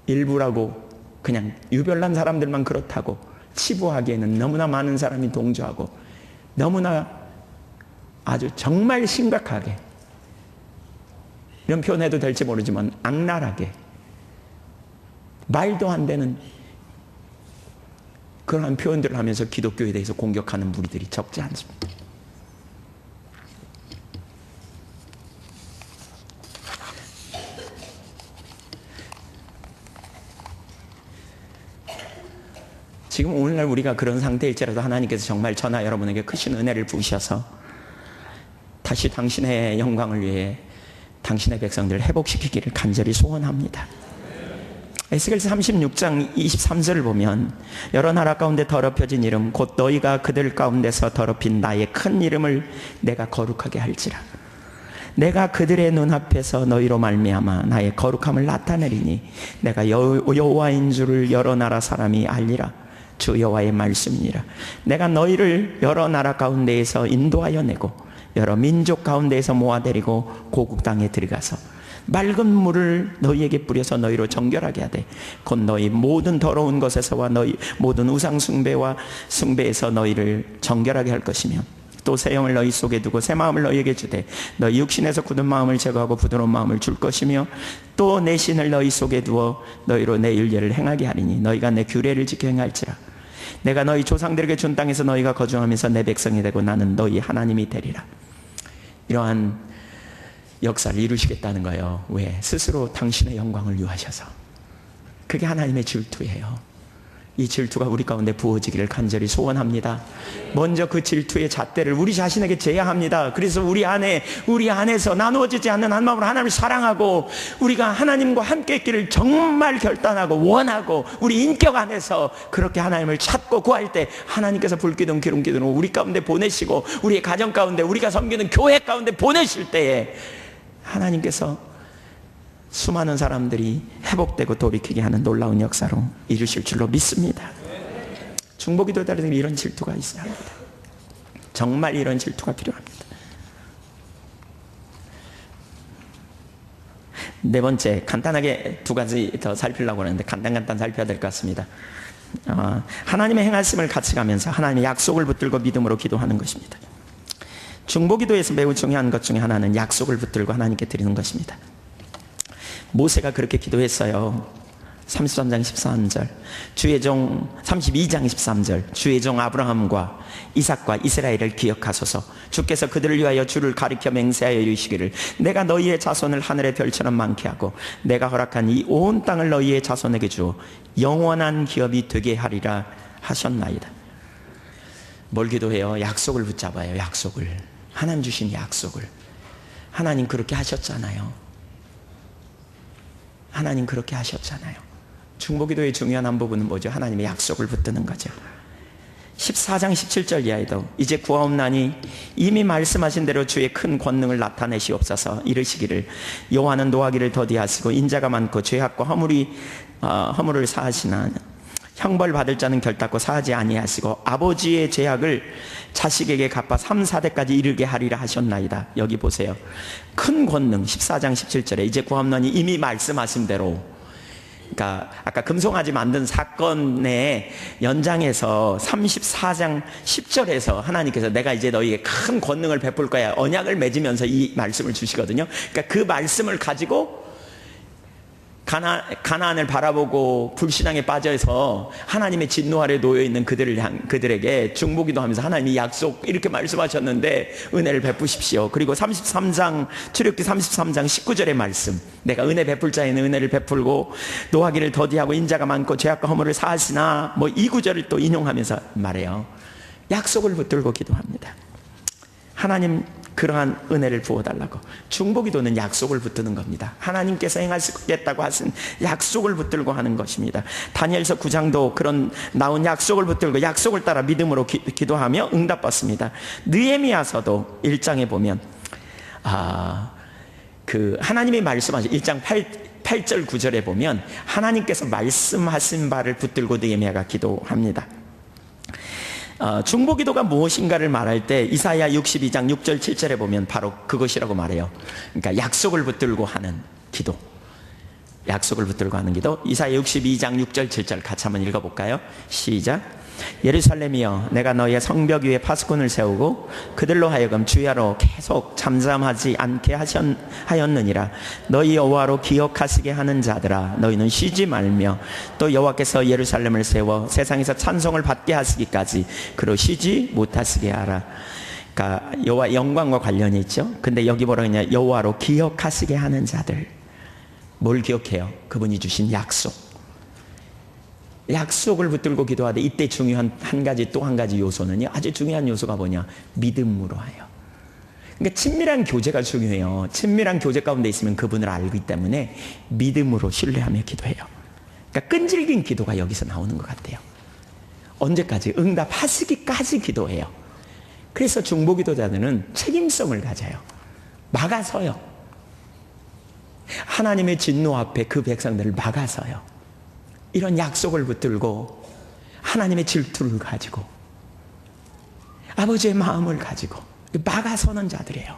일부라고 그냥 유별난 사람들만 그렇다고 치부하기에는 너무나 많은 사람이 동조하고 너무나 아주 정말 심각하게, 이런 표현해도 될지 모르지만 악랄하게, 말도 안 되는 그러한 표현들을 하면서 기독교에 대해서 공격하는 무리들이 적지 않습니다. 지금 오늘날 우리가 그런 상태일지라도 하나님께서 정말 저나 여러분에게 크신 은혜를 부으셔서 다시 당신의 영광을 위해 당신의 백성들을 회복시키기를 간절히 소원합니다. 에스겔서 36장 23절을 보면 여러 나라 가운데 더럽혀진 이름 곧 너희가 그들 가운데서 더럽힌 나의 큰 이름을 내가 거룩하게 할지라. 내가 그들의 눈앞에서 너희로 말미암아 나의 거룩함을 나타내리니 내가 여호와인 줄을 여러 나라 사람이 알리라. 주 여호와의 말씀이니라. 내가 너희를 여러 나라 가운데에서 인도하여 내고 여러 민족 가운데에서 모아데리고 고국 땅에 들어가서 맑은 물을 너희에게 뿌려서 너희로 정결하게 하되 곧 너희 모든 더러운 것에서와 너희 모든 우상 숭배와 숭배에서 너희를 정결하게 할 것이며 또 새 영을 너희 속에 두고 새 마음을 너희에게 주되 너희 육신에서 굳은 마음을 제거하고 부드러운 마음을 줄 것이며 또 내 신을 너희 속에 두어 너희로 내 율례를 행하게 하리니 너희가 내 규례를 지켜 행할지라. 내가 너희 조상들에게 준 땅에서 너희가 거주하면서 내 백성이 되고 나는 너희 하나님이 되리라. 이러한 역사를 이루시겠다는 거예요. 왜? 스스로 당신의 영광을 유하셔서. 그게 하나님의 질투예요. 이 질투가 우리 가운데 부어지기를 간절히 소원합니다. 먼저 그 질투의 잣대를 우리 자신에게 재야 합니다. 그래서 우리 안에서 나누어지지 않는 한 마음으로 하나님을 사랑하고 우리가 하나님과 함께 있기를 정말 결단하고 원하고 우리 인격 안에서 그렇게 하나님을 찾고 구할 때 하나님께서 불기둥 기름기둥으로 우리 가운데 보내시고 우리의 가정 가운데 우리가 섬기는 교회 가운데 보내실 때에 하나님께서 수많은 사람들이 회복되고 돌이키게 하는 놀라운 역사로 이루실 줄로 믿습니다. 중보기도자들이 이런 질투가 있어야 합니다. 정말 이런 질투가 필요합니다. 네 번째, 간단하게 두 가지 더 살피려고 하는데 간단 살펴야 될 것 같습니다. 하나님의 행하심을 같이 가면서 하나님의 약속을 붙들고 믿음으로 기도하는 것입니다. 중보기도에서 매우 중요한 것 중에 하나는 약속을 붙들고 하나님께 드리는 것입니다. 모세가 그렇게 기도했어요. 33장 13절, 주의 종 32장 13절, 주의 종 아브라함과 이삭과 이스라엘을 기억하소서. 주께서 그들을 위하여 주를 가리켜 맹세하여 이르시기를 내가 너희의 자손을 하늘의 별처럼 많게 하고 내가 허락한 이 온 땅을 너희의 자손에게 주어 영원한 기업이 되게 하리라 하셨나이다. 뭘 기도해요? 약속을 붙잡아요. 약속을. 하나님 주신 약속을. 하나님 그렇게 하셨잖아요. 하나님 그렇게 하셨잖아요. 중보기도의 중요한 한 부분은 뭐죠? 하나님의 약속을 붙드는 거죠. 14장 17절 이하에도 이제 구하옵나니 이미 말씀하신 대로 주의 큰 권능을 나타내시옵소서. 이르시기를 여호와는 노하기를 더디하시고 인자가 많고 죄악과 허물을 사하시나 형벌 받을 자는 결단코 사하지 아니하시고 아버지의 죄악을 자식에게 갚아 3, 4대까지 이르게 하리라 하셨나이다. 여기 보세요. 큰 권능 14장 17절에 이제 구하옵나니 이미 말씀하신 대로, 그러니까 아까 금송아지 만든 사건의 연장에서 34장 10절에서 하나님께서 내가 이제 너희에게 큰 권능을 베풀 거야 언약을 맺으면서 이 말씀을 주시거든요. 그러니까 그 말씀을 가지고 가나안을 바라보고 불신앙에 빠져서 하나님의 진노 아래 놓여있는 그들에게 중보기도 하면서 하나님이 약속 이렇게 말씀하셨는데 은혜를 베푸십시오. 그리고 33장 출애굽기 33장 19절의 말씀, 내가 은혜 베풀 자에는 은혜를 베풀고 노하기를 더디하고 인자가 많고 죄악과 허물을 사하시나, 뭐 이 구절을 또 인용하면서 말해요. 약속을 붙들고 기도합니다. 하나님 그러한 은혜를 부어달라고. 중보기도는 약속을 붙드는 겁니다. 하나님께서 행하시겠다고 하신 약속을 붙들고 하는 것입니다. 다니엘서 9장도 그런 나온 약속을 붙들고 약속을 따라 믿음으로 기도하며 응답받습니다. 느헤미야서도 1장에 보면 그 하나님이 말씀하신 1장 8절 9절에 보면 하나님께서 말씀하신 바를 붙들고 느헤미야가 기도합니다. 중보기도가 무엇인가를 말할 때 이사야 62장 6절 7절에 보면 바로 그것이라고 말해요. 그러니까 약속을 붙들고 하는 기도. 약속을 붙들고 하는 기도. 이사야 62장 6절 7절 같이 한번 읽어볼까요? 시작. 예루살렘이여 내가 너희의 성벽 위에 파수꾼을 세우고 그들로 하여금 주야로 계속 잠잠하지 않게 하였느니라. 너희 여호와로 기억하시게 하는 자들아 너희는 쉬지 말며 또 여호와께서 예루살렘을 세워 세상에서 찬송을 받게 하시기까지 그로 쉬지 못하시게 하라. 그러니까 여호와 영광과 관련이 있죠. 근데 여기 뭐라 그러냐, 여호와로 기억하시게 하는 자들. 뭘 기억해요? 그분이 주신 약속. 약속을 붙들고 기도하되 이때 중요한 또 한 가지 요소는요, 아주 중요한 요소가 뭐냐, 믿음으로 해요. 그러니까 친밀한 교제가 중요해요. 친밀한 교제 가운데 있으면 그분을 알기 때문에 믿음으로 신뢰하며 기도해요. 그러니까 끈질긴 기도가 여기서 나오는 것 같아요. 언제까지? 응답하시기까지 기도해요. 그래서 중보기도자들은 책임성을 가져요. 막아서요. 하나님의 진노 앞에 그 백성들을 막아서요. 이런 약속을 붙들고 하나님의 질투를 가지고 아버지의 마음을 가지고 막아서는 자들이에요.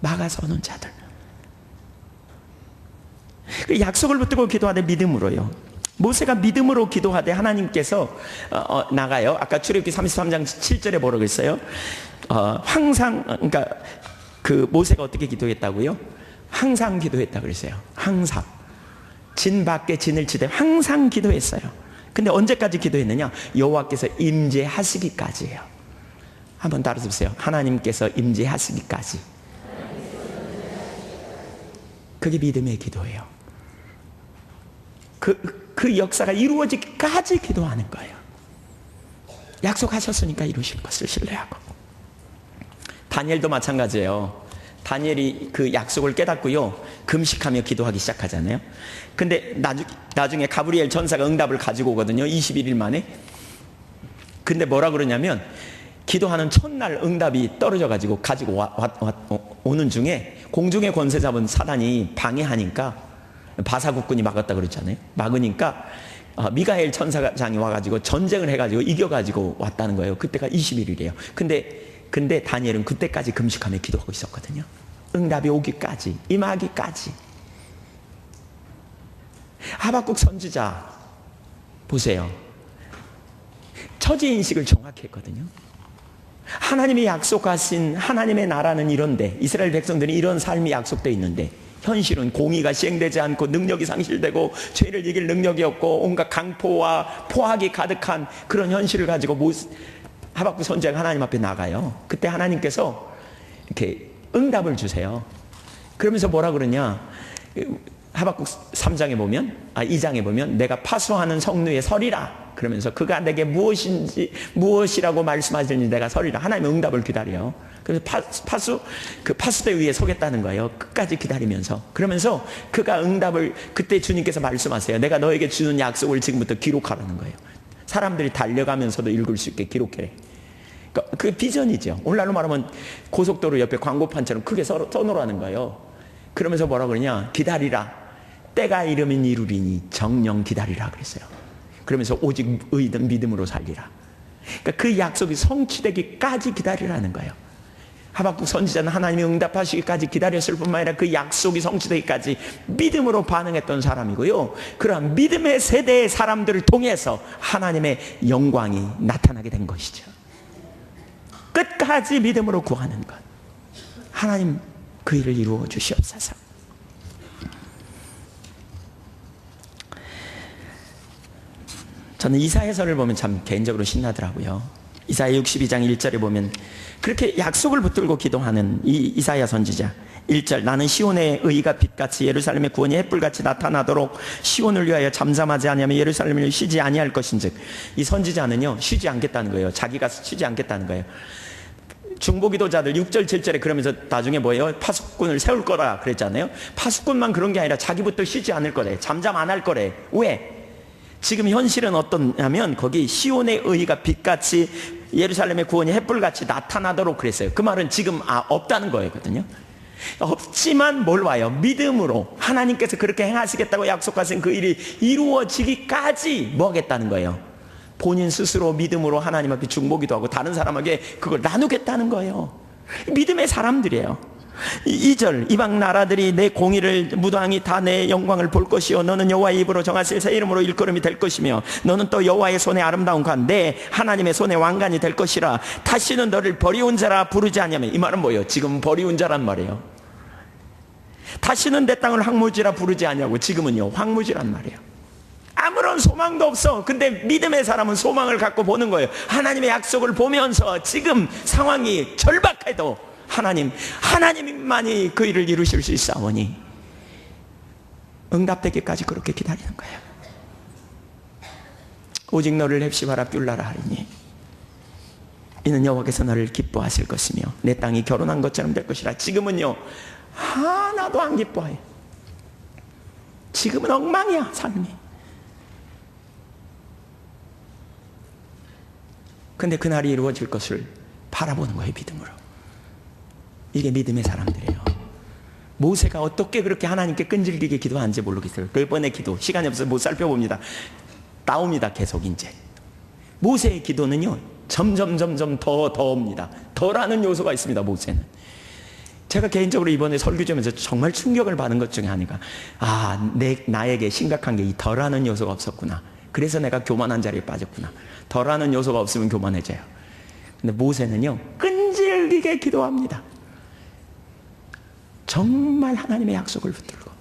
막아서는 자들. 약속을 붙들고 기도하되 믿음으로요. 모세가 믿음으로 기도하되 하나님께서 나가요. 아까 출애굽기 33장 7절에 뭐라고 했어요? 항상, 그러니까 그 모세가 어떻게 기도했다고요? 항상 기도했다고 그랬어요. 항상. 진 밖에 진을 치되 항상 기도했어요. 근데 언제까지 기도했느냐? 여호와께서 임재하시기까지예요. 한번 따라서 하나님께서 임재하시기까지. 그게 믿음의 기도예요. 그 역사가 이루어지기까지 기도하는 거예요. 약속하셨으니까 이루실 것을 신뢰하고. 다니엘도 마찬가지예요. 다니엘이 그 약속을 깨닫고요, 금식하며 기도하기 시작하잖아요. 근데 나중에 가브리엘 천사가 응답을 가지고 오거든요. 21일 만에. 근데 뭐라 그러냐면, 기도하는 첫날 응답이 떨어져가지고 가지고 오는 중에 공중의 권세 잡은 사단이 방해하니까, 바사국군이 막았다 그랬잖아요. 막으니까 미가엘 천사장이 와가지고 전쟁을 해가지고 이겨가지고 왔다는 거예요. 그때가 21일이에요. 근데 다니엘은 그때까지 금식하며 기도하고 있었거든요. 응답이 오기까지, 임하기까지. 하박국 선지자 보세요. 처지인식을 정확히 했거든요. 하나님이 약속하신 하나님의 나라는 이런데, 이스라엘 백성들이 이런 삶이 약속되어 있는데, 현실은 공의가 시행되지 않고 능력이 상실되고 죄를 이길 능력이 없고 온갖 강포와 포악이 가득한 그런 현실을 가지고 하박국 선지자가 하나님 앞에 나가요. 그때 하나님께서 이렇게 응답을 주세요. 그러면서 뭐라 그러냐, 하박국 3장에 보면, 2장에 보면, 내가 파수하는 성루에 서리라. 그러면서 그가 내게 무엇이라고 말씀하시는지 내가 서리라. 하나님의 응답을 기다려요. 그래서 파수대 위에 서겠다는 거예요. 끝까지 기다리면서. 그러면서 그가 응답을, 그때 주님께서 말씀하세요. 내가 너에게 주는 약속을 지금부터 기록하라는 거예요. 사람들이 달려가면서도 읽을 수 있게 기록해. 그러니까 그 비전이죠. 오늘날로 말하면 고속도로 옆에 광고판처럼 크게 써놓으라는 거예요. 그러면서 뭐라 그러냐, 기다리라. 때가 이르면 이루리니 정령 기다리라 그랬어요. 그러면서 오직 의든 믿음으로 살리라. 그러니까 그 약속이 성취되기까지 기다리라는 거예요. 하박국 선지자는 하나님이 응답하시기까지 기다렸을 뿐만 아니라 그 약속이 성취되기까지 믿음으로 반응했던 사람이고요. 그러한 믿음의 세대의 사람들을 통해서 하나님의 영광이 나타나게 된 것이죠. 끝까지 믿음으로 구하는 것. 하나님 그 일을 이루어 주시옵소서. 저는 이사야서를 보면 참 개인적으로 신나더라고요. 이사야 62장 1절에 보면 그렇게 약속을 붙들고 기도하는 이 이사야 선지자 1절, 나는 시온의 의가 빛같이 예루살렘의 구원이 햇불같이 나타나도록 시온을 위하여 잠잠하지 아니하며 예루살렘을 쉬지 아니할 것인즉, 이 선지자는요 쉬지 않겠다는 거예요. 자기가 쉬지 않겠다는 거예요. 중보기도자들 6절 7절에 그러면서 나중에 뭐예요? 파수꾼을 세울 거라 그랬잖아요. 파수꾼만 그런 게 아니라 자기부터 쉬지 않을 거래. 잠잠 안 할 거래. 왜? 지금 현실은 어떠냐면 거기 시온의 의가 빛같이 예루살렘의 구원이 햇불같이 나타나도록 그랬어요. 그 말은 지금 없다는 거거든요. 없지만 뭘 와요? 믿음으로 하나님께서 그렇게 행하시겠다고 약속하신 그 일이 이루어지기까지 뭐 하겠다는 거예요? 본인 스스로 믿음으로 하나님 앞에 중보기도 하고 다른 사람에게 그걸 나누겠다는 거예요. 믿음의 사람들이에요. 2절, 이방 나라들이 내 공의를 무당히 다 내 영광을 볼 것이요 너는 여호와의 입으로 정하실 새 이름으로 일컬음이 될 것이며 너는 또 여호와의 손에 아름다운 관 내 하나님의 손에 왕관이 될 것이라. 다시는 너를 버리운 자라 부르지 않냐면, 이 말은 뭐예요? 지금 버리운 자란 말이에요. 다시는 내 땅을 황무지라 부르지 않냐고, 지금은요 황무지란 말이에요. 아무런 소망도 없어. 근데 믿음의 사람은 소망을 갖고 보는 거예요. 하나님의 약속을 보면서 지금 상황이 절박해도 하나님만이 그 일을 이루실 수 있사오니 응답되기까지 그렇게 기다리는 거예요. 오직 너를 헵시바라 뷸라라 하리니 이는 여호와께서 너를 기뻐하실 것이며 내 땅이 결혼한 것처럼 될 것이라. 지금은요 하나도 안 기뻐해. 지금은 엉망이야 삶이. 근데 그날이 이루어질 것을 바라보는 거예요, 믿음으로. 이게 믿음의 사람들이에요. 모세가 어떻게 그렇게 하나님께 끈질기게 기도하는지 모르겠어요. 그 번의 기도 시간이 없어서 못 살펴봅니다. 나옵니다. 계속 이제 모세의 기도는요 점점 더 옵니다. 더라는 요소가 있습니다. 모세는. 제가 개인적으로 이번에 설교 좀 하면서 정말 충격을 받은 것 중에 하나가, 나에게 심각한 게 이 더라는 요소가 없었구나. 그래서 내가 교만한 자리에 빠졌구나. 더라는 요소가 없으면 교만해져요. 근데 모세는요 끈질기게 기도합니다. 정말 하나님의 약속을 붙들고.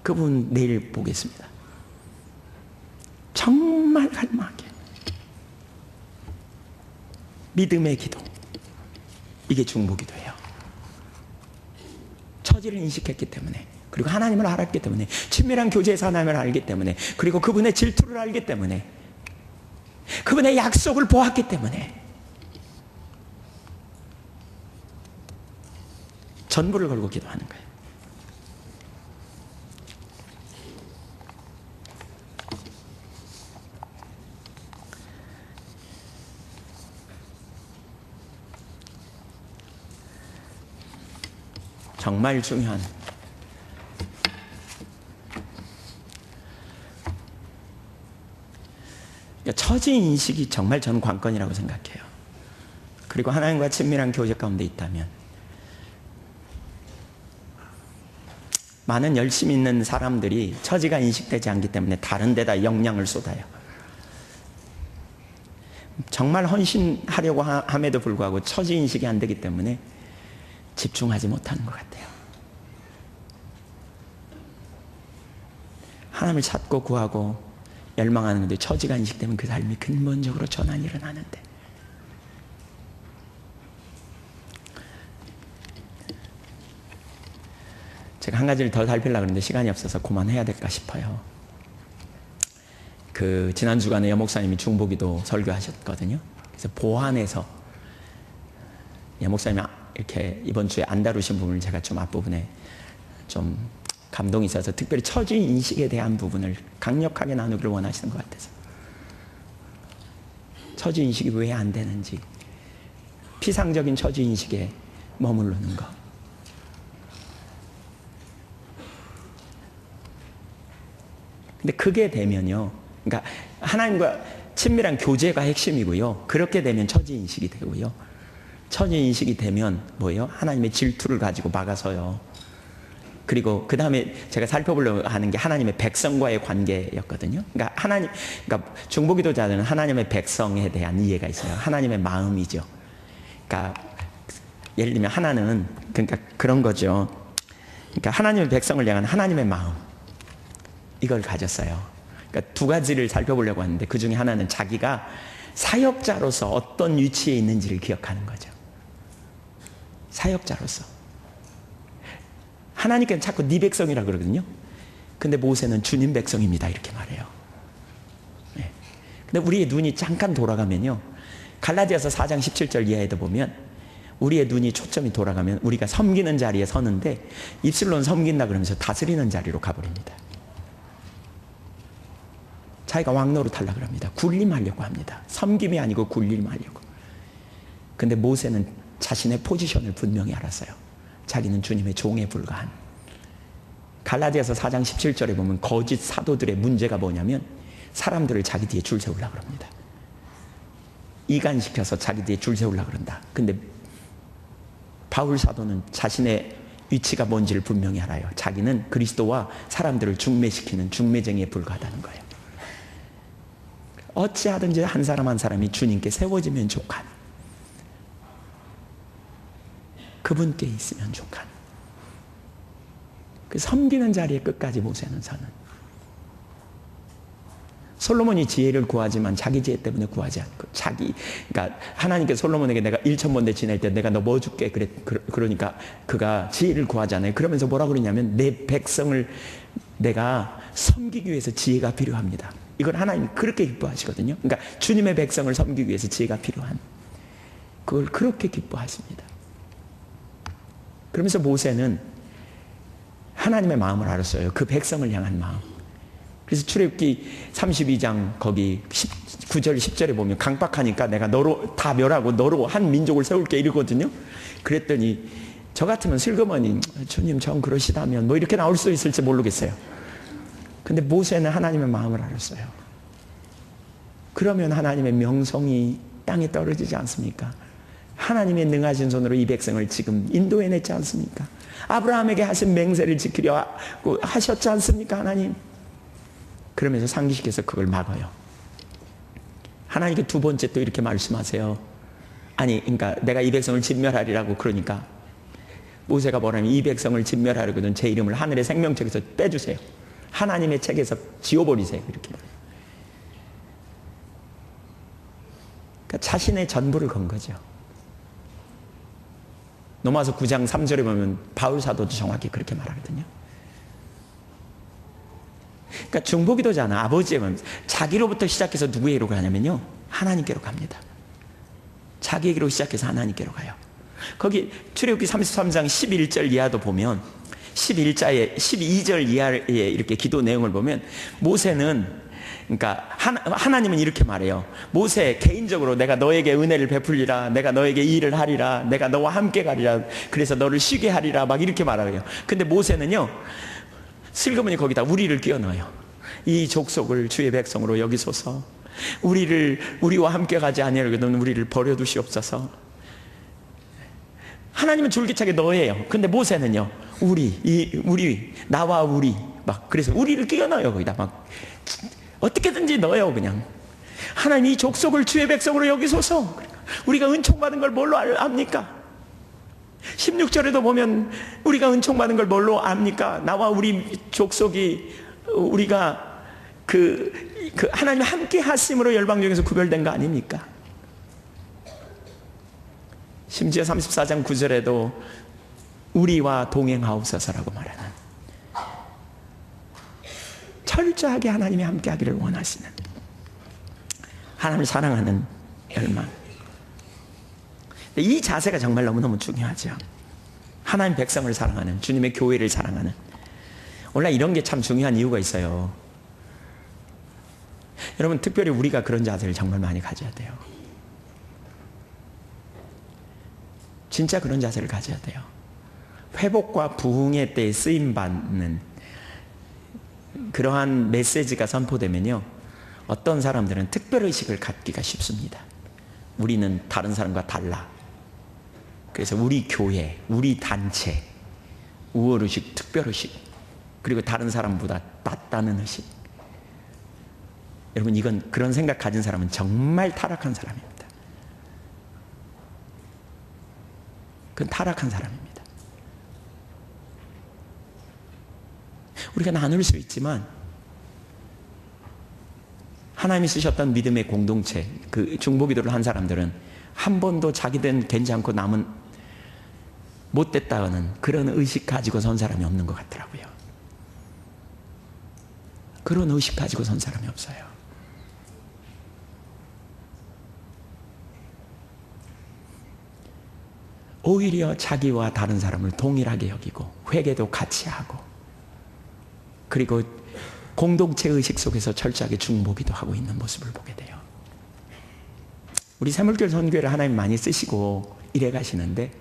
그분 내일 보겠습니다. 정말 갈망하게 믿음의 기도, 이게 중보기도예요. 처지를 인식했기 때문에 그리고 하나님을 알았기 때문에, 친밀한 교제에서 하나님을 알기 때문에, 그리고 그분의 질투를 알기 때문에, 그분의 약속을 보았기 때문에 전부를 걸고 기도하는 거예요. 정말 중요한 처지 인식이 정말 저는 관건이라고 생각해요. 그리고 하나님과 친밀한 교제 가운데 있다면, 많은 열심히 있는 사람들이 처지가 인식되지 않기 때문에 다른 데다 역량을 쏟아요. 정말 헌신하려고 함에도 불구하고 처지 인식이 안 되기 때문에 집중하지 못하는 것 같아요. 하나님을 찾고 구하고 열망하는데 처지가 인식되면 그 삶이 근본적으로 전환이 일어나는데, 제가 한 가지를 더 살피려고 그러는데 시간이 없어서 그만해야 될까 싶어요. 지난 주간에 여목사님이 중보기도 설교하셨거든요. 그래서 보안에서 여목사님이 이렇게 이번 주에 안 다루신 부분을 제가 좀 앞부분에 좀 감동이 있어서 특별히 처지 인식에 대한 부분을 강력하게 나누기를 원하시는 것 같아서, 처지 인식이 왜 안 되는지, 피상적인 처지 인식에 머무르는 것, 근데 그게 되면요, 그러니까 하나님과 친밀한 교제가 핵심이고요, 그렇게 되면 처지 인식이 되고요, 처지 인식이 되면 뭐예요? 하나님의 질투를 가지고 막아서요. 그리고 그 다음에 제가 살펴보려고 하는 게 하나님의 백성과의 관계였거든요. 그러니까 중보기도자들은 하나님의 백성에 대한 이해가 있어요. 하나님의 마음이죠. 그러니까 예를 들면 하나는, 그러니까 그런 거죠. 그러니까 하나님의 백성을 향한 하나님의 마음, 이걸 가졌어요. 그러니까 두 가지를 살펴보려고 하는데, 그 중에 하나는 자기가 사역자로서 어떤 위치에 있는지를 기억하는 거죠. 사역자로서. 하나님께는 자꾸 네 백성이라 그러거든요. 근데 모세는 주님 백성입니다, 이렇게 말해요. 네. 근데 우리의 눈이 잠깐 돌아가면요, 갈라디아서 4장 17절 이하에도 보면 우리의 눈이 초점이 돌아가면 우리가 섬기는 자리에 서는데 입술로는 섬긴다 그러면서 다스리는 자리로 가버립니다. 자기가 왕노릇 하려고 합니다. 군림하려고 합니다. 섬김이 아니고 군림하려고. 근데 모세는 자신의 포지션을 분명히 알았어요. 자기는 주님의 종에 불과한. 갈라디아서 4장 17절에 보면 거짓 사도들의 문제가 뭐냐면 사람들을 자기 뒤에 줄 세우려고 합니다. 이간시켜서 자기 뒤에 줄 세우려고 그런다. 근데 바울 사도는 자신의 위치가 뭔지를 분명히 알아요. 자기는 그리스도와 사람들을 중매시키는 중매쟁이에 불과하다는 거예요. 어찌하든지 한 사람 한 사람이 주님께 세워지면 족한, 그분께 있으면 족한, 그 섬기는 자리에 끝까지 모세는 서는. 솔로몬이 지혜를 구하지만 자기 지혜 때문에 구하지 않고, 그러니까 하나님께서 솔로몬에게 내가 1,000번대 지낼 때 내가 너 뭐 줄게 그러니까 그가 지혜를 구하잖아요. 그러면서 뭐라고 그러냐면 내 백성을 내가 섬기기 위해서 지혜가 필요합니다. 이걸 하나님 그렇게 기뻐하시거든요. 그러니까 주님의 백성을 섬기기 위해서 지혜가 필요한, 그걸 그렇게 기뻐하십니다. 그러면서 모세는 하나님의 마음을 알았어요. 그 백성을 향한 마음. 그래서 출애굽기 32장 거기 9절 10절에 보면 강박하니까 내가 너로 다 멸하고 너로 한 민족을 세울게 이러거든요. 그랬더니 저 같으면 슬그머니 주님 전 그러시다면 뭐 이렇게 나올 수 있을지 모르겠어요. 근데 모세는 하나님의 마음을 알았어요. 그러면 하나님의 명성이 땅에 떨어지지 않습니까? 하나님의 능하신 손으로 이 백성을 지금 인도해냈지 않습니까? 아브라함에게 하신 맹세를 지키려 하셨지 않습니까, 하나님? 그러면서 상기시켜서 그걸 막아요. 하나님께 두 번째 또 이렇게 말씀하세요. 아니, 그러니까 내가 이 백성을 진멸하리라고. 그러니까 모세가 뭐라면 이 백성을 진멸하려거든 제 이름을 하늘의 생명책에서 빼주세요. 하나님의 책에서 지워버리세요. 이렇게 말해요. 그러니까 자신의 전부를 건 거죠. 로마서 9장 3절에 보면 바울 사도도 정확히 그렇게 말하거든요. 그러니까 중보기도자는 아버지의 마음, 자기로부터 시작해서 누구에게로 가냐면요, 하나님께로 갑니다. 자기에게로 시작해서 하나님께로 가요. 거기 출애굽기 33장 11절 이하도 보면 12절 이하의 이렇게 기도 내용을 보면 모세는, 그러니까 하나님은 이렇게 말해요. 모세, 개인적으로 내가 너에게 은혜를 베풀리라, 내가 너에게 일을 하리라, 내가 너와 함께 가리라, 그래서 너를 쉬게 하리라, 막 이렇게 말해요. 근데 모세는요, 슬그머니 거기다 우리를 끼워 넣어요. 이 족속을 주의 백성으로 여기소서. 우리와 함께 가지 아니하려거든 우리를 버려두시옵소서. 하나님은 줄기차게 너예요. 근데 모세는요, 우리, 나와 우리, 막, 그래서 우리를 끼워 넣어요. 거기다 막. 어떻게든지 넣어요, 그냥. 하나님 이 족속을 주의 백성으로 여기소서. 우리가 은총받은 걸 뭘로 압니까? 16절에도 보면 우리가 은총받은 걸 뭘로 압니까? 나와 우리 족속이, 우리가 하나님 함께 하심으로 열방 중에서 구별된 거 아닙니까? 심지어 34장 9절에도 우리와 동행하옵소서라고 말하는, 철저하게 하나님이 함께 하기를 원하시는, 하나님을 사랑하는 열망. 이 자세가 정말 너무너무 중요하죠. 하나님 백성을 사랑하는, 주님의 교회를 사랑하는. 오늘 이런 게 참 중요한 이유가 있어요. 여러분, 특별히 우리가 그런 자세를 정말 많이 가져야 돼요. 진짜 그런 자세를 가져야 돼요. 회복과 부흥의 때에 쓰임받는 그러한 메시지가 선포되면요, 어떤 사람들은 특별의식을 갖기가 쉽습니다. 우리는 다른 사람과 달라. 그래서 우리 교회, 우리 단체, 우월의식, 특별의식, 그리고 다른 사람보다 낫다는 의식. 여러분, 이건, 그런 생각 가진 사람은 정말 타락한 사람입니다. 그건 타락한 사람입니다. 우리가 나눌 수 있지만 하나님이 쓰셨던 믿음의 공동체, 그 중보기도를 한 사람들은 한 번도 자기는 괜찮고 남은 못됐다는 그런 의식 가지고 선 사람이 없는 것 같더라고요. 그런 의식 가지고 선 사람이 없어요. 오히려 자기와 다른 사람을 동일하게 여기고 회개도 같이 하고, 그리고 공동체 의식 속에서 철저하게 중보기도 하고 있는 모습을 보게 돼요. 우리 사물교회 선교회를 하나님 많이 쓰시고 이래 가시는데,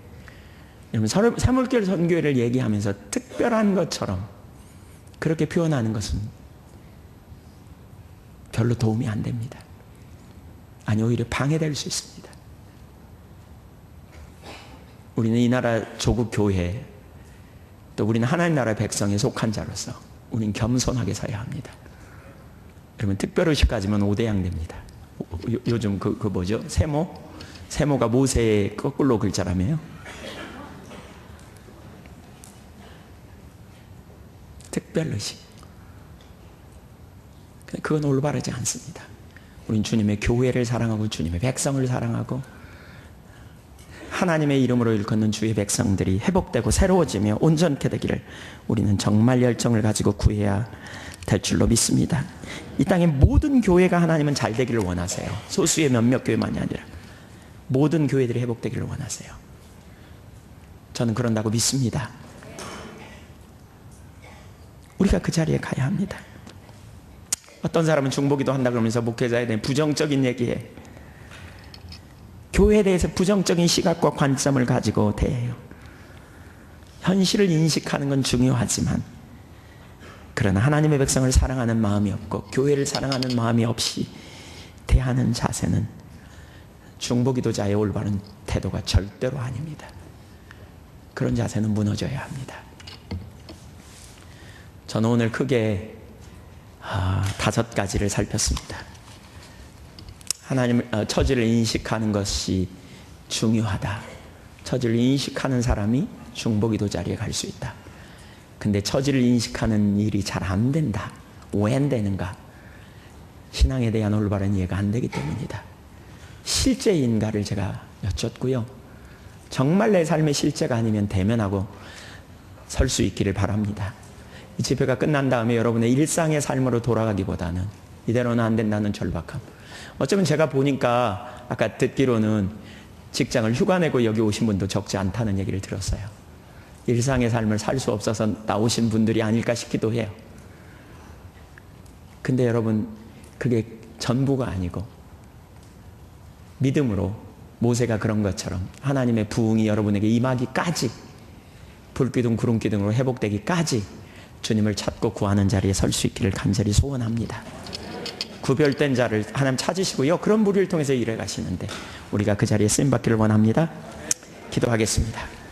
여러분, 사물교회 선교회를 얘기하면서 특별한 것처럼 그렇게 표현하는 것은 별로 도움이 안 됩니다. 아니, 오히려 방해될 수 있습니다. 우리는 이 나라 조국 교회, 또 우리는 하나님 나라 백성에 속한 자로서 우리는 겸손하게 서야 합니다. 여러분, 특별의식 가지면 5대양 됩니다. 요즘 그 뭐죠? 세모가 모세의 거꾸로 글자라며요. 특별의식. 그건 올바르지 않습니다. 우린 주님의 교회를 사랑하고 주님의 백성을 사랑하고 하나님의 이름으로 일컫는 주의 백성들이 회복되고 새로워지며 온전케 되기를 우리는 정말 열정을 가지고 구해야 될 줄로 믿습니다. 이 땅의 모든 교회가 하나님은 잘 되기를 원하세요. 소수의 몇몇 교회만이 아니라 모든 교회들이 회복되기를 원하세요. 저는 그런다고 믿습니다. 우리가 그 자리에 가야 합니다. 어떤 사람은 중보기도 한다 그러면서 목회자에 대한 부정적인 얘기에, 교회에 대해서 부정적인 시각과 관점을 가지고 대해요. 현실을 인식하는 건 중요하지만, 그러나 하나님의 백성을 사랑하는 마음이 없고 교회를 사랑하는 마음이 없이 대하는 자세는 중보기도자의 올바른 태도가 절대로 아닙니다. 그런 자세는 무너져야 합니다. 저는 오늘 크게 5가지를 살폈습니다. 하나님을, 처지를 인식하는 것이 중요하다. 처지를 인식하는 사람이 중보기도 자리에 갈 수 있다. 근데 처지를 인식하는 일이 잘 안 된다. 왜 안 되는가? 신앙에 대한 올바른 이해가 안 되기 때문이다. 실제인가를 제가 여쭙고요. 정말 내 삶의 실제가 아니면 대면하고 설 수 있기를 바랍니다. 이 집회가 끝난 다음에 여러분의 일상의 삶으로 돌아가기보다는 이대로는 안 된다는 절박함. 어쩌면 제가 보니까 아까 듣기로는 직장을 휴가 내고 여기 오신 분도 적지 않다는 얘기를 들었어요. 일상의 삶을 살 수 없어서 나오신 분들이 아닐까 싶기도 해요. 근데 여러분, 그게 전부가 아니고 믿음으로 모세가 그런 것처럼 하나님의 부흥이 여러분에게 임하기까지, 불기둥 구름기둥으로 회복되기까지 주님을 찾고 구하는 자리에 설 수 있기를 간절히 소원합니다. 구별된 자를 하나님 찾으시고요, 그런 무리를 통해서 일해 가시는데 우리가 그 자리에 쓰임받기를 원합니다. 기도하겠습니다.